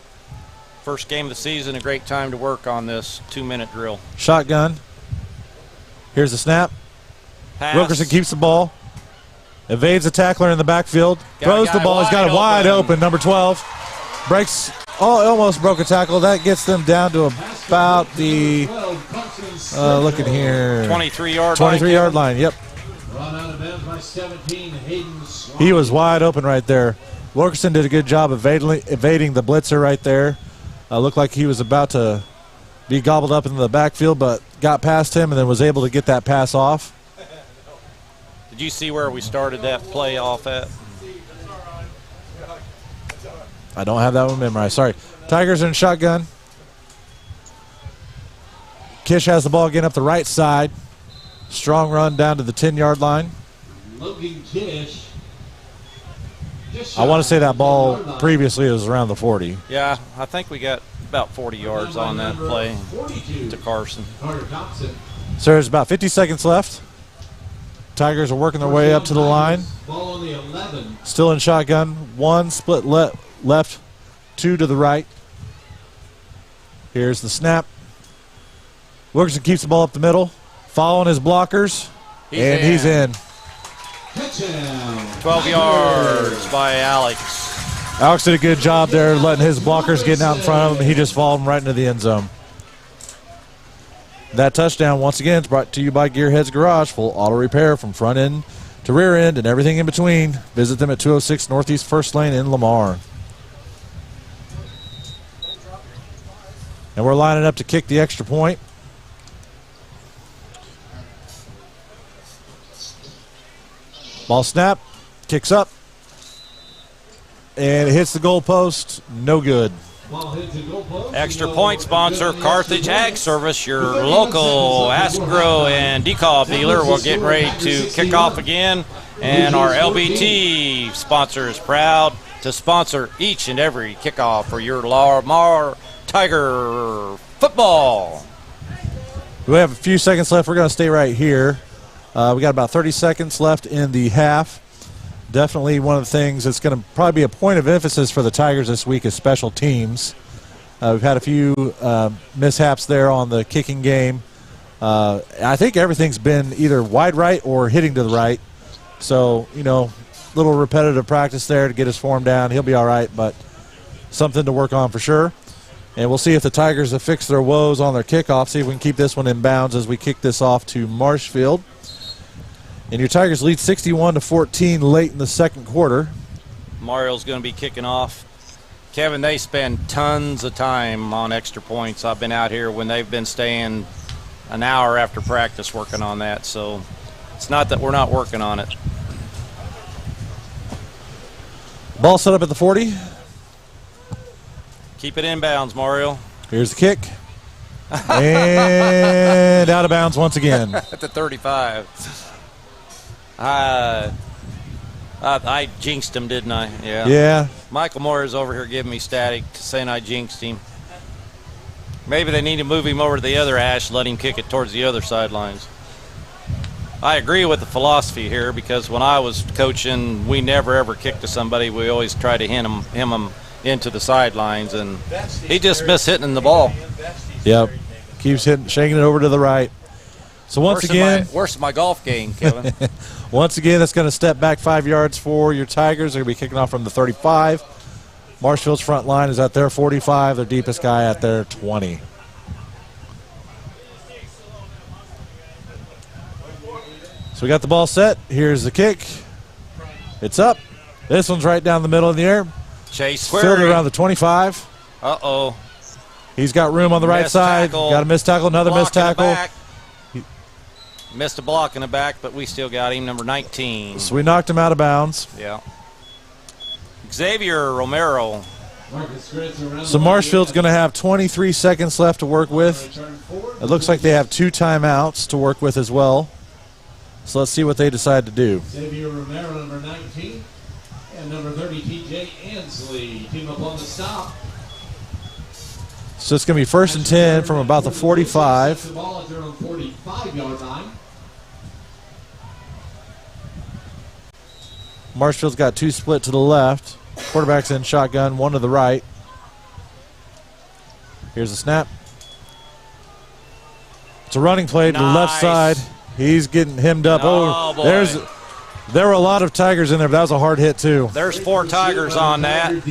First game of the season, a great time to work on this 2-minute drill.
Shotgun. Here's the snap.
Pass.
Wilkerson keeps the ball. Evades a tackler in the backfield. Throws the ball. He's got it wide open. Number 12. Breaks. Oh, almost broke a tackle. That gets them down to about the, looking here.
23-yard
line. Yep.
Run out of bounds by 17.
He was wide open right there. Wilkerson did a good job of evading the blitzer right there. Looked like he was about to be gobbled up in the backfield, but got past him and then was able to get that pass off.
Did you see where we started that play off at?
I don't have that one memorized. Sorry. Tigers are in shotgun. Kish has the ball again up the right side. Strong run down to the 10-yard line.
Logan Kish.
I want to say that ball previously was around the 40.
Yeah, I think we got about 40 yards on that play to Carson.
So there's about 50 seconds left. Tigers are working their way up to the line.
Ball on the 11.
Still in shotgun. One split left, two to the right. Here's the snap. Wilkerson keeps the ball up the middle, following his blockers, and he's in.
12 yards by Alex.
Alex did a good job there letting his blockers get out in front of him. He just followed him right into the end zone. That touchdown, once again, is brought to you by Gearheads Garage. Full auto repair from front end to rear end and everything in between. Visit them at 206 Northeast 1st Lane in Lamar. And we're lining up to kick the extra point. Ball snap, kicks up, and it hits the goalpost. No good.
Extra point sponsor, Carthage Ag Service, your local Aspen-Grow and decal dealer. We're getting ready to kick off again, and our LBT sponsor is proud to sponsor each and every kickoff for your Lamar Tiger football.
We have a few seconds left. We're going to stay right here. We got about 30 seconds left in the half. Definitely one of the things that's going to probably be a point of emphasis for the Tigers this week is special teams. We've had a few mishaps there on the kicking game. I think everything's been either wide right or hitting to the right. So, little repetitive practice there to get his form down. He'll be all right, but something to work on for sure. And we'll see if the Tigers have fixed their woes on their kickoff, see if we can keep this one in bounds as we kick this off to Marshfield. And your Tigers lead 61-14 late in the second quarter.
Mario's going to be kicking off. Kevin, they spend tons of time on extra points. I've been out here when they've been staying an hour after practice working on that, so it's not that we're not working on it.
Ball set up at the 40.
Keep it in bounds, Mario.
Here's the kick. And out of bounds once again.
At the 35. I jinxed him, didn't I? Yeah.
Yeah.
Michael Moore is over here giving me static, saying I jinxed him. Maybe they need to move him over to the other ash, let him kick it towards the other sidelines. I agree with the philosophy here because when I was coaching, we never ever kicked to somebody. We always try to hem him into the sidelines, and he just missed hitting the ball.
Yep. Keeps shaking it over to the right. So once again,
worse than my golf game, Kevin.
Once again, that's going to step back 5 yards for your Tigers. They're going to be kicking off from the 35. Marshfield's front line is at their 45. Their deepest guy at their 20. So we got the ball set. Here's the kick. It's up. This one's right down the middle in the air.
Chase
filled around the 25.
Uh-oh.
He's got room on the right side.
Tackle.
Got a missed tackle, another missed tackle.
Missed a block in the back, but we still got him, number 19.
So we knocked him out of bounds.
Yeah. Xavier Romero.
So Marshfield's going to have 23 seconds left to work with. It looks like they have 2 timeouts to work with as well. So let's see what they decide to do.
Xavier Romero, number 19, and number 30, TJ Ansley. Team up on the stop.
So it's going to be 1st and 10 from about the 45.
The ball at their own 45-yard line.
Marshfield's got 2 split to the left. Quarterback's in shotgun, 1 to the right. Here's the snap. It's a running play to the left side. He's getting hemmed up.
Oh, boy.
There were a lot of Tigers in there, but that was a hard hit too.
There's 4 Tigers on that.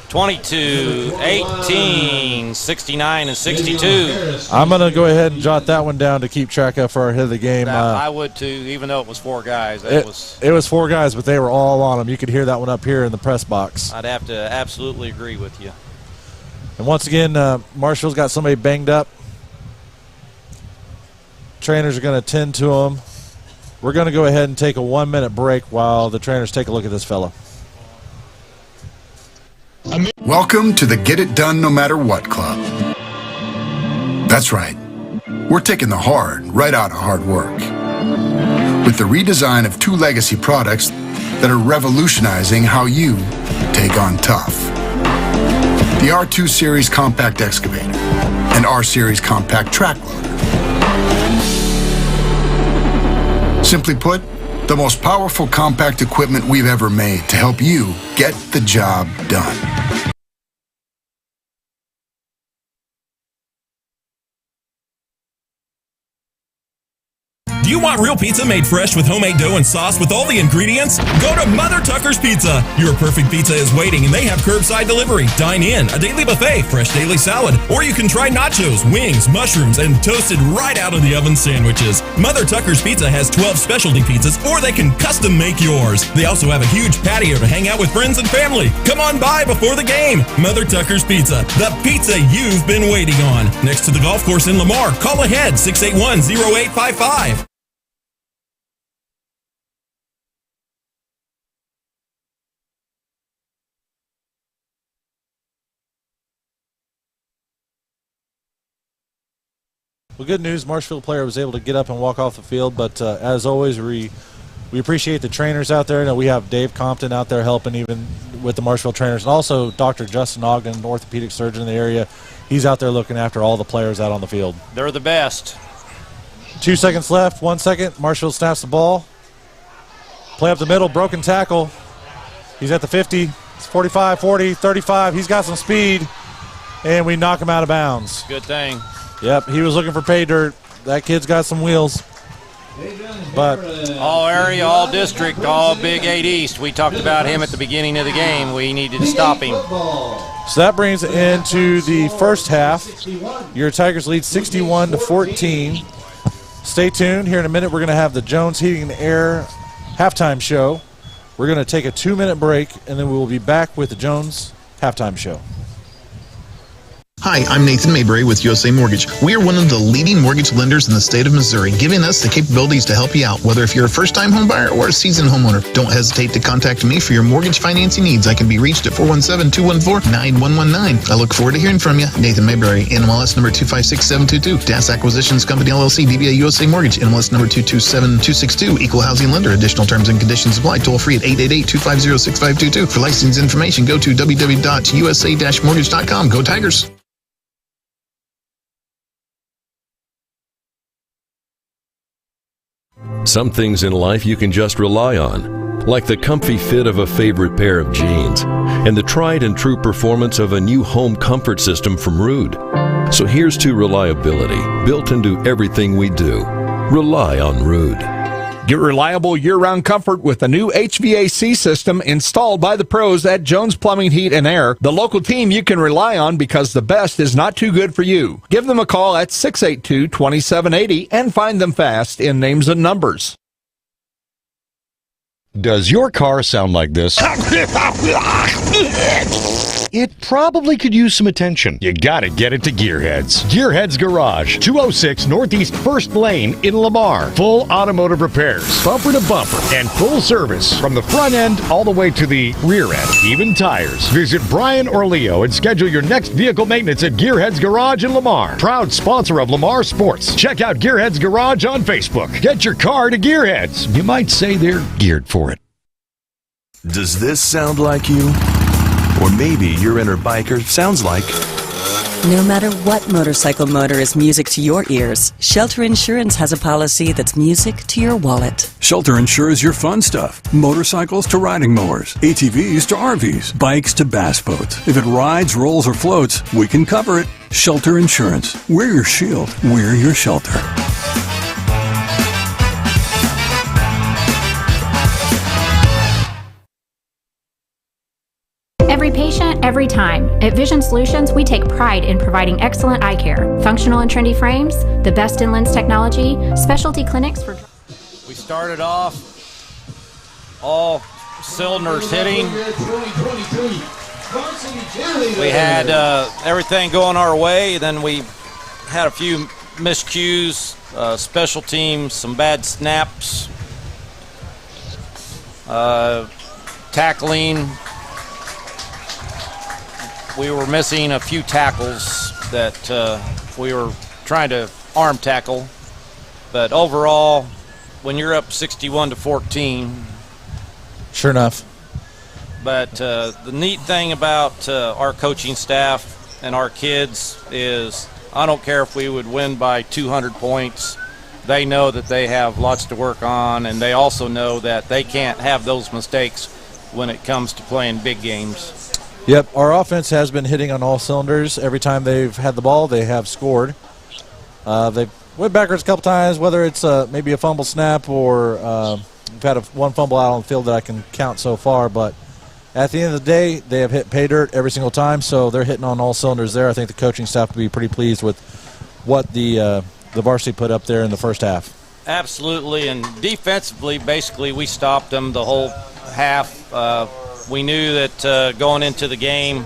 22, 18, 69, and 62.
I'm going to go ahead and jot that one down to keep track of for our hit of the game.
I would too, even though it was 4 guys.
It was 4 guys, but they were all on them. You could hear that one up here in the press box.
I'd have to absolutely agree with you.
And once again, Marshall's got somebody banged up. Trainers are going to tend to him. We're going to go ahead and take a 1-minute break while the trainers take a look at this fella.
Welcome to the Get It Done No Matter What Club. That's right. We're taking the hard right out of hard work. with the redesign of 2 legacy products that are revolutionizing how you take on tough. The R2 Series Compact Excavator and R Series Compact Track Loader. Simply put, the most powerful compact equipment we've ever made to help you get the job done.
Do you want real pizza made fresh with homemade dough and sauce with all the ingredients? Go to Mother Tucker's Pizza. Your perfect pizza is waiting and they have curbside delivery. Dine in, a daily buffet, fresh daily salad, or you can try nachos, wings, mushrooms, and toasted right out of the oven sandwiches. Mother Tucker's Pizza has 12 specialty pizzas, or they can custom make yours. They also have a huge patio to hang out with friends and family. Come on by before the game. Mother Tucker's Pizza, the pizza you've been waiting on. Next to the golf course in Lamar. Call ahead, 681-0855.
Well, good news. Marshfield player was able to get up and walk off the field, but as always, we appreciate the trainers out there. You know, we have Dave Compton out there helping even with the Marshfield trainers, and also Dr. Justin Ogden, an orthopedic surgeon in the area. He's out there looking after all the players out on the field.
They're the best.
2 seconds left, 1 second. Marshfield snaps the ball. Play up the middle, broken tackle. He's at the 50, it's 45, 40, 35. He's got some speed, and we knock him out of bounds.
Good thing.
Yep, he was looking for pay dirt. That kid's got some wheels. But
all area, all district, all Big 8 East. We talked about him at the beginning of the game. We needed to stop him.
So that brings it into the first half. Your Tigers lead 61-14. Stay tuned. Here in a minute, we're going to have the Jones Heating and Air halftime show. We're going to take a 2-minute break, and then we will be back with the Jones halftime show.
Hi, I'm Nathan Mayberry with USA Mortgage. We are one of the leading mortgage lenders in the state of Missouri, giving us the capabilities to help you out, whether if you're a first-time home buyer or a seasoned homeowner. Don't hesitate to contact me for your mortgage financing needs. I can be reached at 417-214-9119. I look forward to hearing from you. Nathan Mayberry, NMLS number 256722. DAS Acquisitions Company, LLC, DBA USA Mortgage, NMLS number 227262. Equal housing lender. Additional terms and conditions apply. Toll free at 888-250-6522. For license information, go to www.usa-mortgage.com. Go Tigers!
Some things in life you can just rely on, like the comfy fit of a favorite pair of jeans and the tried and true performance of a new home comfort system from Ruud. So here's to reliability, built into everything we do. Rely on Ruud.
Get reliable year-round comfort with the new HVAC system installed by the pros at Jones Plumbing, Heat, and Air, the local team you can rely on because the best is not too good for you. Give them a call at 682-2780 and find them fast in names and numbers.
Does your car sound like this? It probably could use some attention. You gotta get it to Gearheads. Gearheads Garage, 206 Northeast 1st Lane in Lamar. Full automotive repairs, bumper to bumper, and full service from the front end all the way to the rear end. Even tires. Visit Brian or Leo and schedule your next vehicle maintenance at Gearheads Garage in Lamar. Proud sponsor of Lamar Sports. Check out Gearheads Garage on Facebook. Get your car to Gearheads. You might say they're geared for it.
Does this sound like you? Or maybe your inner biker sounds like...
No matter what motorcycle motor is music to your ears, Shelter Insurance has a policy that's music to your wallet.
Shelter insures your fun stuff. Motorcycles to riding mowers, ATVs to RVs, bikes to bass boats. If it rides, rolls, or floats, we can cover it. Shelter Insurance. We're your shield. We're your shelter.
Every patient, every time. At Vision Solutions, we take pride in providing excellent eye care. Functional and trendy frames, the best in lens technology, specialty clinics for...
We started off all cylinders hitting. We had everything going our way. Then we had a few miscues, special teams, some bad snaps, tackling. We were missing a few tackles that we were trying to arm tackle. But overall, when you're up 61-14.
Sure enough.
But the neat thing about our coaching staff and our kids is I don't care if we would win by 200 points. They know that they have lots to work on, and they also know that they can't have those mistakes when it comes to playing big games.
Yep, our offense has been hitting on all cylinders. Every time they've had the ball, they have scored. They went backwards a couple times, whether it's maybe a fumble snap or we've had one fumble out on the field that I can count so far, but at the end of the day, they have hit pay dirt every single time, so they're hitting on all cylinders there. I think the coaching staff will be pretty pleased with what the varsity put up there in the first half.
Absolutely, and defensively, basically, we stopped them the whole half. We knew that going into the game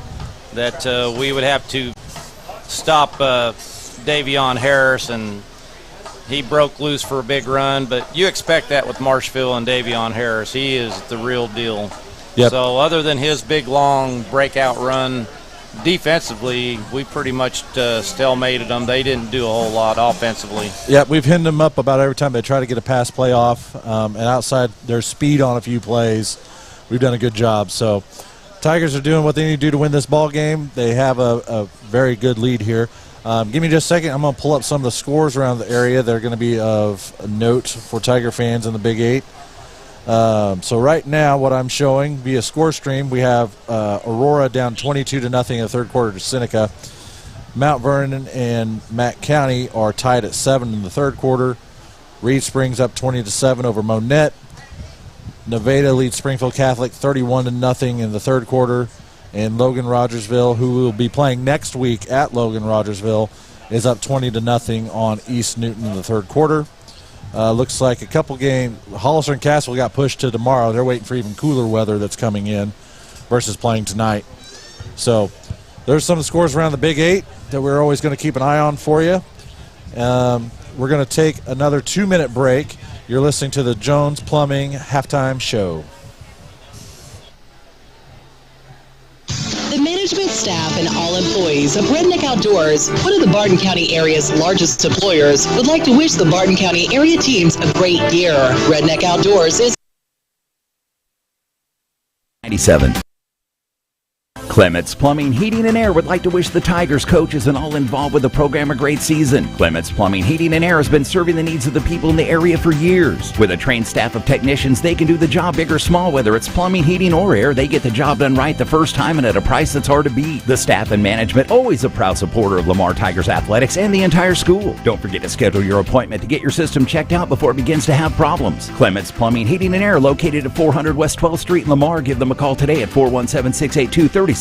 that we would have to stop Davion Harris, and he broke loose for a big run, but you expect that with Marshfield and Davion Harris. He is the real deal.
Yep.
So other than his big, long breakout run, defensively, we pretty much stalemated them. They didn't do a whole lot offensively.
Yeah, we've hemmed them up about every time they try to get a pass play off, and outside their speed on a few plays, we've done a good job. So Tigers are doing what they need to do to win this ball game. They have a very good lead here. Give me just a second. I'm going to pull up some of the scores around the area that are going to be of note for Tiger fans in the Big 8. So right now what I'm showing via score stream, we have Aurora down 22-0 in the third quarter to Seneca. Mount Vernon and Mack County are tied at 7 in the third quarter. Reed Springs up 20-7 over Monette. Nevada leads Springfield Catholic 31-0 in the third quarter. And Logan Rogersville, who will be playing next week at Logan Rogersville, is up 20-0 on East Newton in the third quarter. Looks like a couple games. Hollister and Castle got pushed to tomorrow. They're waiting for even cooler weather that's coming in versus playing tonight. So there's some of the scores around the Big 8 that we're always going to keep an eye on for you. We're going to take another 2-minute break. You're listening to the Jones Plumbing Halftime Show.
The management staff and all employees of Redneck Outdoors, one of the Barton County area's largest employers, would like to wish the Barton County area teams a great year. Redneck Outdoors is
97. Clements Plumbing, Heating, and Air would like to wish the Tigers, coaches, and all involved with the program a great season. Clements Plumbing, Heating, and Air has been serving the needs of the people in the area for years. With a trained staff of technicians, they can do the job big or small. Whether it's plumbing, heating, or air, they get the job done right the first time and at a price that's hard to beat. The staff and management, always a proud supporter of Lamar Tigers athletics and the entire school. Don't forget to schedule your appointment to get your system checked out before it begins to have problems. Clements Plumbing, Heating, and Air, located at 400 West 12th Street in Lamar. Give them a call today at 417-682-3797.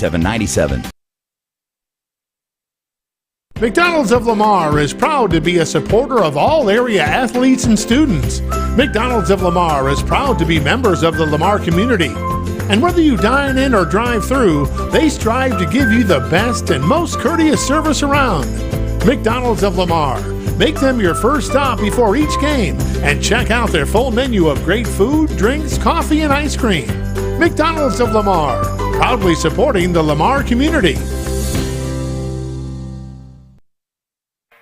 McDonald's of Lamar is proud to be a supporter of all area athletes and students. McDonald's of Lamar is proud to be members of the Lamar community. And whether you dine in or drive through, they strive to give you the best and most courteous service around. McDonald's of Lamar. Make them your first stop before each game and check out their full menu of great food, drinks, coffee, and ice cream. McDonald's of Lamar, proudly supporting the Lamar community.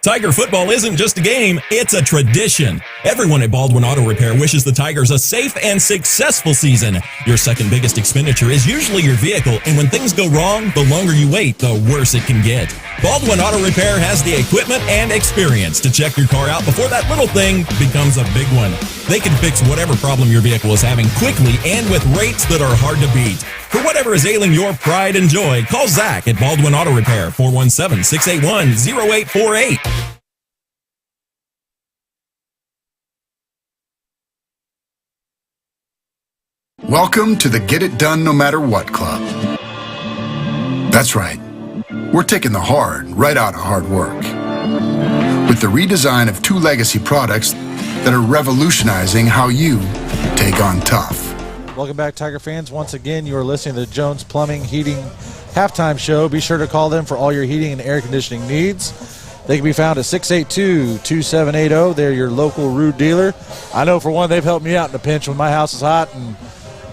Tiger football isn't just a game, it's a tradition. Everyone at Baldwin Auto Repair wishes the Tigers a safe and successful season. Your second biggest expenditure is usually your vehicle, and when things go wrong, the longer you wait, the worse it can get. Baldwin Auto Repair has the equipment and experience to check your car out before that little thing becomes a big one. They can fix whatever problem your vehicle is having quickly and with rates that are hard to beat. For whatever is ailing your pride and joy, call Zach at Baldwin Auto Repair, 417-681-0848.
Welcome to the Get It Done No Matter What Club. That's right. We're taking the hard right out of hard work. With the redesign of 2 legacy products that are revolutionizing how you take on tough.
Welcome back, Tiger fans. Once again, you are listening to the Jones Plumbing Heating Halftime Show. Be sure to call them for all your heating and air conditioning needs. They can be found at 682-2780. They're your local Rude dealer. I know for one, they've helped me out in a pinch when my house is hot and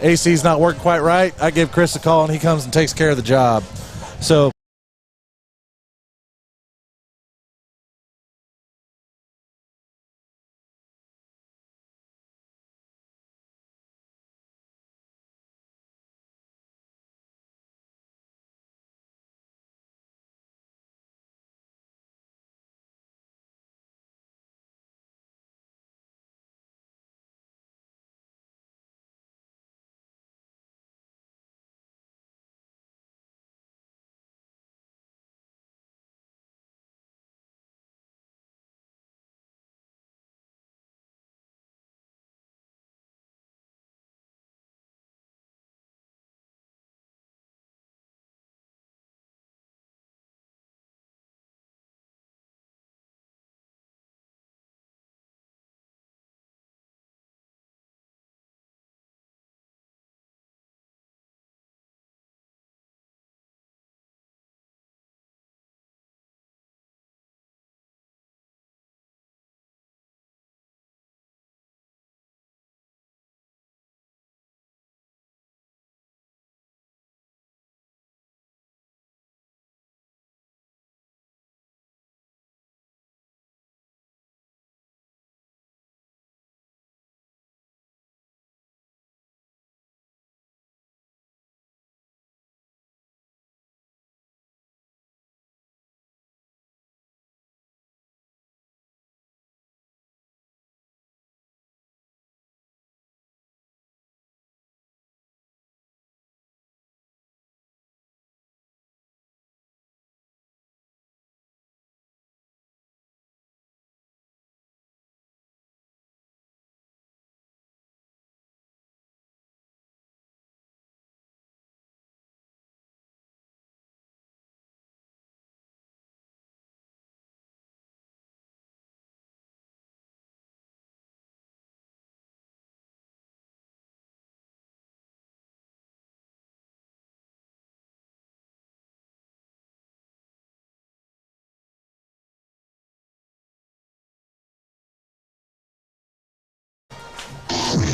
AC's not working quite right. I give Chris a call, and he comes and takes care of the job. So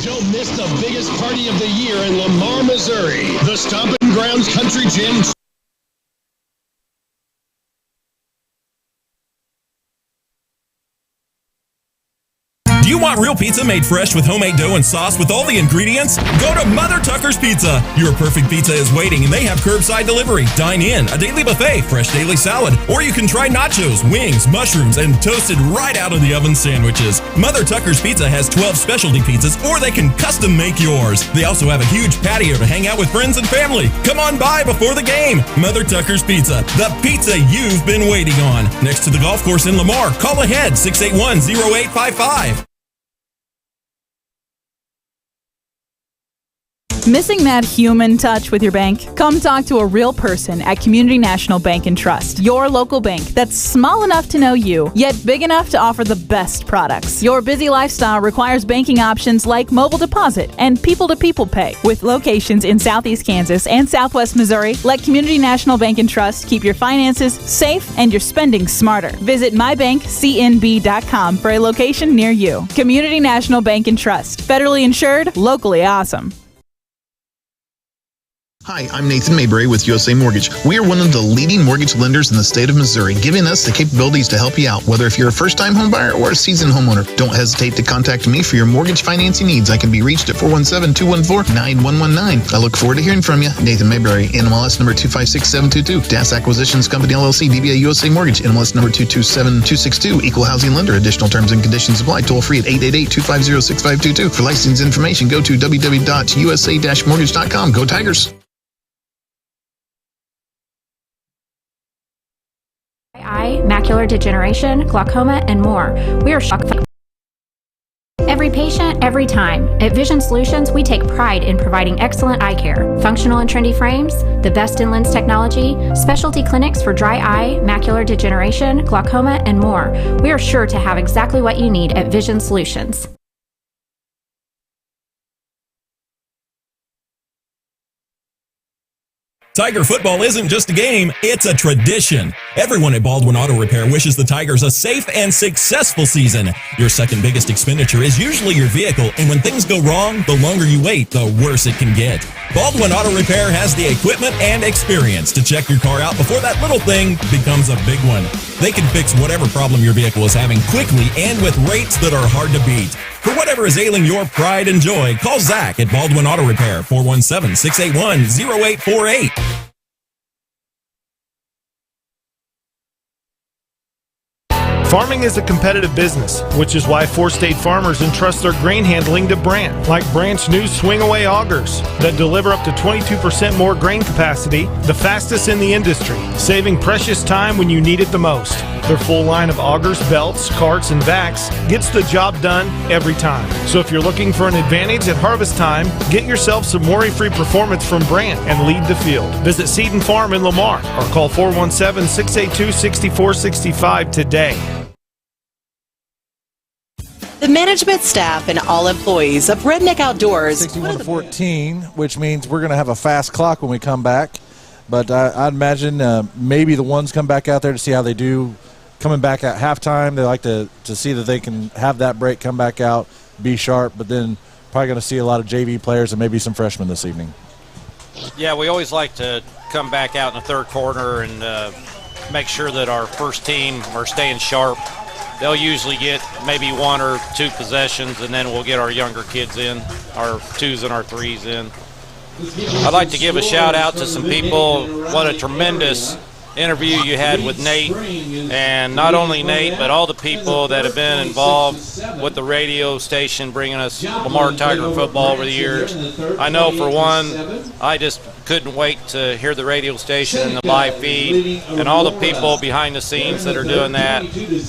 Don't miss the biggest party of the year in Lamar, Missouri. The Stomping Grounds Country Gym.
Do you want real pizza made fresh with homemade dough and sauce with all the ingredients? Go to Mother Tucker's Pizza. Your perfect pizza is waiting, and they have curbside delivery, dine in, a daily buffet, fresh daily salad, or you can try nachos, wings, mushrooms, and toasted right out of the oven sandwiches. Mother Tucker's Pizza has 12 specialty pizzas, or they can custom make yours. They also have a huge patio to hang out with friends and family. Come on by before the game. Mother Tucker's Pizza, the pizza you've been waiting on. Next to the golf course in Lamar. Call ahead, 681-0855.
Missing that human touch with your bank? Come talk to a real person at Community National Bank and Trust, your local bank that's small enough to know you, yet big enough to offer the best products. Your busy lifestyle requires banking options like mobile deposit and people-to-people pay. With locations in Southeast Kansas and Southwest Missouri, let Community National Bank and Trust keep your finances safe and your spending smarter. Visit mybankcnb.com for a location near you. Community National Bank and Trust, federally insured, locally awesome.
Hi, I'm Nathan Mayberry with USA Mortgage. We are one of the leading mortgage lenders in the state of Missouri, giving us the capabilities to help you out, whether if you're a first-time home buyer or a seasoned homeowner. Don't hesitate to contact me for your mortgage financing needs. I can be reached at 417-214-9119. I look forward to hearing from you. Nathan Mayberry, NMLS number 256722. DAS Acquisitions Company, LLC, DBA USA Mortgage, NMLS number 227262. Equal housing lender. Additional terms and conditions apply. Toll free at 888-250-6522. For license information, go to www.usa-mortgage.com. Go Tigers!
Eye, macular degeneration, glaucoma, and more. We are shocked. Every patient, every time. At Vision Solutions, we take pride in providing excellent eye care. Functional and trendy frames, the best in lens technology, specialty clinics for dry eye, macular degeneration, glaucoma, and more. We are sure to have exactly what you need at Vision Solutions.
Tiger football isn't just a game, it's a tradition. Everyone at Baldwin Auto Repair wishes the Tigers a safe and successful season. Your second biggest expenditure is usually your vehicle, and when things go wrong, the longer you wait, the worse it can get. Baldwin Auto Repair has the equipment and experience to check your car out before that little thing becomes a big one. They can fix whatever problem your vehicle is having quickly and with rates that are hard to beat. For whatever is ailing your pride and joy, call Zach at Baldwin Auto Repair, 417-681-0848.
Farming is a competitive business, which is why four-state farmers entrust their grain handling to Brandt, like Brandt's new swing-away augers that deliver up to 22% more grain capacity, the fastest in the industry, saving precious time when you need it the most. Their full line of augers, belts, carts, and vacs gets the job done every time. So if you're looking for an advantage at harvest time, get yourself some worry-free performance from Brandt and lead the field. Visit Seed and Farm in Lamar or call 417-682-6465 today.
The management staff and all employees of Redneck Outdoors.
61-14, which means we're going to have a fast clock when we come back. But I'd imagine maybe the ones come back out there to see how they do coming back at halftime. They like to see that they can have that break, come back out, be sharp. But then probably going to see a lot of JV players and maybe some freshmen this evening.
Yeah, we always like to come back out in the third quarter and make sure that our first team are staying sharp. They'll usually get maybe one or two possessions, and then we'll get our younger kids in, our twos and our threes in. I'd like to give a shout out to some people. What a tremendous interview you had with Nate, and not only Nate, but all the people that have been involved with the radio station bringing us Lamar Tiger football over the years. I know for one, I just couldn't wait to hear the radio station and the live feed and all the people behind the scenes that are doing that,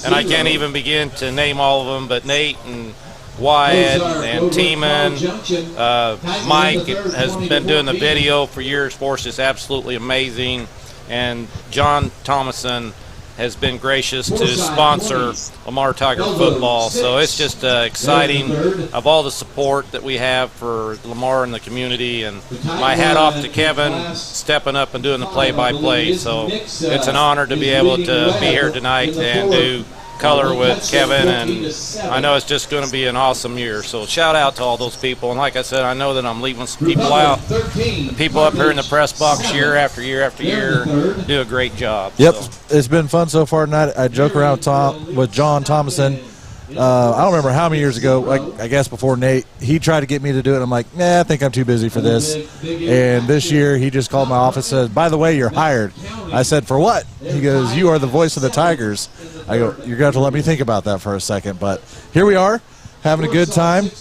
and I can't even begin to name all of them, but Nate and Wyatt and Teeman, Mike has been doing the video for years for us. It's absolutely amazing. And John Thomason has been gracious to sponsor Lamar Tiger football. So it's just exciting of all the support that we have for Lamar and the community. And my hat off to Kevin stepping up and doing the play-by-play. So it's an honor to be able to be here tonight and do color with Kevin, and I know it's just going to be an awesome year. So shout out to all those people. And like I said, I know that I'm leaving some people out. The people up here in the press box year after year after year do a great job.
Yep,
so.
It's been fun so far tonight. I joke around with John Thomason. I don't remember how many years ago, I guess before Nate, he tried to get me to do it. I'm like, nah, I think I'm too busy for this. And this year, he just called my office and said, by the way, you're hired. I said, for what? He goes, you are the voice of the Tigers. I go, you're going to have to let me think about that for a second. But here we are, having a good time.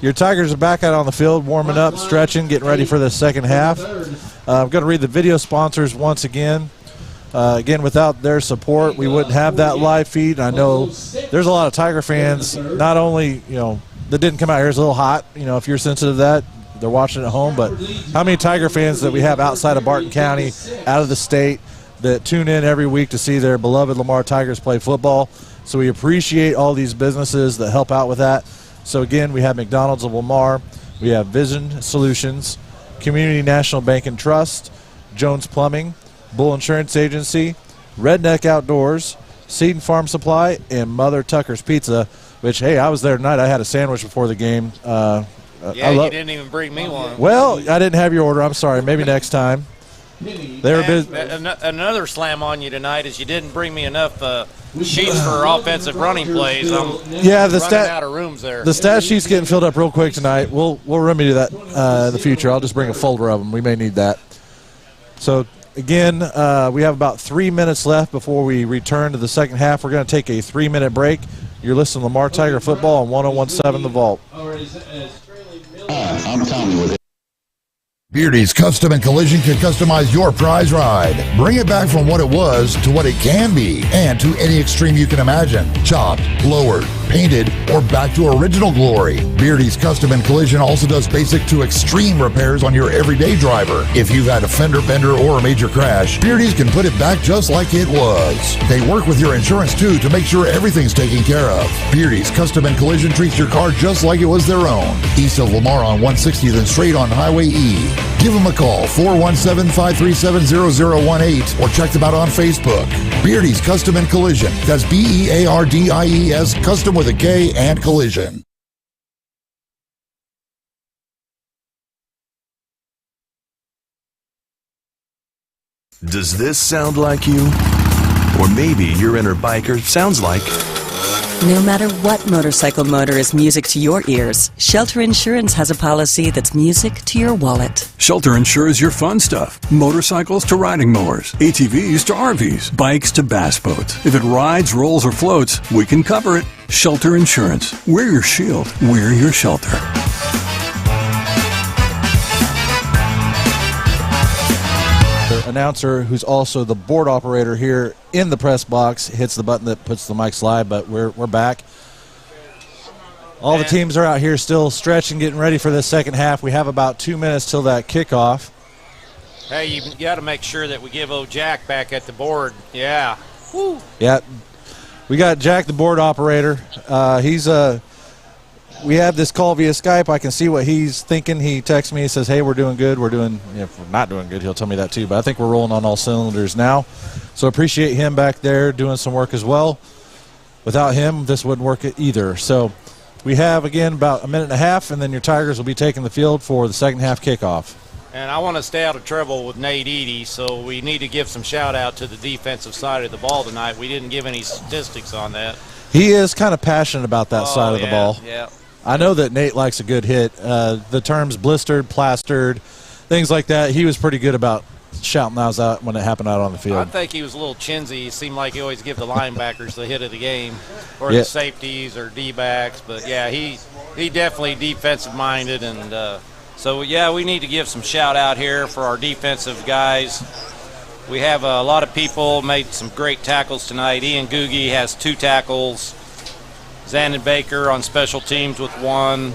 Your Tigers are back out on the field, warming up, stretching, getting ready for the second half. I'm going to read the video sponsors once again. Again, without their support, we wouldn't have that live feed. I know there's a lot of Tiger fans, not only, that didn't come out here. It's a little hot. If you're sensitive to that, they're watching at home. But how many Tiger fans that we have outside of Barton County, out of the state, that tune in every week to see their beloved Lamar Tigers play football? So we appreciate all these businesses that help out with that. So, again, we have McDonald's of Lamar. We have Vision Solutions, Community National Bank and Trust, Jones Plumbing, Bull Insurance Agency, Redneck Outdoors, Seed and Farm Supply, and Mother Tucker's Pizza, which, hey, I was there tonight. I had a sandwich before the game.
You didn't even bring me one.
Well, I didn't have your order. I'm sorry. Maybe next time. They were busy.
Another slam on you tonight is you didn't bring me enough sheets for offensive running plays. I'm running out of rooms there.
The stat sheet's getting filled up real quick tonight. We'll remedy that in the future. I'll just bring a folder of them. We may need that. So, again, we have about 3 minutes left before we return to the second half. We're going to take a 3-minute break. You're listening to Lamar Tiger Football on 101.7 The Vault.
I'm Tommy with it.
Beardy's Custom and Collision can customize your prize ride. Bring it back from what it was to what it can be, and to any extreme you can imagine. Chopped, lowered, painted, or back to original glory. Beardy's Custom and Collision also does basic to extreme repairs on your everyday driver. If you've had a fender bender or a major crash, Beardy's can put it back just like it was. They work with your insurance too to make sure everything's taken care of. Beardy's Custom and Collision treats your car just like it was their own. East of Lamar on 160, then straight on Highway E. Give them a call, 417-537-0018, or check them out on Facebook. Beardy's Custom and Collision. That's BEARDIES, custom with a K and collision.
Does this sound like you? Or maybe your inner biker sounds like...
No matter what motorcycle motor is music to your ears, Shelter Insurance has a policy that's music to your wallet.
Shelter insures your fun stuff. Motorcycles to riding mowers, ATVs to RVs, bikes to bass boats. If it rides, rolls, or floats, we can cover it. Shelter Insurance. We're your shield. We're your shelter.
Announcer, who's also the board operator here in the press box, hits the button that puts the mics live, but we're back. All the teams are out here still stretching, getting ready for the second half. We have about 2 minutes till that kickoff.
Hey, you got to make sure that we give old Jack back at the board. Yeah. Woo.
Yeah. We got Jack, the board operator. We have this call via Skype. I can see what he's thinking. He texts me. He says, hey, we're doing good. If we're not doing good, he'll tell me that too. But I think we're rolling on all cylinders now. So appreciate him back there doing some work as well. Without him, this wouldn't work either. So we have, again, about a minute and a half, and then your Tigers will be taking the field for the second half kickoff.
And I want to stay out of trouble with Nate Eady, so we need to give some shout-out to the defensive side of the ball tonight. We didn't give any statistics on that.
He is kind of passionate about that side of the ball.
Yeah.
I know that Nate likes a good hit. The terms blistered, plastered, things like that, he was pretty good about shouting those out when it happened out on the field.
I think he was a little chinsy. He seemed like he always give the linebackers the hit of the game, or the safeties or D-backs. But, yeah, he definitely defensive-minded. And so, yeah, we need to give some shout-out here for our defensive guys. We have a lot of people made some great tackles tonight. Ian Googie has 2 tackles. Zandon Baker on special teams with 1.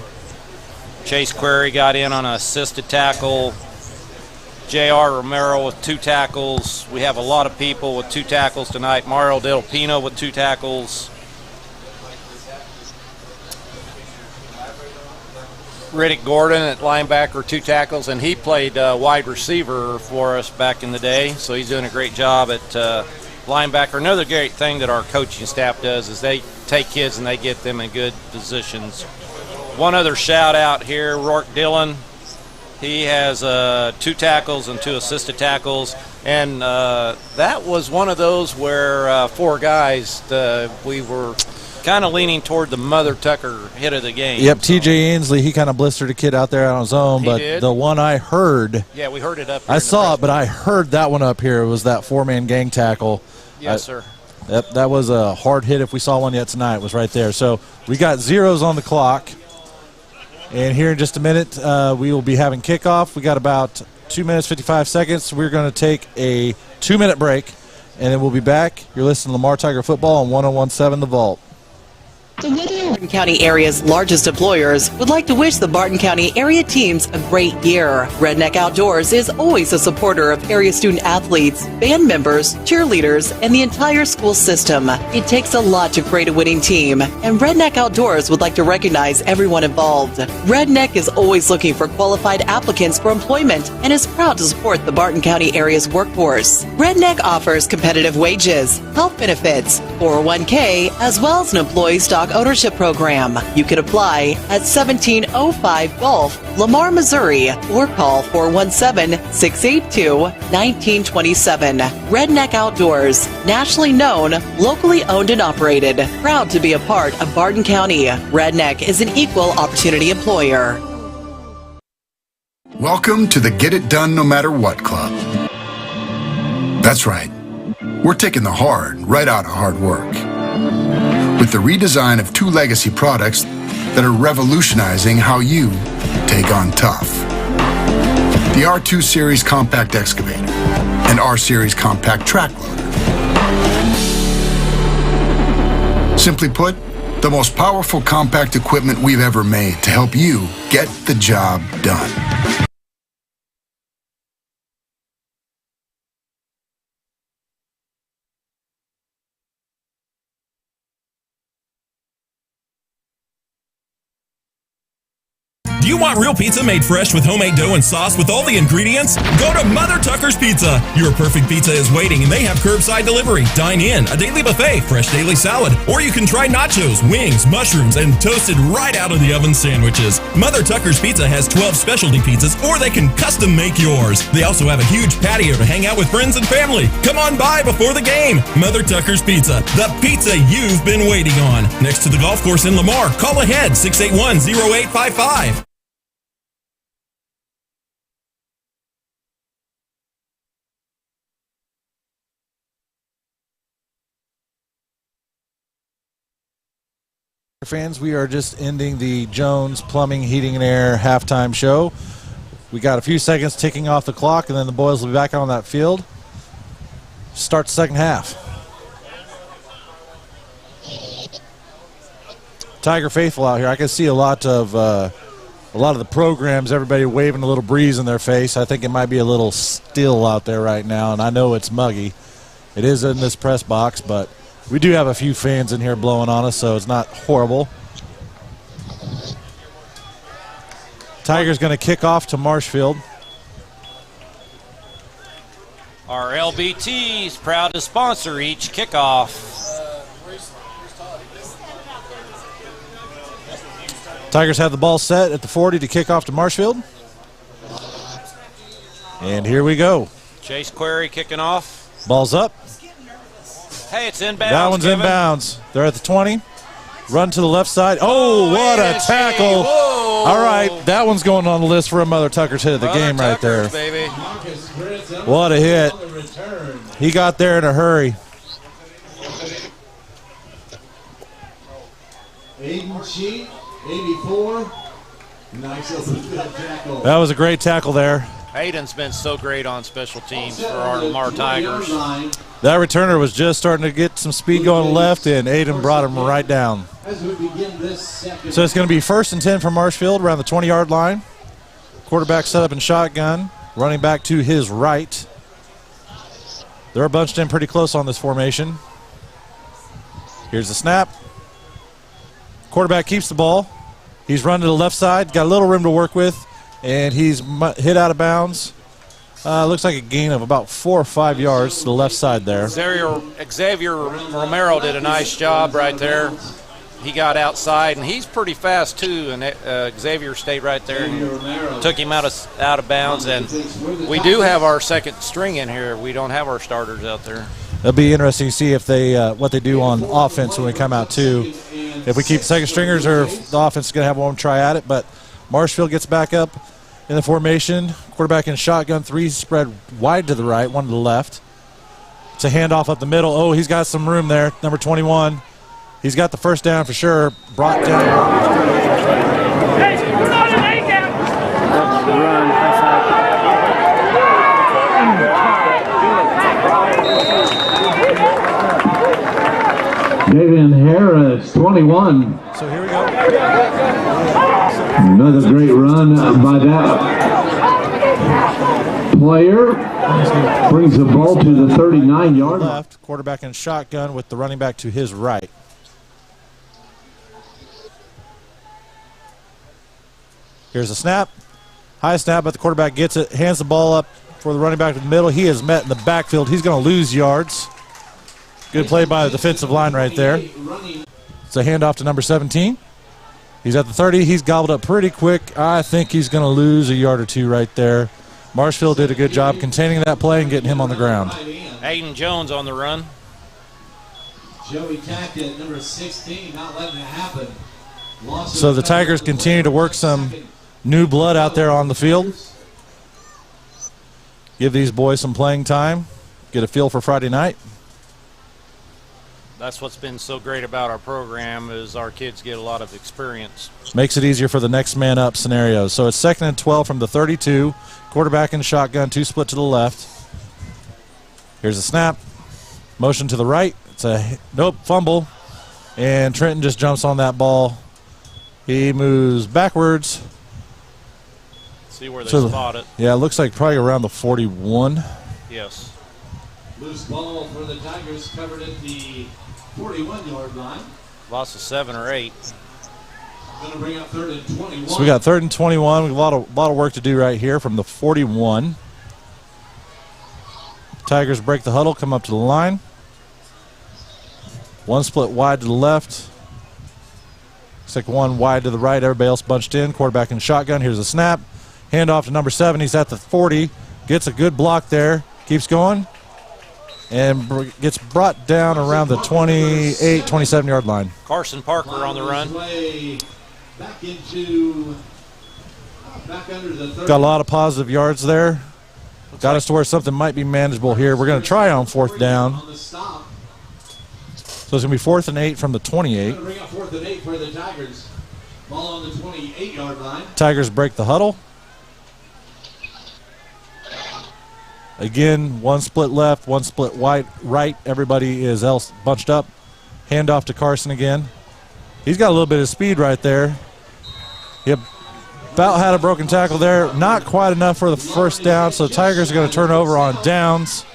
Chase Query got in on an assisted tackle. J.R. Romero with 2 tackles. We have a lot of people with 2 tackles tonight. Mario Del Pino with 2 tackles. Riddick Gordon at linebacker, 2 tackles, and he played wide receiver for us back in the day, so he's doing a great job at linebacker. Another great thing that our coaching staff does is they take kids and they get them in good positions. One other shout out here, Rourke Dillon. He has 2 tackles and 2 assisted tackles, and that was one of those where 4 guys, we were kind of leaning toward the Mother Tucker hit of the game.
Yep, T.J. Ainsley, he kind of blistered a kid out there on his own, but
did.
the one I heard.
Yeah, we heard it up here.
I saw it, but I heard that one up here. It was that 4-man gang tackle.
Yes, sir.
That was a hard hit if we saw one yet tonight. It was right there. So we got zeros on the clock. And here in just a minute, we will be having kickoff. We got about 2 minutes, 55 seconds. We're going to take a 2-minute break, and then we'll be back. You're listening to Lamar Tiger Football on 101.7 The Vault.
The Barton County area's largest employers would like to wish the Barton County area teams a great year. Redneck Outdoors is always a supporter of area student athletes, band members, cheerleaders, and the entire school system. It takes a lot to create a winning team, and Redneck Outdoors would like to recognize everyone involved. Redneck is always looking for qualified applicants for employment and is proud to support the Barton County area's workforce. Redneck offers competitive wages, health benefits, 401k, as well as an employee stock ownership program. You can apply at 1705 Gulf, Lamar, Missouri, or call 417-682-1927. Redneck Outdoors, nationally known, locally owned and operated, proud to be a part of Barton County. Redneck is an equal opportunity employer.
Welcome to the Get It Done No Matter What Club. That's right. We're taking the hard right out of hard work. With the redesign of 2 legacy products that are revolutionizing how you take on tough. The R2 Series Compact Excavator and R Series Compact Track Loader. Simply put, the most powerful compact equipment we've ever made to help you get the job done.
Do you want real pizza made fresh with homemade dough and sauce with all the ingredients? Go to Mother Tucker's Pizza. Your perfect pizza is waiting and they have curbside delivery. Dine in, a daily buffet, fresh daily salad, or you can try nachos, wings, mushrooms, and toasted right out of the oven sandwiches. Mother Tucker's Pizza has 12 specialty pizzas, or they can custom make yours. They also have a huge patio to hang out with friends and family. Come on by before the game. Mother Tucker's Pizza, the pizza you've been waiting on. Next to the golf course in Lamar. Call ahead, 681-0855.
Fans, we are just ending the Jones Plumbing, Heating, and Air halftime show. We got a few seconds ticking off the clock, and then the boys will be back on that field. Start the second half. Tiger faithful out here. I can see a lot of the programs, everybody waving a little breeze in their face. I think it might be a little still out there right now, and I know it's muggy. It is in this press box, but we do have a few fans in here blowing on us, so it's not horrible. Tiger's going to kick off to Marshfield.
Our LBT is proud to sponsor each kickoff.
Tigers have the ball set at the 40 to kick off to Marshfield. And here we go.
Chase Query kicking off.
Ball's up.
Hey, it's inbounds.
That one's
Kevin.
inbounds. They're at the 20. Run to the left side. Oh, what a tackle. All right, that one's going on the list for a Mother Tucker's hit of the game right there.
Baby.
What a hit. He got there in a hurry.
Aiden Cheat, 84. Nice open tackle.
That was a great tackle there.
Aiden's been so great on special teams for our Lamar Tigers.
That returner was just starting to get some speed going left, and Aiden brought him right down. So it's going to be 1st and 10 for Marshfield around the 20-yard line. Quarterback set up in shotgun, running back to his right. They're bunched in pretty close on this formation. Here's the snap. Quarterback keeps the ball. He's run to the left side, got a little room to work with, and he's hit out of bounds. Looks like a gain of about 4 or 5 yards to the left side there.
Xavier Romero did a nice job right there. He got outside, and he's pretty fast too. And Xavier stayed right there and took him out of bounds. And we do have our second string in here. We don't have our starters out there.
It'll be interesting to see if they what they do on offense when we come out too. If we keep the second stringers, or if the offense is going to have one try at it. But Marshfield gets back up in the formation. Quarterback in shotgun, 3 spread wide to the right, 1 to the left. It's a handoff up the middle. Oh, he's got some room there. Number 21. He's got the first down for sure. Brought down.
David Harris, 21.
So here we go.
Another great run by that player. Brings the ball to the 39-yard line.
Left, quarterback in shotgun with the running back to his right. Here's a snap. High snap, but the quarterback gets it, hands the ball up for the running back to the middle. He is met in the backfield. He's going to lose yards. Good play by the defensive line right there. It's a handoff to number 17. He's at the 30. He's gobbled up pretty quick. I think he's going to lose a yard or 2 right there. Marshfield did a good job containing that play and getting him on the ground.
Aiden Jones on the run.
Joey Tackett, number 16, not letting it happen.
So the Tigers continue to work some new blood out there on the field. Give these boys some playing time. Get a feel for Friday night.
That's what's been so great about our program is our kids get a lot of experience.
Makes it easier for the next man up scenarios. So it's 2nd and 12 from the 32. Quarterback in shotgun, 2 split to the left. Here's a snap. Motion to the right. It's a fumble. And Trenton just jumps on that ball. He moves backwards.
See where they spot it.
Yeah, it looks like probably around the 41.
Yes.
Loose ball for the Tigers, covered at the 41-yard line.
Loss of 7 or 8.
Going to bring up 3rd and 21.
So we got 3rd and 21. We have a lot of work to do right here from the 41. Tigers break the huddle, come up to the line. 1 split wide to the left. Looks like 1 wide to the right. Everybody else bunched in. Quarterback in shotgun. Here's a snap. Handoff to number 7. He's at the 40. Gets a good block there. Keeps going. And gets brought down around the 28, 27-yard line.
Carson Parker on the run.
Got a lot of positive yards there. Got us to where something might be manageable here. We're going to try on 4th down. So it's going to be 4th and 8 from the 28.
Bring up 4th and 8 for the Tigers. Ball on the 28-yard line.
Tigers break the huddle. Again, 1 split left, 1 split right. Everybody is else bunched up. Handoff to Carson again. He's got a little bit of speed right there. He about had a broken tackle there. Not quite enough for the first down, so the Tigers are going to turn over on downs.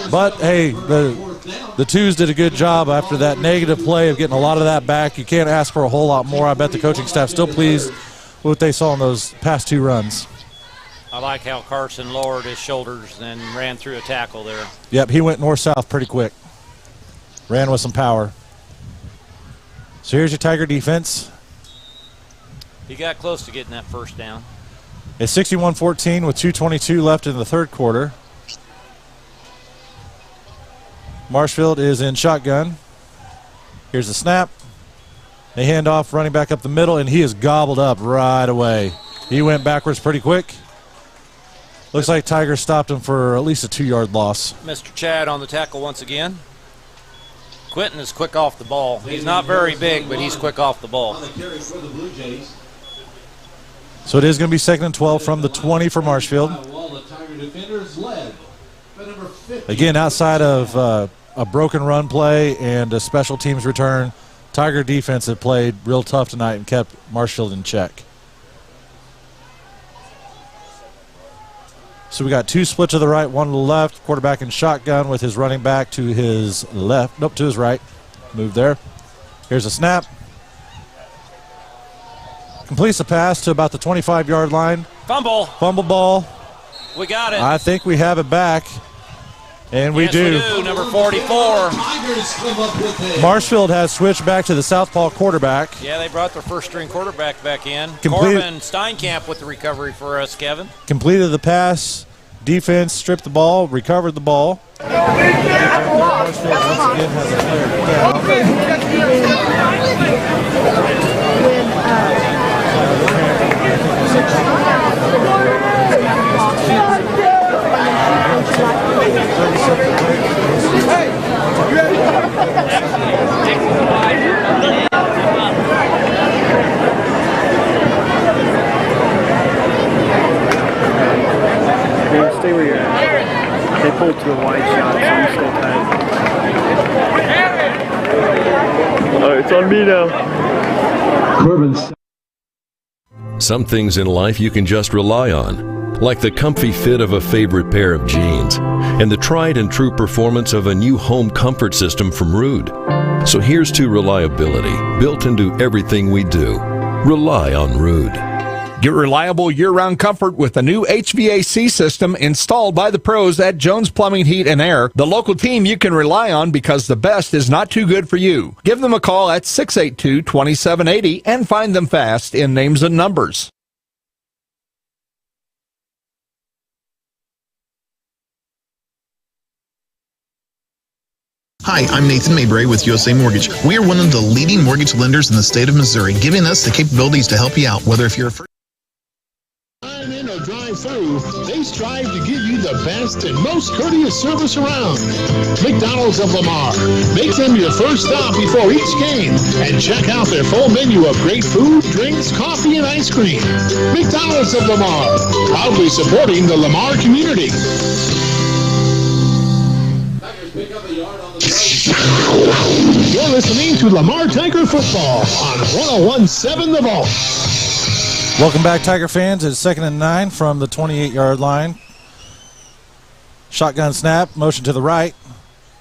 But, hey, the twos did a good job after that negative play of getting a lot of that back. You can't ask for a whole lot more. I bet the coaching staff still pleased with what they saw in those past 2 runs.
I like how Carson lowered his shoulders and ran through a tackle there.
Yep, he went north-south pretty quick. Ran with some power. So here's your Tiger defense.
He got close to getting that first down.
It's 61-14 with 2:22 left in the 3rd quarter. Marshfield is in shotgun. Here's the snap. They hand off, running back up the middle, and he is gobbled up right away. He went backwards pretty quick. Looks like Tigers stopped him for at least a 2-yard loss.
Mr. Chad on the tackle once again. Quentin is quick off the ball. He's not very big, but he's quick off the ball.
So it is going to be 2nd and 12 from the 20 for Marshfield. Again, outside of a broken run play and a special teams return, Tiger defense have played real tough tonight and kept Marshfield in check. So we got 2 split to the right, 1 to the left. Quarterback in shotgun with his running back to his left. Nope, to his right. Move there. Here's a snap. Completes the pass to about the 25-yard line.
Fumble.
Fumble ball.
we got it.
I think we have it back. And we
yes,
do.
We do. Number 44.
Marshfield has switched back to the southpaw quarterback.
Yeah, they brought their first-string quarterback back in.
Completed.
Corbin Steinkamp with the recovery for us, Kevin.
Completed the pass. Defense stripped the ball, recovered the ball. Marshfield once again has a player
Stay where you're at. They pulled to a wide shot, so I'm still tight. Oh, it's on me now.
Some things in life you can just rely on, like the comfy fit of a favorite pair of jeans and the tried and true performance of a new home comfort system from Rude. So here's to reliability, built into everything we do. Rely on Rude.
Get reliable year-round comfort with the new HVAC system installed by the pros at Jones Plumbing, Heat, and Air, the local team you can rely on because the best is not too good for you. Give them a call at 682-2780 and find them fast in names and numbers.
Hi, I'm Nathan Mayberry with USA Mortgage. We are one of the leading mortgage lenders in the state of Missouri, giving us the capabilities to help you out, whether if you're a
Dine in or drive through, they strive to give you the best and most courteous service around. McDonald's of Lamar. Make them your first stop before each game and check out their full menu of great food, drinks, coffee, and ice cream. McDonald's of Lamar, proudly supporting the Lamar community. You're listening to Lamar Tiger Football on 101.7 The Vault.
Welcome back, Tiger fans. It's 2nd and 9 from the 28-yard line. Shotgun snap, motion to the right.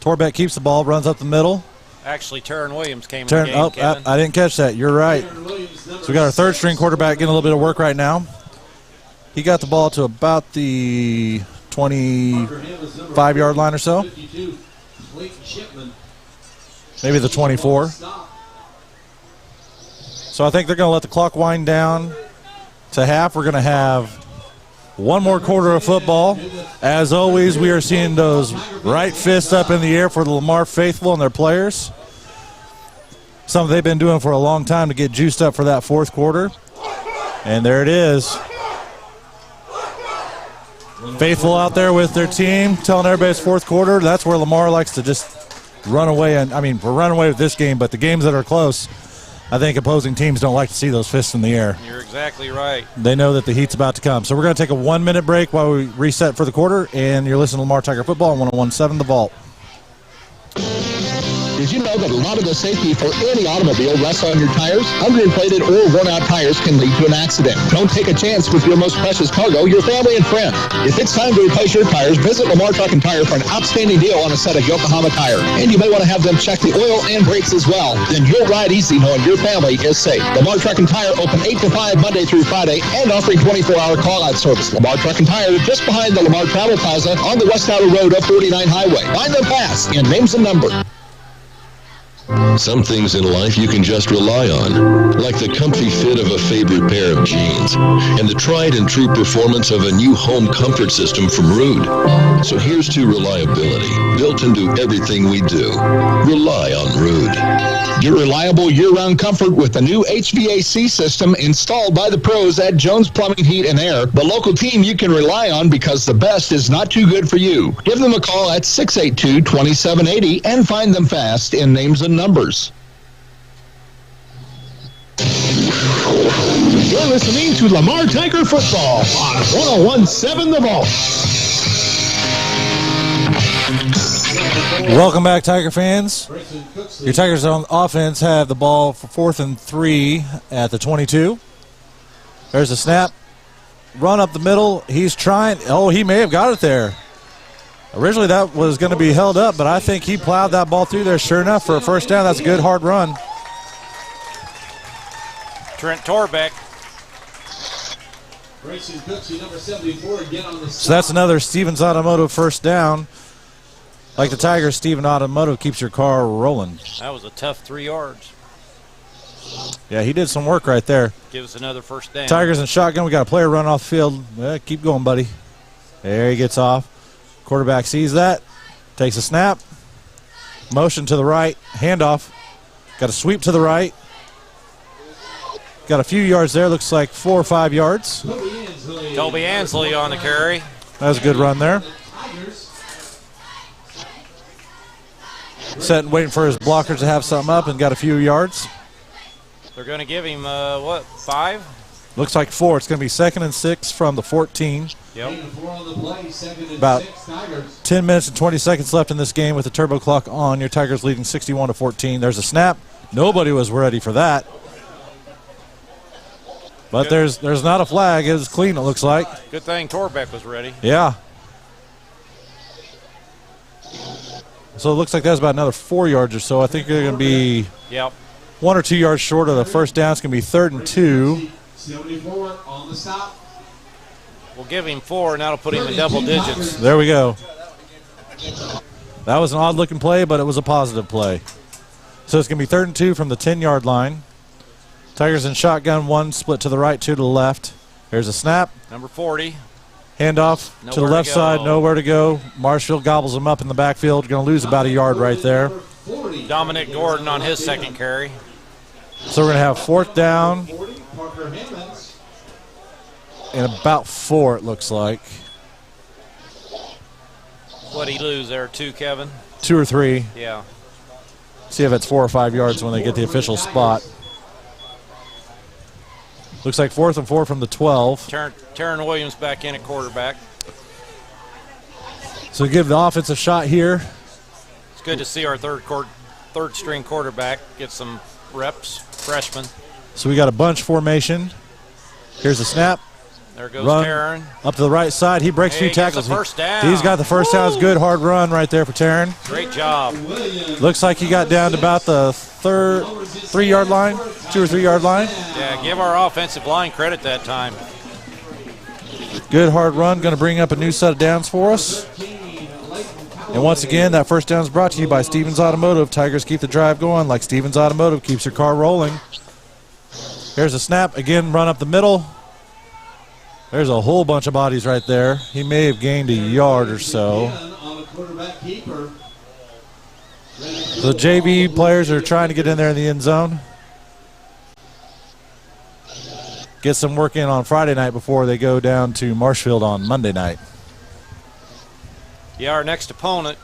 Torbeck keeps the ball, runs up the middle.
Actually, Taryn Williams came in the game, Kevin.
I didn't catch that. You're right. So we got our third-string quarterback getting a little bit of work right now. He got the ball to about the 25-yard line or so. Maybe the 24. So I think they're going to let the clock wind down to half. We're going to have one more quarter of football. As always, we are seeing those right fists up in the air for the Lamar faithful and their players. Something they've been doing for a long time to get juiced up for that fourth quarter. And there it is. Faithful out there with their team, telling everybody it's fourth quarter. That's where Lamar likes to just run away. And I mean, we're running away with this game, but the games that are close, I think opposing teams don't like to see those fists in the air.
You're exactly right.
They know that the heat's about to come. So we're going to take a 1-minute break while we reset for the quarter, and you're listening to Lamar Tiger Football on 101.7 The Vault.
Did you know that a lot of the safety for any automobile rests on your tires? Underinflated or worn-out tires can lead to an accident. Don't take a chance with your most precious cargo, your family and friends. If it's time to replace your tires, visit Lamar Truck and Tire for an outstanding deal on a set of Yokohama tires. And you may want to have them check the oil and brakes as well. Then you'll ride easy knowing your family is safe. Lamar Truck and Tire open 8 to 5 Monday through Friday and offering 24-hour call-out service. Lamar Truck and Tire just behind the Lamar Travel Plaza on the West Outer Road of 49 Highway. Find them fast in names and numbers.
Some things in life you can just rely on, like the comfy fit of a favorite pair of jeans and the tried and true performance of a new home comfort system from Rude. So here's to reliability, built into everything we do. Rely on Rude.
Get reliable year-round comfort with the new HVAC system installed by the pros at Jones Plumbing, Heat, and Air, the local team you can rely on because the best is not too good for you. Give them a call at 682-2780 and find them fast in names and numbers.
You're listening to Lamar Tiger Football on 101.7 The Vault.
Welcome back, Tiger fans. Your Tigers on offense have the ball for 4th and 3 at the 22. There's a snap. Run up the middle. He's trying. Oh, he may have got it there. Originally that was going to be held up, but I think he plowed that ball through there. Sure enough, for a first down, that's a good hard run.
Trent Torbeck.
Grayson Cooksey, number 74, again on the
So that's another Stevens Automotive first down. Like the Tigers, Stevens Automotive keeps your car rolling.
That was a tough 3 yards.
Yeah, he did some work right there.
Give us another first down.
Tigers in shotgun. We got a player run off the field. Keep going, buddy. There he gets off. Quarterback sees that. Takes a snap. Motion to the right. Handoff. Got a sweep to the right. Got a few yards there. Looks like 4 or 5 yards.
Toby Ansley on the carry.
That was a good run there. Setting, waiting for his blockers to have something up, and got a few yards.
They're going to give him, 5?
Looks like 4. It's going to be 2nd and 6 from the 14.
Yep.
About 10 minutes and 20 seconds left in this game with the turbo clock on. Your Tigers leading 61-14. There's a snap. Nobody was ready for that. But there's not a flag. It was clean, it looks like.
Good thing Torbeck was ready.
Yeah. So it looks like that's about another 4 yards or so. I think they're going to be 1 or 2 yards short of the first down. It's going to be 3rd and 2.
74 on the stop.
We'll give him 4, and that'll put him in double digits.
There we go. That was an odd-looking play, but it was a positive play. So it's going to be 3rd and 2 from the 10-yard line. Tigers in shotgun, 1 split to the right, 2 to the left. There's a snap.
Number 40.
Handoff to the left side, nowhere to go. Marshfield gobbles him up in the backfield. Going to lose about a yard right there.
Dominic Gordon on his second carry.
So we're going to have 4th down and about 4, it looks like.
What'd he lose there, 2, Kevin?
2 or 3.
Yeah.
See if it's 4 or 5 yards when they get the official spot. Looks like 4th and 4 from the 12.
Taryn Williams back in at quarterback.
So give the offense a shot here.
It's good to see our third string quarterback get some reps, freshman.
So we got a bunch formation. Here's the snap.
There goes
run
Taryn.
Up to the right side. He breaks a few tackles.
First down.
He's got the first down. It's a good hard run right there for Taryn.
Great job.
Looks like he got down to about the 3-yard line, 2 or 3 yard line.
Yeah, give our offensive line credit that time.
Good hard run. Going to bring up a new set of downs for us. And once again, that first down is brought to you by Stevens Automotive. Tigers keep the drive going like Stevens Automotive keeps your car rolling. Here's a snap. Again, run up the middle. There's a whole bunch of bodies right there. He may have gained a yard or so. The JV players are trying to get in there in the end zone. Get some work in on Friday night before they go down to Marshfield on Monday night.
Yeah, our next opponent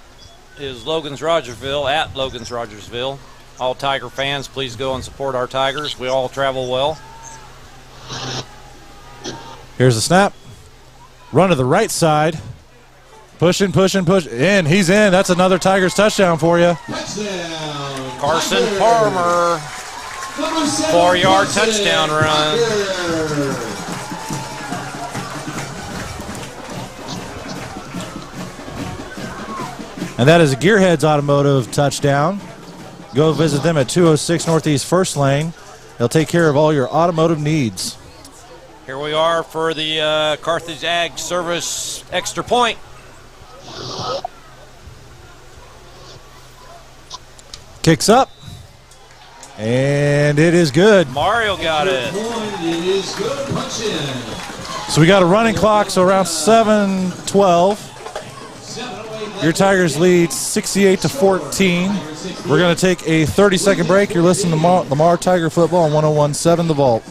is Logan's Rogersville, at Logan's Rogersville. All Tiger fans, please go and support our Tigers. We all travel well.
Here's the snap. Run to the right side. Pushing, pushing, push. In. He's in. That's another Tigers touchdown for you.
Carson Palmer. 4-yard touchdown run.
And that is a Gearheads Automotive touchdown. Go visit them at 206 Northeast First Lane. They'll take care of all your automotive needs.
Here we are for the Carthage Ag Service extra point.
Kicks up. And it is good.
Mario got it.
It is good. Punch in.
So we got a running clock, so around 7:12. Your Tigers lead 68-14. We're going to take a 30-second break. You're listening to Lamar Tiger Football on 101.7 The Vault.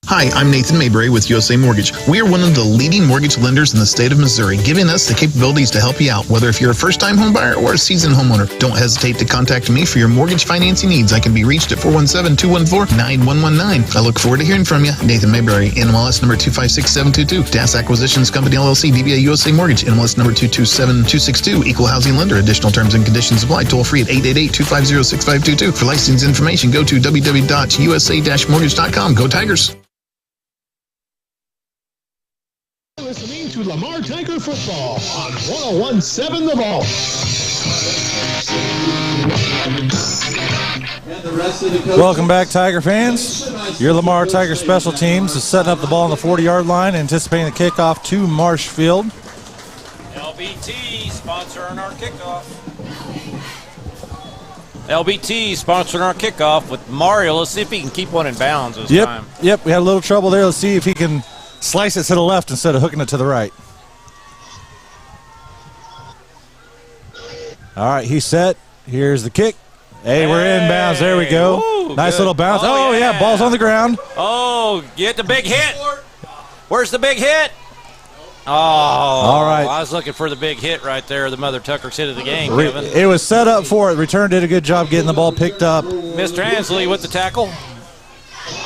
Hi, I'm Nathan Mayberry with USA Mortgage. We are one of the leading mortgage lenders in the state of Missouri, giving us the capabilities to help you out, whether if you're a first-time home buyer or a seasoned homeowner. Don't hesitate to contact me for your mortgage financing needs. I can be reached at 417-214-9119. I look forward to hearing from you. Nathan Mayberry, NMLS number 256722. DAS Acquisitions Company, LLC, DBA USA Mortgage, NMLS number 227262. Equal housing lender. Additional terms and conditions apply. Toll free at 888-250-6522. For license information, go to www.usa-mortgage.com. Go Tigers.
Listening to Lamar Tiger Football on 101.7 The Vault.
And the rest of the
Welcome back, Tiger fans. Your Lamar Tiger special teams is setting up the ball on the 40-yard line, anticipating the kickoff to Marshfield.
LBT sponsoring our kickoff. LBT sponsoring our kickoff with Mario. Let's see if he can keep one in bounds this time.
Yep, we had a little trouble there. Let's see if he can slice it to the left instead of hooking it to the right. All right, he's set. Here's the kick. Hey, we're in bounds. There we go.
Ooh,
nice
good.
little bounce. Oh, yeah, ball's on the ground.
Oh, get the big hit. Where's the big hit? Oh,
all right.
I was looking for the big hit right there, the Mother Tucker's hit of the game, Kevin.
It was set up for it. Return did a good job getting the ball picked up.
Mr. Ansley with the tackle.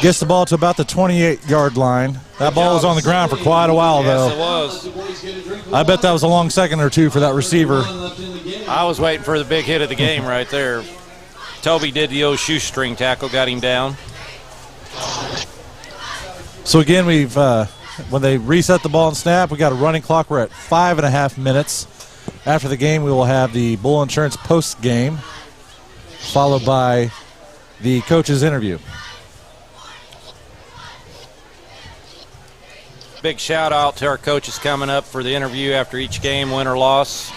Gets the ball to about the 28-yard line. That ball was on the ground for quite a while, though.
Yes, it was.
I bet that was a long second or two for that receiver.
I was waiting for the big hit of the game right there. Toby did the old shoestring tackle, got him down.
So, again, we've when they reset the ball and snap, we got a running clock. We're at 5.5 minutes. After the game, we will have the Bull Insurance post game, followed by the coach's interview.
Big shout out to our coaches coming up for the interview after each game, win or loss.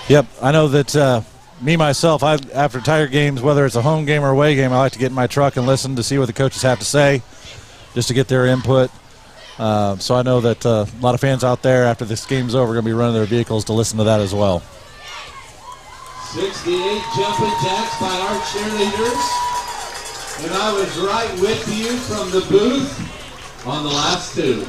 Yep, I know that me, myself, after Tiger games, whether it's a home game or away game, I like to get in my truck and listen to see what the coaches have to say, just to get their input. So I know that a lot of fans out there, after this game's over, are going to be running their vehicles to listen to that as well.
68 jumping jacks by our cheerleaders. And I was right with you from the booth on the last two.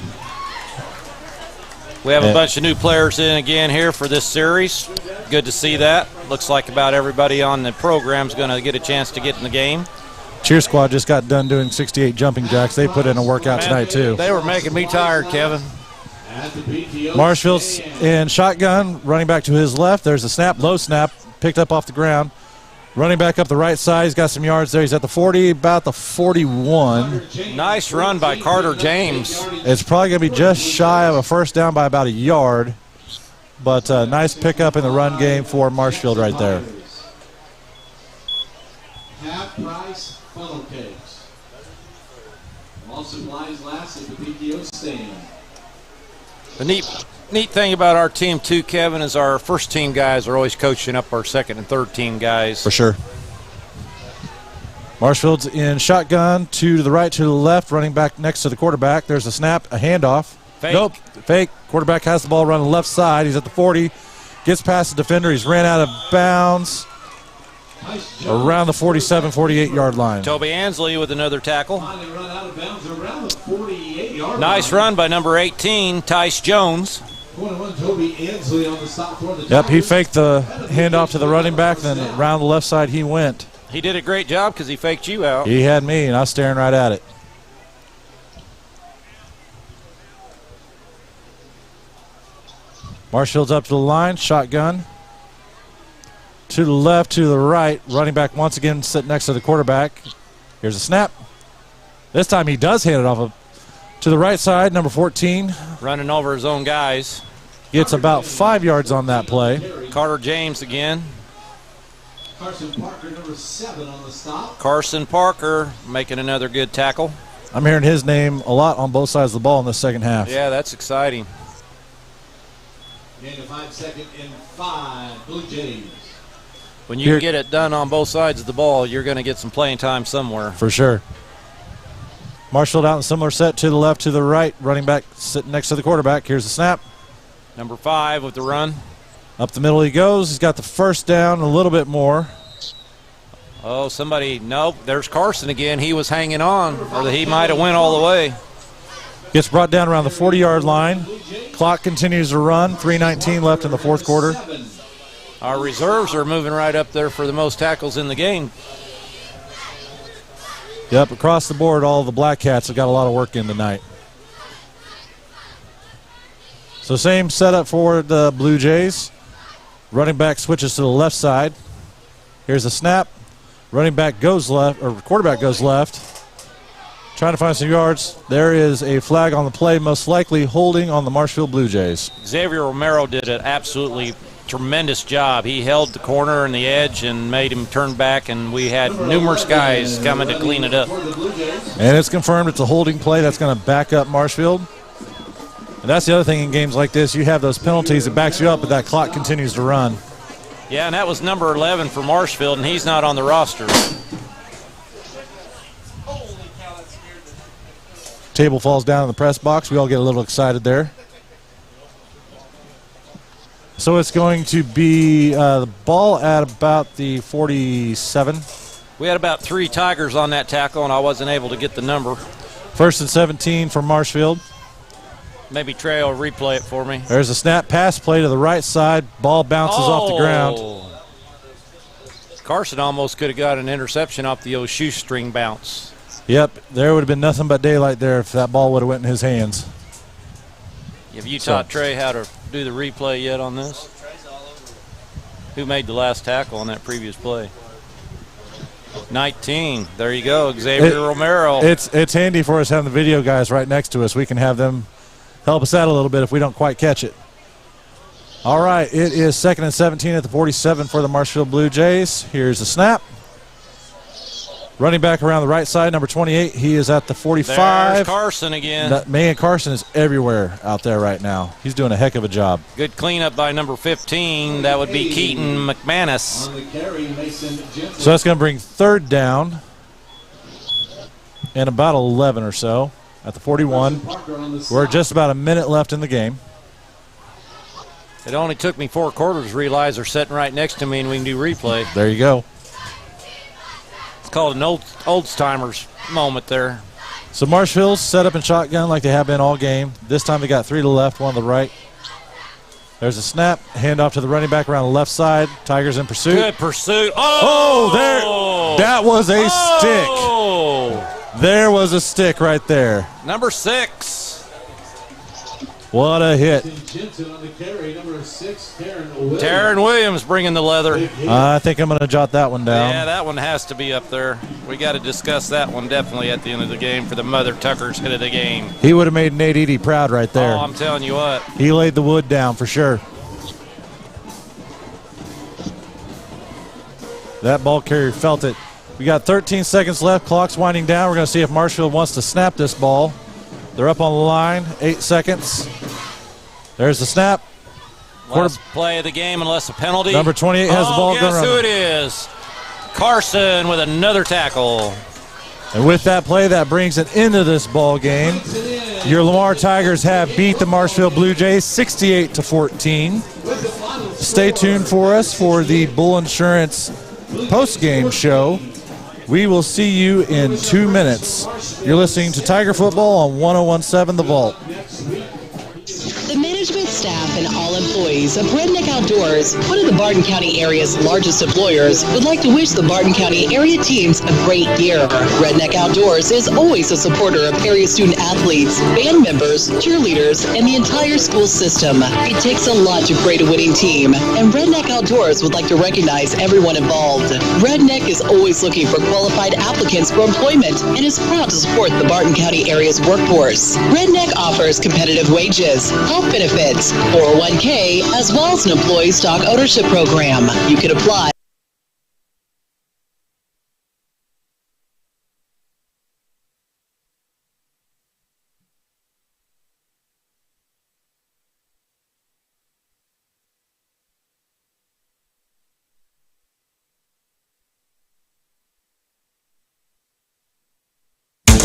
We have a bunch of new players in again here for this series. Good to see that. Looks like about everybody on the program is going to get a chance to get in the game.
Cheer squad just got done doing 68 jumping jacks. They put in a workout tonight, too.
They were making me tired, Kevin.
Marshfield's in shotgun, running back to his left. There's a snap, low snap, picked up off the ground. Running back up the right side. He's got some yards there. He's at the 40, about the 41.
Nice run by Carter James.
It's probably going to be just shy of a first down by about a yard. But nice pickup in the run game for Marshfield right there.
Half price funnel cakes. All supplies last at the PTO stand.
The neat thing about our team, too, Kevin, is our first team guys are always coaching up our second and third team guys.
For sure. Marshfield's in shotgun, two to the right, two to the left, running back next to the quarterback. There's a snap, a handoff.
Fake.
Nope, fake. Quarterback has the ball running left side. He's at the 40, gets past the defender. He's ran out of bounds around the 47, 48-yard line.
Toby Ansley with another tackle. Nice run by number 18, Tice Jones.
Yep, he faked the handoff to the running back, then around the left side he went.
He did a great job because he faked you out.
He had me, and I was staring right at it. Marshfield's up to the line, shotgun. To the left, to the right. Running back once again sitting next to the quarterback. Here's a snap. This time he does hand it off to the right side, number 14.
Running over his own guys.
Gets about 5 yards on that play.
Carter James again.
Carson Parker, number 7 on the stop.
Carson Parker making another good tackle.
I'm hearing his name a lot on both sides of the ball in the second half.
Yeah, that's exciting.
Gain of 5 seconds in 5, Blue Jays.
When you get it done on both sides of the ball, you're going to get some playing time somewhere.
For sure. Marshfield out in similar set to the left, to the right. Running back sitting next to the quarterback. Here's the snap.
Number 5 with the run.
Up the middle he goes. He's got the first down, a little bit more.
Oh, nope, there's Carson again. He was hanging on, or he might have went all the way.
Gets brought down around the 40-yard line. Clock continues to run. 3:19 left in the fourth quarter.
Our reserves are moving right up there for the most tackles in the game.
Yep, across the board, all the Black Cats have got a lot of work in tonight. So same setup for the Blue Jays. Running back switches to the left side. Here's a snap. Running back goes left, or quarterback goes left. Trying to find some yards. There is a flag on the play, most likely holding on the Marshfield Blue Jays.
Xavier Romero did an absolutely tremendous job. He held the corner and the edge and made him turn back, and we had numerous guys coming to clean it up.
And it's confirmed it's a holding play that's going to back up Marshfield. And that's the other thing in games like this. You have those penalties, it backs you up, but that clock continues to run.
Yeah, and that was number 11 for Marshfield, and he's not on the roster.
Table falls down in the press box. We all get a little excited there. So it's going to be the ball at about the 47.
We had about 3 Tigers on that tackle, and I wasn't able to get the number.
1st and 17 for Marshfield.
Maybe Trey will replay it for me.
There's a snap pass play to the right side. Ball bounces off the ground.
Carson almost could have got an interception off the old shoestring bounce.
Yep, there would have been nothing but daylight there if that ball would have went in his hands.
Have you taught Trey how to do the replay yet on this? Who made the last tackle on that previous play? 19. There you go, Xavier Romero.
It's handy for us having the video guys right next to us. We can have them help us out a little bit if we don't quite catch it. All right, it is 2nd and 17 at the 47 for the Marshfield Blue Jays. Here's the snap. Running back around the right side, number 28. He is at the 45.
There's Carson again.
Man, Carson is everywhere out there right now. He's doing a heck of a job.
Good cleanup by number 15. That would be Keaton McManus.
So that's going to bring 3rd down and about 11 or so at the 41. We're just about a minute left in the game.
It only took me 4 quarters to realize they're sitting right next to me and we can do replay.
There you go.
It's called an old-timers moment there.
So Marshfield's set up in shotgun like they have been all game. This time they got 3 to the left, 1 to the right. There's a snap, handoff to the running back around the left side. Tigers in pursuit.
Good pursuit.
There! That was a stick. There was a stick right there.
Number 6.
What a hit.
Taryn Williams bringing the leather.
I think I'm going to jot that one down.
Yeah, that one has to be up there. We got to discuss that one definitely at the end of the game for the Mother Tuckers hit of the game.
He would have made Nate Eady proud right there.
Oh, I'm telling you what.
He laid the wood down for sure. That ball carrier felt it. We got 13 seconds left. Clock's winding down. We're going to see if Marshfield wants to snap this ball. They're up on the line. 8 seconds. There's the snap.
Last play of the game unless a penalty.
Number 28 has the ball.
Guess who it is? Carson with another tackle.
And with that play, that brings it into this ball game. Your Lamar Tigers have beat the Marshfield Blue Jays 68-14. Stay tuned for us for the Bull Insurance postgame show. We will see you in 2 minutes. You're listening to Tiger Football on 101.7 The Vault.
The management staff and all employees of Redneck Outdoors, one of the Barton County area's largest employers, would like to wish the Barton County area teams a great year. Redneck Outdoors is always a supporter of area student athletes, band members, cheerleaders, and the entire school system. It takes a lot to create a winning team, and Redneck Outdoors would like to recognize everyone involved. Redneck is always looking for qualified applicants for employment and is proud to support the Barton County area's workforce. Redneck offers competitive wages, health benefits, 401k, as well as an employee stock ownership program. You can apply.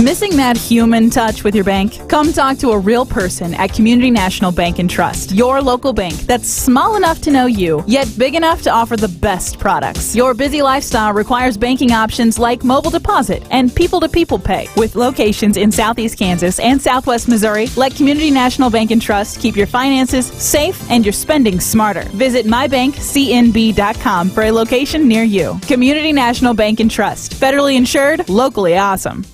Missing that human touch with your bank? Come talk to a real person at Community National Bank and Trust, your local bank that's small enough to know you, yet big enough to offer the best products. Your busy lifestyle requires banking options like mobile deposit and people-to-people pay. With locations in Southeast Kansas and Southwest Missouri, let Community National Bank and Trust keep your finances safe and your spending smarter. Visit mybankcnb.com for a location near you. Community National Bank and Trust, federally insured, locally awesome.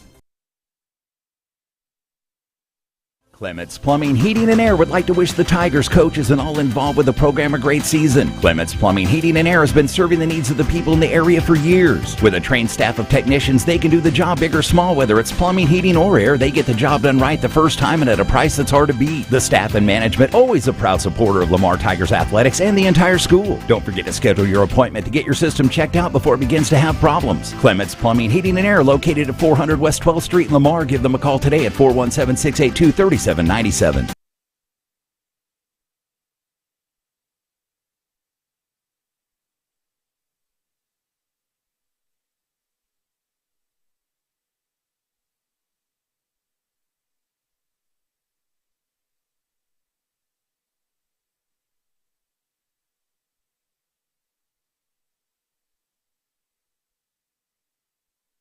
Clements Plumbing, Heating, and Air would like to wish the Tigers coaches and all involved with the program a great season. Clements Plumbing, Heating, and Air has been serving the needs of the people in the area for years. With a trained staff of technicians, they can do the job big or small. Whether it's plumbing, heating, or air, they get the job done right the first time and at a price that's hard to beat. The staff and management, always a proud supporter of Lamar Tigers athletics and the entire school. Don't forget to schedule your appointment to get your system checked out before it begins to have problems. Clements Plumbing, Heating, and Air, located at 400 West 12th Street in Lamar. Give them a call today at 417-682-3797.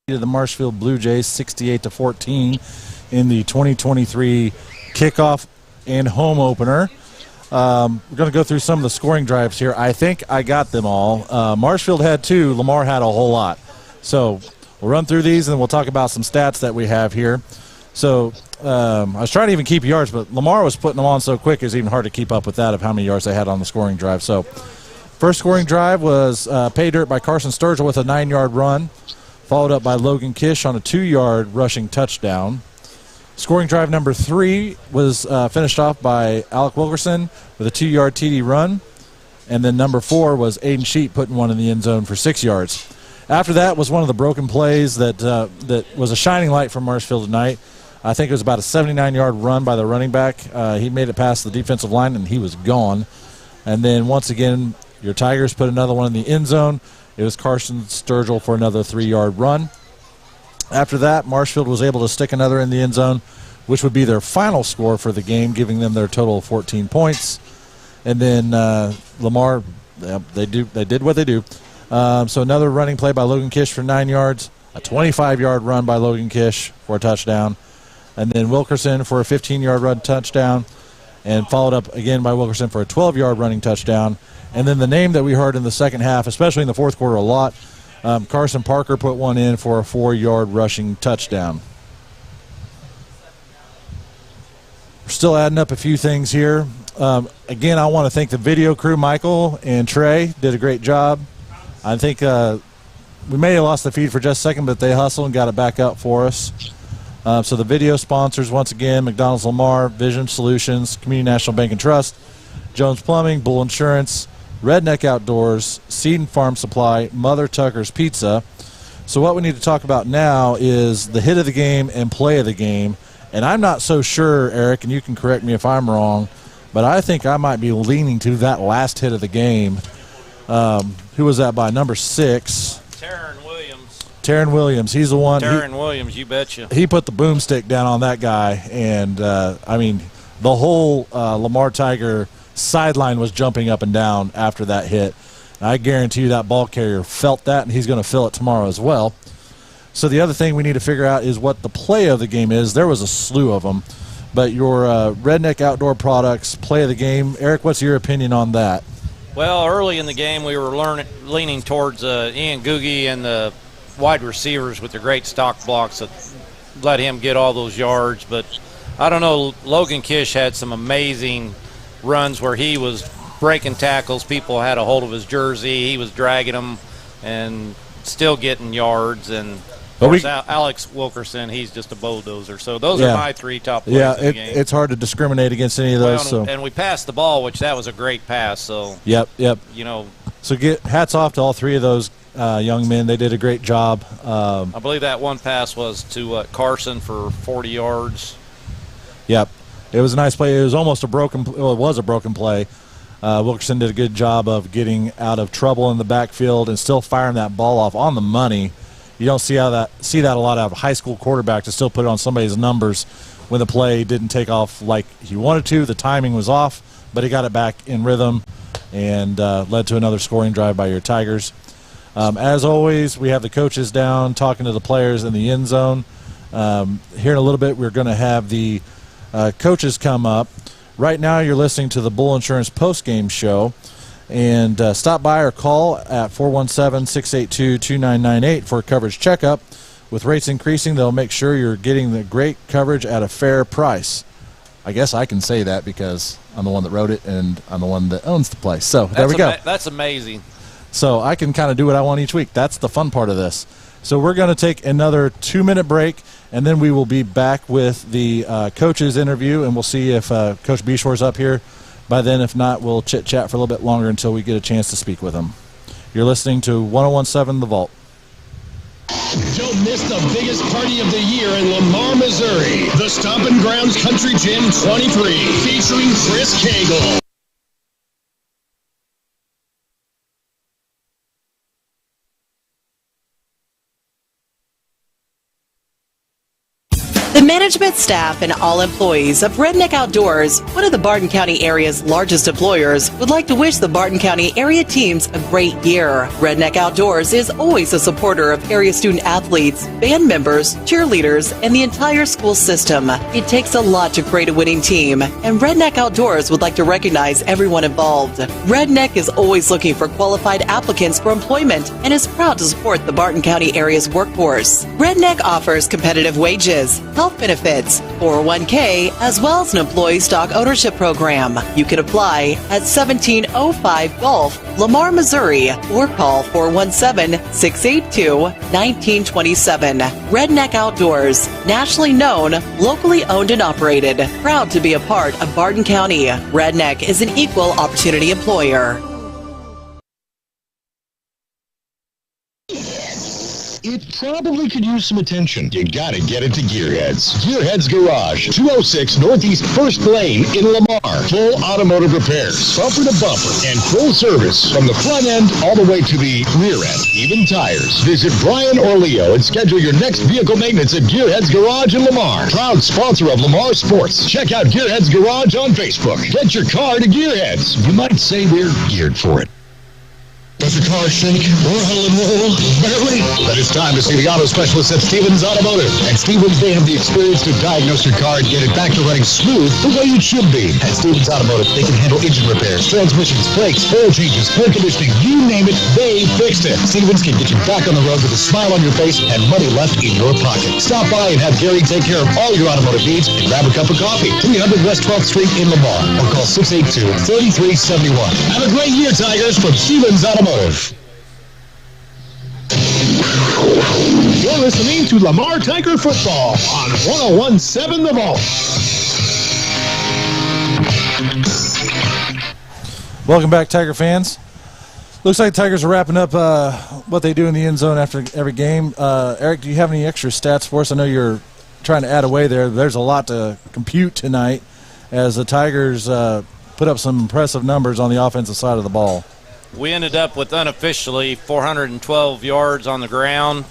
The Marshfield Blue Jays 68-14 in the 2023 kickoff and home opener. We're going to go through some of the scoring drives here. I think I got them all. Marshfield had 2. Lamar had a whole lot. So we'll run through these and we'll talk about some stats that we have here. So I was trying to even keep yards, but Lamar was putting them on so quick it was even hard to keep up with that of how many yards they had on the scoring drive. So first scoring drive was pay dirt by Carson Sturgill with a 9-yard run, followed up by Logan Kish on a 2-yard rushing touchdown. Scoring drive number 3 was finished off by Alec Wilkerson with a 2-yard TD run. And then number 4 was Aiden Sheet putting one in the end zone for 6 yards. After that was one of the broken plays that was a shining light from Marshfield tonight. I think it was about a 79-yard run by the running back. He made it past the defensive line, and he was gone. And then once again, your Tigers put another one in the end zone. It was Carson Sturgill for another 3-yard run. After that, Marshfield was able to stick another in the end zone, which would be their final score for the game, giving them their total of 14 points. And then Lamar, they did what they do. So another running play by Logan Kish for 9 yards, a 25-yard run by Logan Kish for a touchdown, and then Wilkerson for a 15-yard run touchdown, and followed up again by Wilkerson for a 12-yard running touchdown. And then the name that we heard in the second half, especially in the fourth quarter a lot, Carson Parker put one in for a 4-yard rushing touchdown. We're still adding up a few things here. Again, I want to thank the video crew, Michael and Trey, did a great job. I think we may have lost the feed for just a second, but they hustled and got it back up for us. So the video sponsors, once again, McDonald's Lamar, Vision Solutions, Community National Bank and Trust, Jones Plumbing, Bull Insurance, Redneck Outdoors, Seed and Farm Supply, Mother Tucker's Pizza. So what we need to talk about now is the hit of the game and play of the game. And I'm not so sure, Eric, and you can correct me if I'm wrong, but I think I might be leaning to that last hit of the game. Who was that by? Number 6. Taryn Williams. He's the one.
Taryn Williams, you betcha.
He put the boomstick down on that guy. And, I mean, the whole Lamar Tiger sideline was jumping up and down after that hit. And I guarantee you that ball carrier felt that, and he's going to feel it tomorrow as well. So the other thing we need to figure out is what the play of the game is. There was a slew of them. But your Redneck Outdoor Products play of the game, Eric, what's your opinion on that?
Well, early in the game, we were leaning towards Ian Googie and the wide receivers with their great stock blocks that let him get all those yards. But I don't know, Logan Kish had some amazing runs where he was breaking tackles. People had a hold of his jersey. He was dragging them and still getting yards. And of course, Alex Wilkerson, he's just a bulldozer. So those are my 3 top players in the game.
It's hard to discriminate against any of those.
And we passed the ball, which that was a great pass. So
Yep.
You know.
So hats off to all 3 of those young men. They did a great job.
I believe that one pass was to Carson for 40 yards.
Yep. It was a nice play. It was almost a broken play. Wilkerson did a good job of getting out of trouble in the backfield and still firing that ball off on the money. You don't see that a lot out of a high school quarterback to still put it on somebody's numbers when the play didn't take off like he wanted to. The timing was off, but he got it back in rhythm and led to another scoring drive by your Tigers. As always, we have the coaches down talking to the players in the end zone. Here in a little bit, we're going to have the coaches come up. Right now, you're listening to the Bull Insurance Postgame Show. And stop by or call at 417-682-2998 for a coverage checkup. With rates increasing, they'll make sure you're getting the great coverage at a fair price. I guess I can say that because I'm the one that wrote it and I'm the one that owns the place. So there we go.
That's amazing.
So I can kind of do what I want each week. That's the fun part of this. So we're going to take another 2-minute break, and then we will be back with the coaches interview, and we'll see if Coach Beshore's up here by then. If not, we'll chit-chat for a little bit longer until we get a chance to speak with him. You're listening to 101.7 The Vault.
Don't miss the biggest party of the year in Lamar, Missouri. The Stompin' Grounds Country Gym 23, featuring Chris Cagle.
The management staff and all employees of Redneck Outdoors, one of the Barton County area's largest employers, would like to wish the Barton County area teams a great year. Redneck Outdoors is always a supporter of area student athletes, band members, cheerleaders, and the entire school system. It takes a lot to create a winning team, and Redneck Outdoors would like to recognize everyone involved. Redneck is always looking for qualified applicants for employment and is proud to support the Barton County area's workforce. Redneck offers competitive wages, health benefits, 401k, as well as an employee stock ownership program. You can apply at 1705 Gulf, Lamar, Missouri, or call 417-682-1927. Redneck Outdoors, nationally known, locally owned and operated, proud to be a part of Barton County. Redneck is an equal opportunity employer.
It probably could use some attention. You gotta get it to Gearheads. Gearheads Garage, 206 Northeast 1st Lane in Lamar. Full automotive repairs, bumper to bumper, and full service from the front end all the way to the rear end, even tires. Visit Brian or Leo and schedule your next vehicle maintenance at Gearheads Garage in Lamar. Proud sponsor of Lamar Sports. Check out Gearheads Garage on Facebook. Get your car to Gearheads. You might say we're geared for it. Does your car shake or huddle and roll? Barely? Then it's time to see the auto specialists at Stevens Automotive. At Stevens, they have the experience to diagnose your car and get it back to running smooth the way it should be. At Stevens Automotive, they can handle engine repairs, transmissions, brakes, oil changes, air conditioning, you name it, they fixed it. Stevens can get you back on the road with a smile on your face and money left in your pocket. Stop by and have Gary take care of all your automotive needs and grab a cup of coffee. 300 West 12th Street in Lamar, or call 682-3371. Have a great year, Tigers, from Stevens Automotive. You're listening to Lamar Tiger Football on 101.7 The Vault.
Welcome back, Tiger fans. Looks like the Tigers are wrapping up what they do in the end zone after every game. Eric, do you have any extra stats for us? I know you're trying to add away there. There's a lot to compute tonight as the Tigers put up some impressive numbers on the offensive side of the ball.
We ended up with unofficially 412 yards on the ground,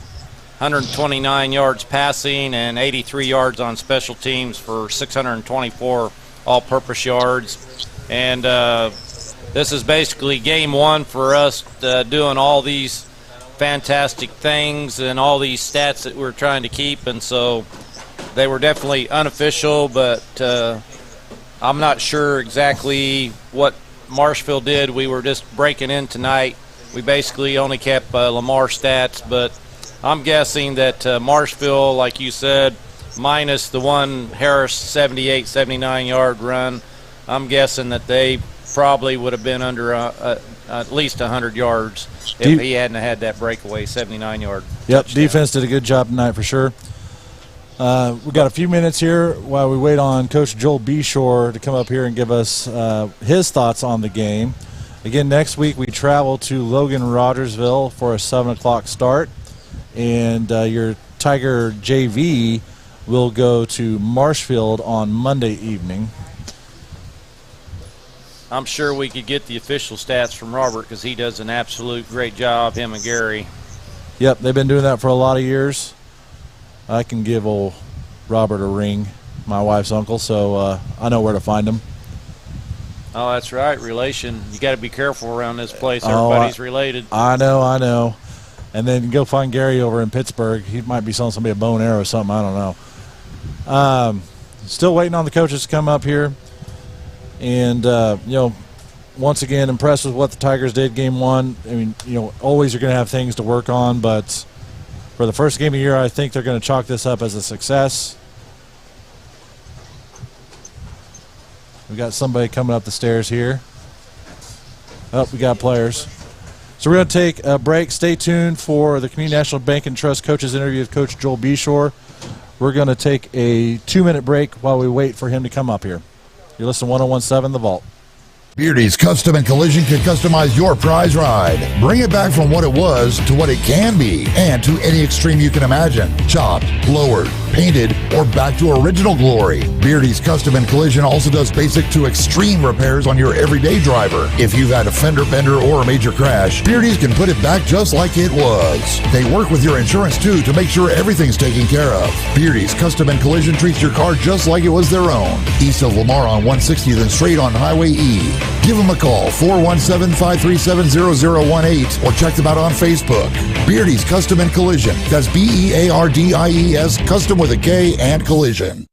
129 yards passing, and 83 yards on special teams for 624 all-purpose yards. And this is basically game one for us doing all these fantastic things and all these stats that we're trying to keep. And so they were definitely unofficial, but I'm not sure exactly what Marshfield did. We were just breaking in tonight. We basically only kept Lamar stats, but I'm guessing that Marshfield, like you said, minus the one Harris 78, 79-yard run, I'm guessing that they probably would have been under at least 100 yards if he hadn't had that breakaway 79-yard
Yep,
touchdown.
Defense did a good job tonight for sure. We've got a few minutes here while we wait on Coach Joel Beshore to come up here and give us his thoughts on the game. Again, next week we travel to Logan-Rogersville for a 7 o'clock start, and your Tiger JV will go to Marshfield on Monday evening.
I'm sure we could get the official stats from Robert because he does an absolute great job, him and Gary.
Yep, they've been doing that for a lot of years. I can give old Robert a ring, my wife's uncle, so I know where to find him.
Oh, that's right, relation. You got to be careful around this place. Everybody's related.
I know. And then go find Gary over in Pittsburgh. He might be selling somebody a bow and arrow or something. I don't know. Still waiting on the coaches to come up here. And, once again, impressed with what the Tigers did game one. I mean, always you're going to have things to work on, but for the first game of the year, I think they're going to chalk this up as a success. We got somebody coming up the stairs here. Oh, we got players. So we're going to take a break. Stay tuned for the Community National Bank and Trust coaches interview with Coach Joel Beshore. We're going to take a 2-minute break while we wait for him to come up here. You're listening to 101.7 The Vault.
Beardy's Custom and Collision can customize your prize ride. Bring it back from what it was to what it can be and to any extreme you can imagine. Chopped, lowered, painted, or back to original glory. Beardy's Custom and Collision also does basic to extreme repairs on your everyday driver. If you've had a fender bender or a major crash, Beardy's can put it back just like it was. They work with your insurance too to make sure everything's taken care of. Beardy's Custom and Collision treats your car just like it was their own. East of Lamar on 160, then straight on Highway E. Give them a call, 417-537-0018, or check them out on Facebook. Beardy's Custom and Collision. That's BEARDIES, custom with a K and collision.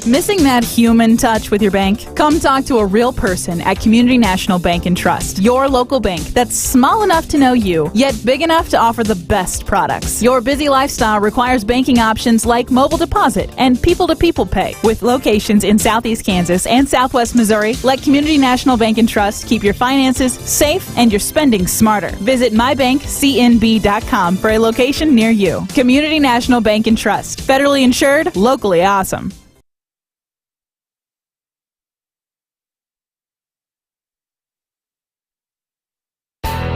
Missing that human touch with your bank? Come talk to a real person at Community National Bank and Trust, your local bank that's small enough to know you, yet big enough to offer the best products. Your busy lifestyle requires banking options like mobile deposit and people-to-people pay. With locations in Southeast Kansas and Southwest Missouri, let Community National Bank and Trust keep your finances safe and your spending smarter. Visit mybankcnb.com for a location near you. Community National Bank and Trust, federally insured, locally awesome.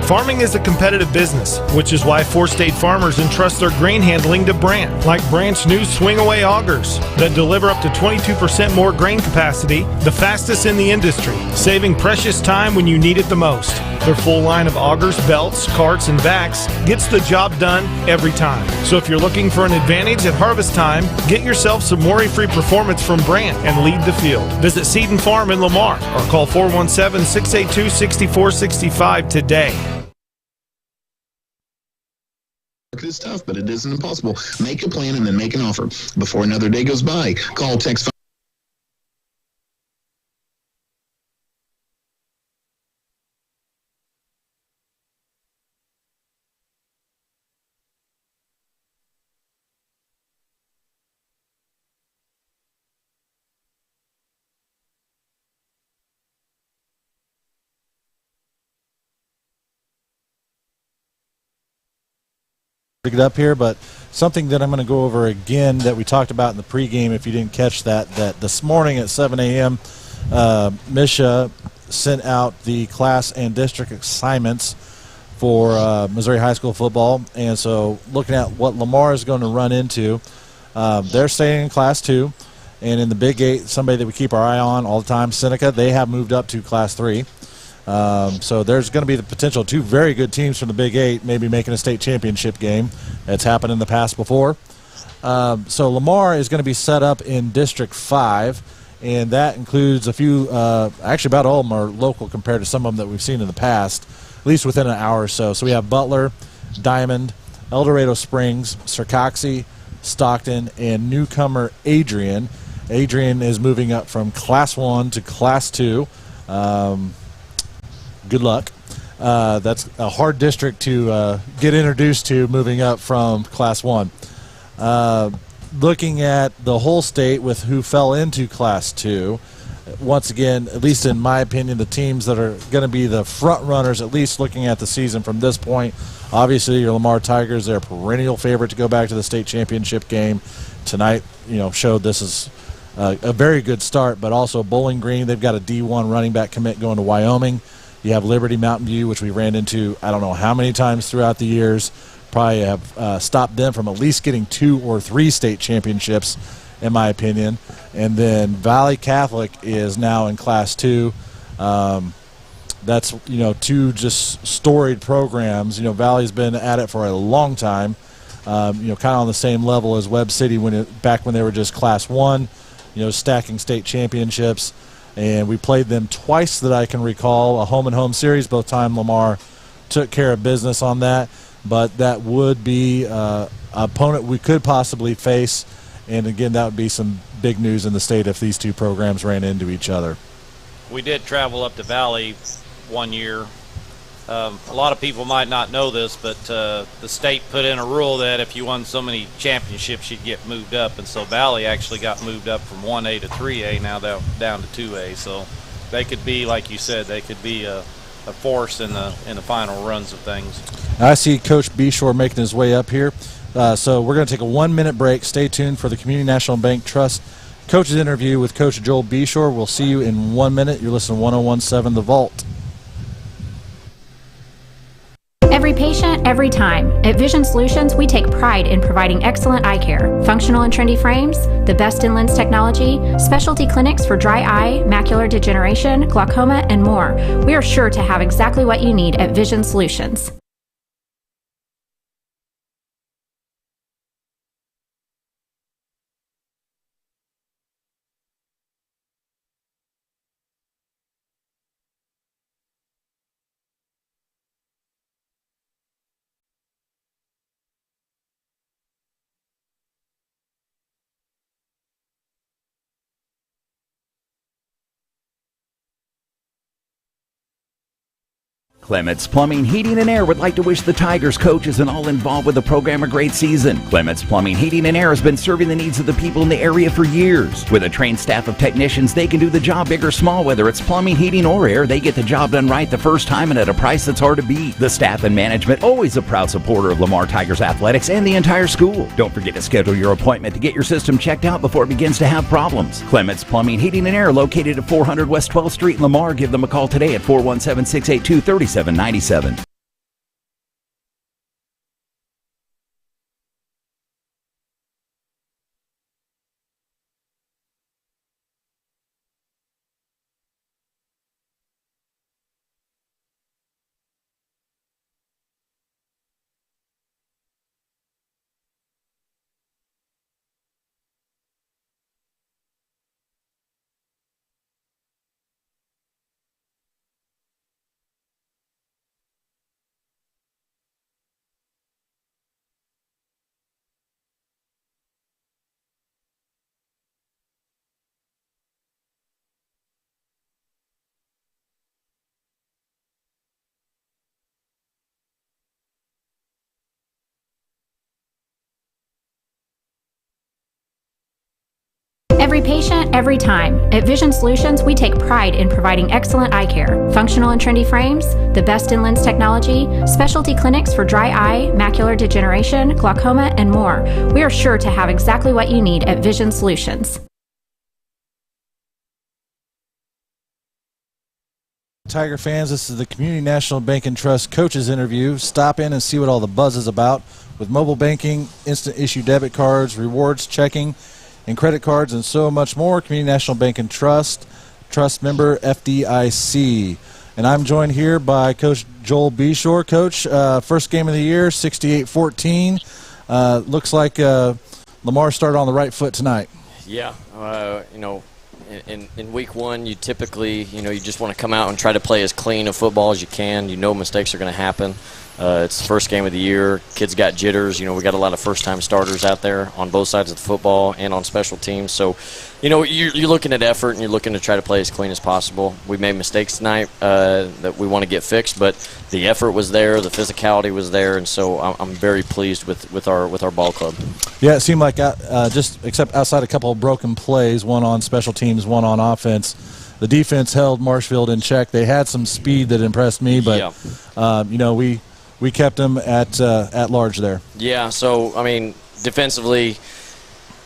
Farming is a competitive business, which is why four-state farmers entrust their grain handling to Brandt, like Brandt's new swing-away augers that deliver up to 22% more grain capacity, the fastest in the industry, saving precious time when you need it the most. Their full line of augers, belts, carts, and vacs gets the job done every time. So if you're looking for an advantage at harvest time, get yourself some worry-free performance from Brandt and lead the field. Visit Seed and Farm in Lamar or call 417-682-6465 today.
It's tough, but it isn't impossible. Make a plan and then make an offer. Before another day goes by, call, text.
Pick it up here, but something that I'm going to go over again that we talked about in the pregame, if you didn't catch that this morning at 7 a.m., Misha sent out the class and district assignments for Missouri high school football. And so looking at what Lamar is going to run into, they're staying in Class 2. And in the Big 8, somebody that we keep our eye on all the time, Seneca, they have moved up to Class 3. So there's going to be the potential two very good teams from the Big 8 maybe making a state championship game. That's happened in the past before. So Lamar is going to be set up in District 5, and that includes a few, actually about all of them are local compared to some of them that we've seen in the past, at least within an hour or so. So we have Butler, Diamond, El Dorado Springs, Circoxie, Stockton, and newcomer Adrian. Adrian is moving up from Class 1 to Class 2. Good luck. That's a hard district to get introduced to moving up from Class 1. Looking at the whole state with who fell into Class 2, once again, at least in my opinion, the teams that are going to be the front runners, at least looking at the season from this point, obviously your Lamar Tigers, they're a perennial favorite to go back to the state championship game. Tonight, showed this is a very good start, but also Bowling Green, they've got a D1 running back commit going to Wyoming. You have Liberty Mountain View, which we ran into I don't know how many times throughout the years. Probably have stopped them from at least getting 2 or 3 state championships, in my opinion. And then Valley Catholic is now in Class 2. That's, two just storied programs. Valley's been at it for a long time, kind of on the same level as Webb City back when they were just Class 1, stacking state championships. And we played them twice that I can recall, a home-and-home series. Both time Lamar took care of business on that. But that would be an opponent we could possibly face. And, again, that would be some big news in the state if these two programs ran into each other.
We did travel up to Valley one year A lot of people might not know this, but the state put in a rule that if you won so many championships, you'd get moved up. And so Valley actually got moved up from 1A to 3A, now down to 2A. So they could be, like you said, they could be a force in the final runs of things.
I see Coach Beshore making his way up here. So we're going to take a 1-minute break. Stay tuned for the Community National Bank Trust Coach's interview with Coach Joel Beshore. We'll see you in 1 minute. You're listening to 101.7 The Vault.
Every patient, every time. At Vision Solutions, we take pride in providing excellent eye care. Functional and trendy frames, the best in lens technology, specialty clinics for dry eye, macular degeneration, glaucoma, and more. We are sure to have exactly what you need at Vision Solutions.
Clements Plumbing, Heating, and Air would like to wish the Tigers coaches and all involved with the program a great season. Clements Plumbing, Heating, and Air has been serving the needs of the people in the area for years. With a trained staff of technicians, they can do the job big or small. Whether it's plumbing, heating, or air, they get the job done right the first time and at a price that's hard to beat. The staff and management, always a proud supporter of Lamar Tigers athletics and the entire school. Don't forget to schedule your appointment to get your system checked out before it begins to have problems. Clements Plumbing, Heating, and Air, located at 400 West 12th Street in Lamar. Give them a call today at 417-682-3797.
Every patient, every time. At Vision Solutions, we take pride in providing excellent eye care. Functional and trendy frames, the best in lens technology, specialty clinics for dry eye, macular degeneration, glaucoma, and more. We are sure to have exactly what you need at Vision Solutions.
Tiger fans, this is the Community National Bank and Trust Coaches interview. Stop in and see what all the buzz is about with mobile banking, instant issue debit cards, rewards, checking, and credit cards, and so much more. Community National Bank and Trust member FDIC. And I'm joined here by Coach Joel Beshore. Coach, first game of the year, 68-14. Looks like Lamar started on the right foot tonight.
Yeah, in week one, you typically, you just want to come out and try to play as clean a football as you can. You know mistakes are going to happen. It's the first game of the year. Kids got jitters. We got a lot of first-time starters out there on both sides of the football and on special teams. So, you're looking at effort and you're looking to try to play as clean as possible. We made mistakes tonight that we want to get fixed, but the effort was there, the physicality was there, and so I'm very pleased with our ball club.
Yeah, it seemed like just except outside a couple of broken plays, one on special teams, one on offense, the defense held Marshfield in check. They had some speed that impressed me, but we kept them at large there. Yeah, so
defensively,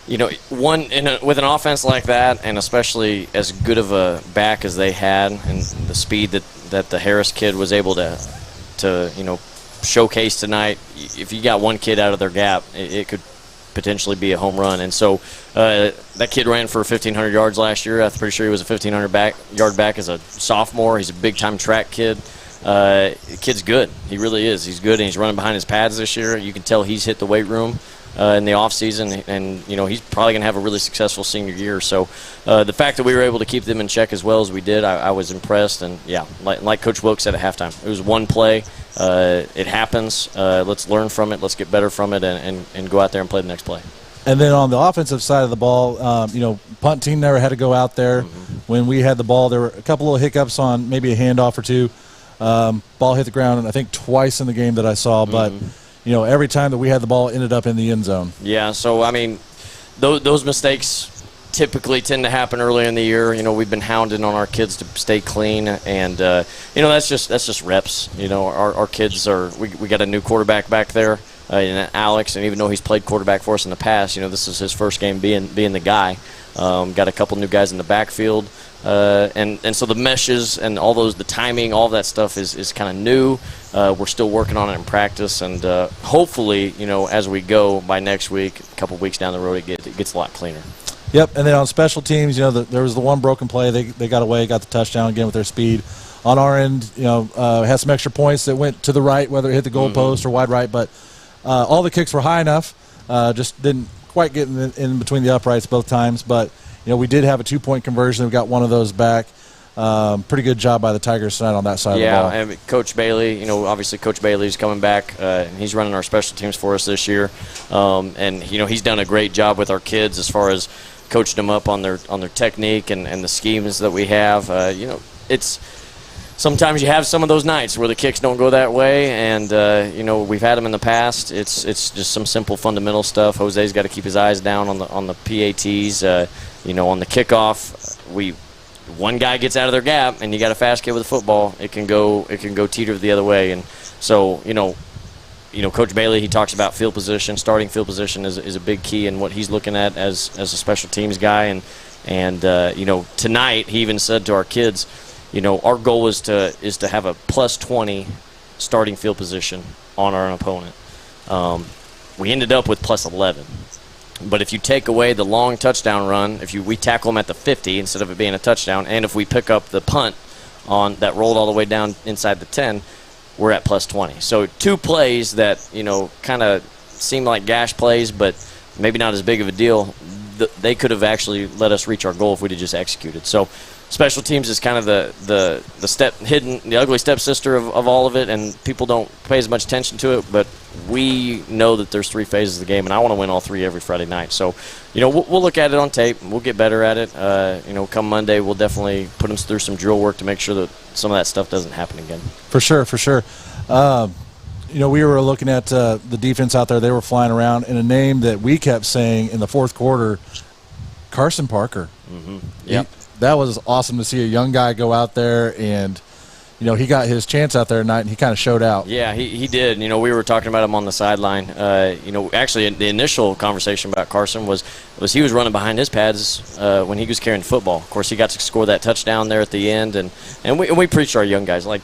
with an offense like that, and especially as good of a back as they had, and the speed that the Harris kid was able to showcase tonight, if you got one kid out of their gap, it could potentially be a home run. And so that kid ran for 1,500 yards last year. I'm pretty sure he was a 1,500-yard back as a sophomore. He's a big-time track kid. The kid's good. He really is. He's good, and he's running behind his pads this year. You can tell he's hit the weight room in the offseason, and he's probably going to have a really successful senior year. So the fact that we were able to keep them in check as well as we did, I was impressed. And, yeah, like Coach Wilkes said at halftime, it was one play. It happens. Let's learn from it. Let's get better from it and go out there and play the next play.
And then on the offensive side of the ball, punt team never had to go out there. Mm-hmm. When we had the ball, there were a couple of hiccups on maybe a handoff or two. Ball hit the ground, I think, twice in the game that I saw, but every time that we had the ball, it ended up in the end zone.
Yeah, so, I mean, those mistakes typically tend to happen early in the year. We've been hounding on our kids to stay clean, and that's just reps. Our kids we got a new quarterback back there, Alex, and even though he's played quarterback for us in the past, this is his first game being the guy. Got a couple new guys in the backfield, and so the meshes and the timing, all that stuff is kind of new. We're still working on it in practice, and hopefully, as we go by next week, a couple weeks down the road, it gets a lot cleaner.
Yep, and then on special teams, there was the one broken play. They got away, got the touchdown again with their speed. On our end, had some extra points that went to the right, whether it hit the goal post or wide right, but all the kicks were high enough, just didn't quite get in between the uprights both times. But, we did have a 2-point conversion. We got one of those back. Pretty good job by the Tigers tonight on that side of the ball. Yeah,
and Coach Bailey, obviously Coach Bailey's coming back. And he's running our special teams for us this year. And, he's done a great job with our kids as far as coaching them up on their technique and the schemes that we have. It's sometimes you have some of those nights where the kicks don't go that way, and we've had them in the past. It's just some simple fundamental stuff. Jose's got to keep his eyes down on the PATs. On the kickoff, one guy gets out of their gap, and you got a fast kid with a football. It can go teeter the other way, and so Coach Bailey, he talks about field position. Starting field position is a big key in what he's looking at as a special teams guy. And tonight he even said to our kids, our goal is to have a plus 20 starting field position on our opponent. We ended up with plus 11. But if you take away the long touchdown run, we tackle them at the 50 instead of it being a touchdown, and if we pick up the punt on that rolled all the way down inside the 10, we're at plus 20. So 2 plays that, kind of seem like gash plays, but maybe not as big of a deal. They could have actually let us reach our goal if we'd have just executed. So special teams is kind of the ugly stepsister of all of it, and people don't pay as much attention to it, but we know that there's 3 phases of the game, and I want to win all 3 every Friday night. So, we'll look at it on tape, and we'll get better at it. Come Monday, we'll definitely put them through some drill work to make sure that some of that stuff doesn't happen again.
For sure. We were looking at the defense out there. They were flying around, and a name that we kept saying in the fourth quarter, Carson Parker.
Mm-hmm. Yep.
That was awesome to see a young guy go out there, and he got his chance out there tonight, and he kind of showed out.
Yeah, he did. We were talking about him on the sideline. Actually, the initial conversation about Carson was he was running behind his pads when he was carrying the football. Of course, he got to score that touchdown there at the end, and we preach to our young guys, like,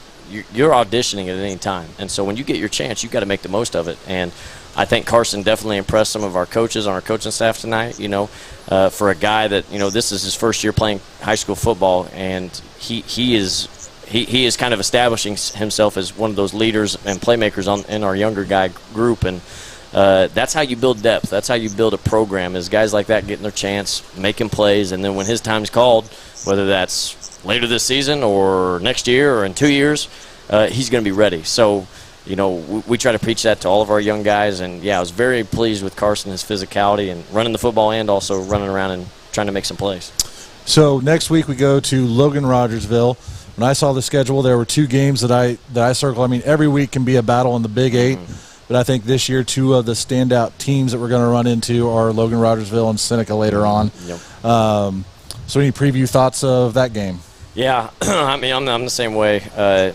you're auditioning at any time, and so when you get your chance, you've got to make the most of it. And I think Carson definitely impressed some of our coaches on our coaching staff tonight. For a guy that this is his first year playing high school football, and he is kind of establishing himself as one of those leaders and playmakers in our younger guy group, and that's how you build depth. That's how you build a program, is guys like that getting their chance, making plays, and then when his time's called, whether that's later this season or next year or in 2 years, he's going to be ready. So, we try to preach that to all of our young guys, and I was very pleased with Carson, his physicality and running the football and also running around and trying to make some plays.
So next week we go to Logan Rogersville. When I saw the schedule, there were 2 games that I circled. I mean, every week can be a battle in the Big 8, but I think this year 2 of the standout teams that we're going to run into are Logan Rogersville and Seneca later on.
Yep.
So any preview thoughts of that game?
Yeah, I mean, I'm the same way.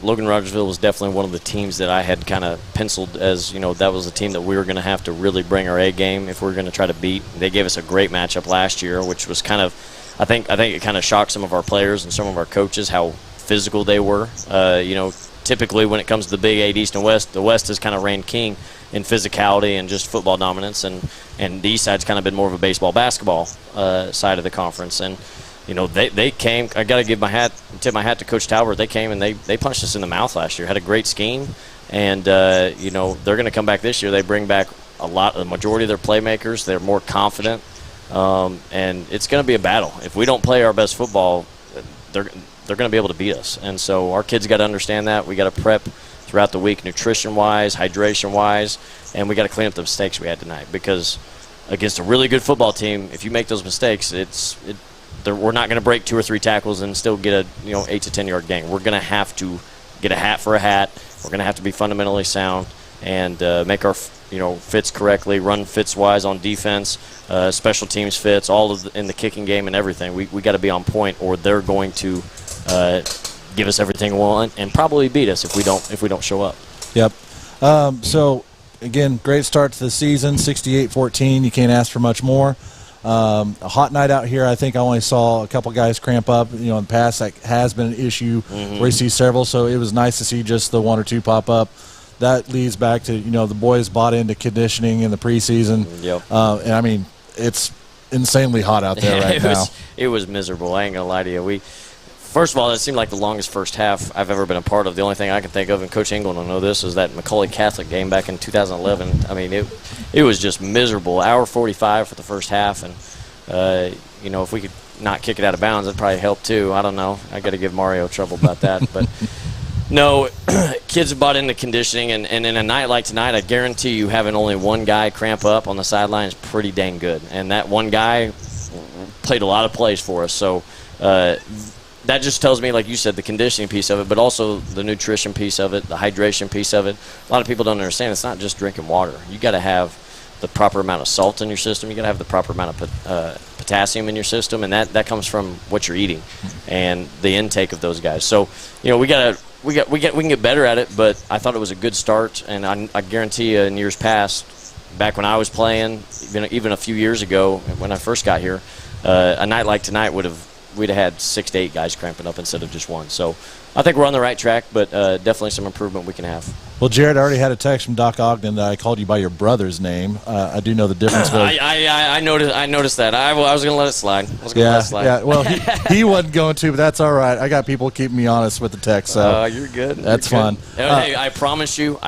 Logan Rogersville was definitely one of the teams that I had kind of penciled as, that was a team that we were going to have to really bring our A game if we were going to try to beat. They gave us a great matchup last year, which was kind of, I think it kind of shocked some of our players and some of our coaches how physical they were. Typically when it comes to the Big 8 East and West, the West has kind of reigned king in physicality and just football dominance, and the East side's kind of been more of a baseball, basketball side of the conference. And they came. I got to tip my hat to Coach Talbert. They came and they punched us in the mouth last year. Had a great scheme, and they're going to come back this year. They bring back the majority of their playmakers. They're more confident, and it's going to be a battle. If we don't play our best football, they're going to be able to beat us. And so our kids got to understand that. We got to prep throughout the week, nutrition-wise, hydration-wise, and we got to clean up the mistakes we had tonight, because against a really good football team, if you make those mistakes, we're not going to break 2 or 3 tackles and still get a 8 to 10 yard gain. We're going to have to get a hat for a hat. We're going to have to be fundamentally sound and make our fits correctly, run fits wise on defense, special teams fits, all of in the kicking game and everything. We got to be on point, or they're going to give us everything we want and probably beat us if we don't show up.
Yep. So again, great start to the season, 68-14. You can't ask for much more. A hot night out here. I think I only saw a couple guys cramp up. In the past, that has been an issue where you see several. So it was nice to see just the one or two pop up. That leads back to the boys bought into conditioning in the preseason.
Yep.
And I mean, it's insanely hot out there right now.
It was miserable. I ain't gonna lie to you. First of all, it seemed like the longest first half I've ever been a part of. The only thing I can think of, and Coach England will know this, is that Macaulay Catholic game back in 2011. I mean, it was just miserable. Hour 45 for the first half, and if we could not kick it out of bounds, that'd probably help too. I don't know. I got to give Mario trouble about that, but. No, kids have bought into conditioning, and in a night like tonight, I guarantee you having only one guy cramp up on the sideline is pretty dang good. And that one guy played a lot of plays for us. So that just tells me, like you said, the conditioning piece of it, but also the nutrition piece of it, the hydration piece of it. A lot of people don't understand it's not just drinking water. You got to have the proper amount of salt in your system. You got to have the proper amount of potassium in your system, and that comes from what you're eating and the intake of those guys. So we can get better at it, but I thought it was a good start, and I guarantee you in years past, back when I was playing, even a few years ago when I first got here, a night like tonight we'd have had 6 to 8 guys cramping up instead of just one. So I think we're on the right track, but definitely some improvement we can have.
Well, Jared, I already had a text from Doc Ogden that I called you by your brother's name. I do know the difference.
I noticed that. I was going to let it slide.
Yeah. Well, he wasn't going to, but that's all right. I got people keeping me honest with the text. So
you're good.
That's fun.
Hey, I promise you,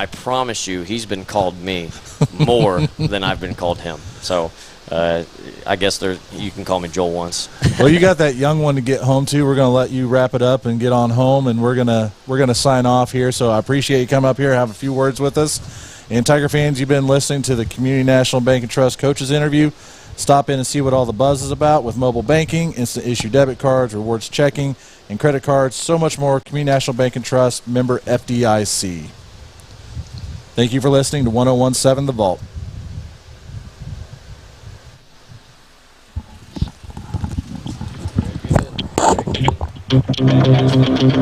he's been called me more than I've been called him. So I guess you can call me Joel once.
Well, you got that young one to get home to. We're going to let you wrap it up and get on home, and we're gonna sign off here. So I appreciate you coming up here, have a few words with us. And Tiger fans, you've been listening to the Community National Bank and Trust coaches interview. Stop in and see what all the buzz is about with mobile banking, instant issue debit cards, rewards checking, and credit cards. So much more. Community National Bank and Trust, member FDIC. Thank you for listening to 1017 The Vault.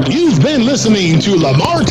You've been listening to Lamar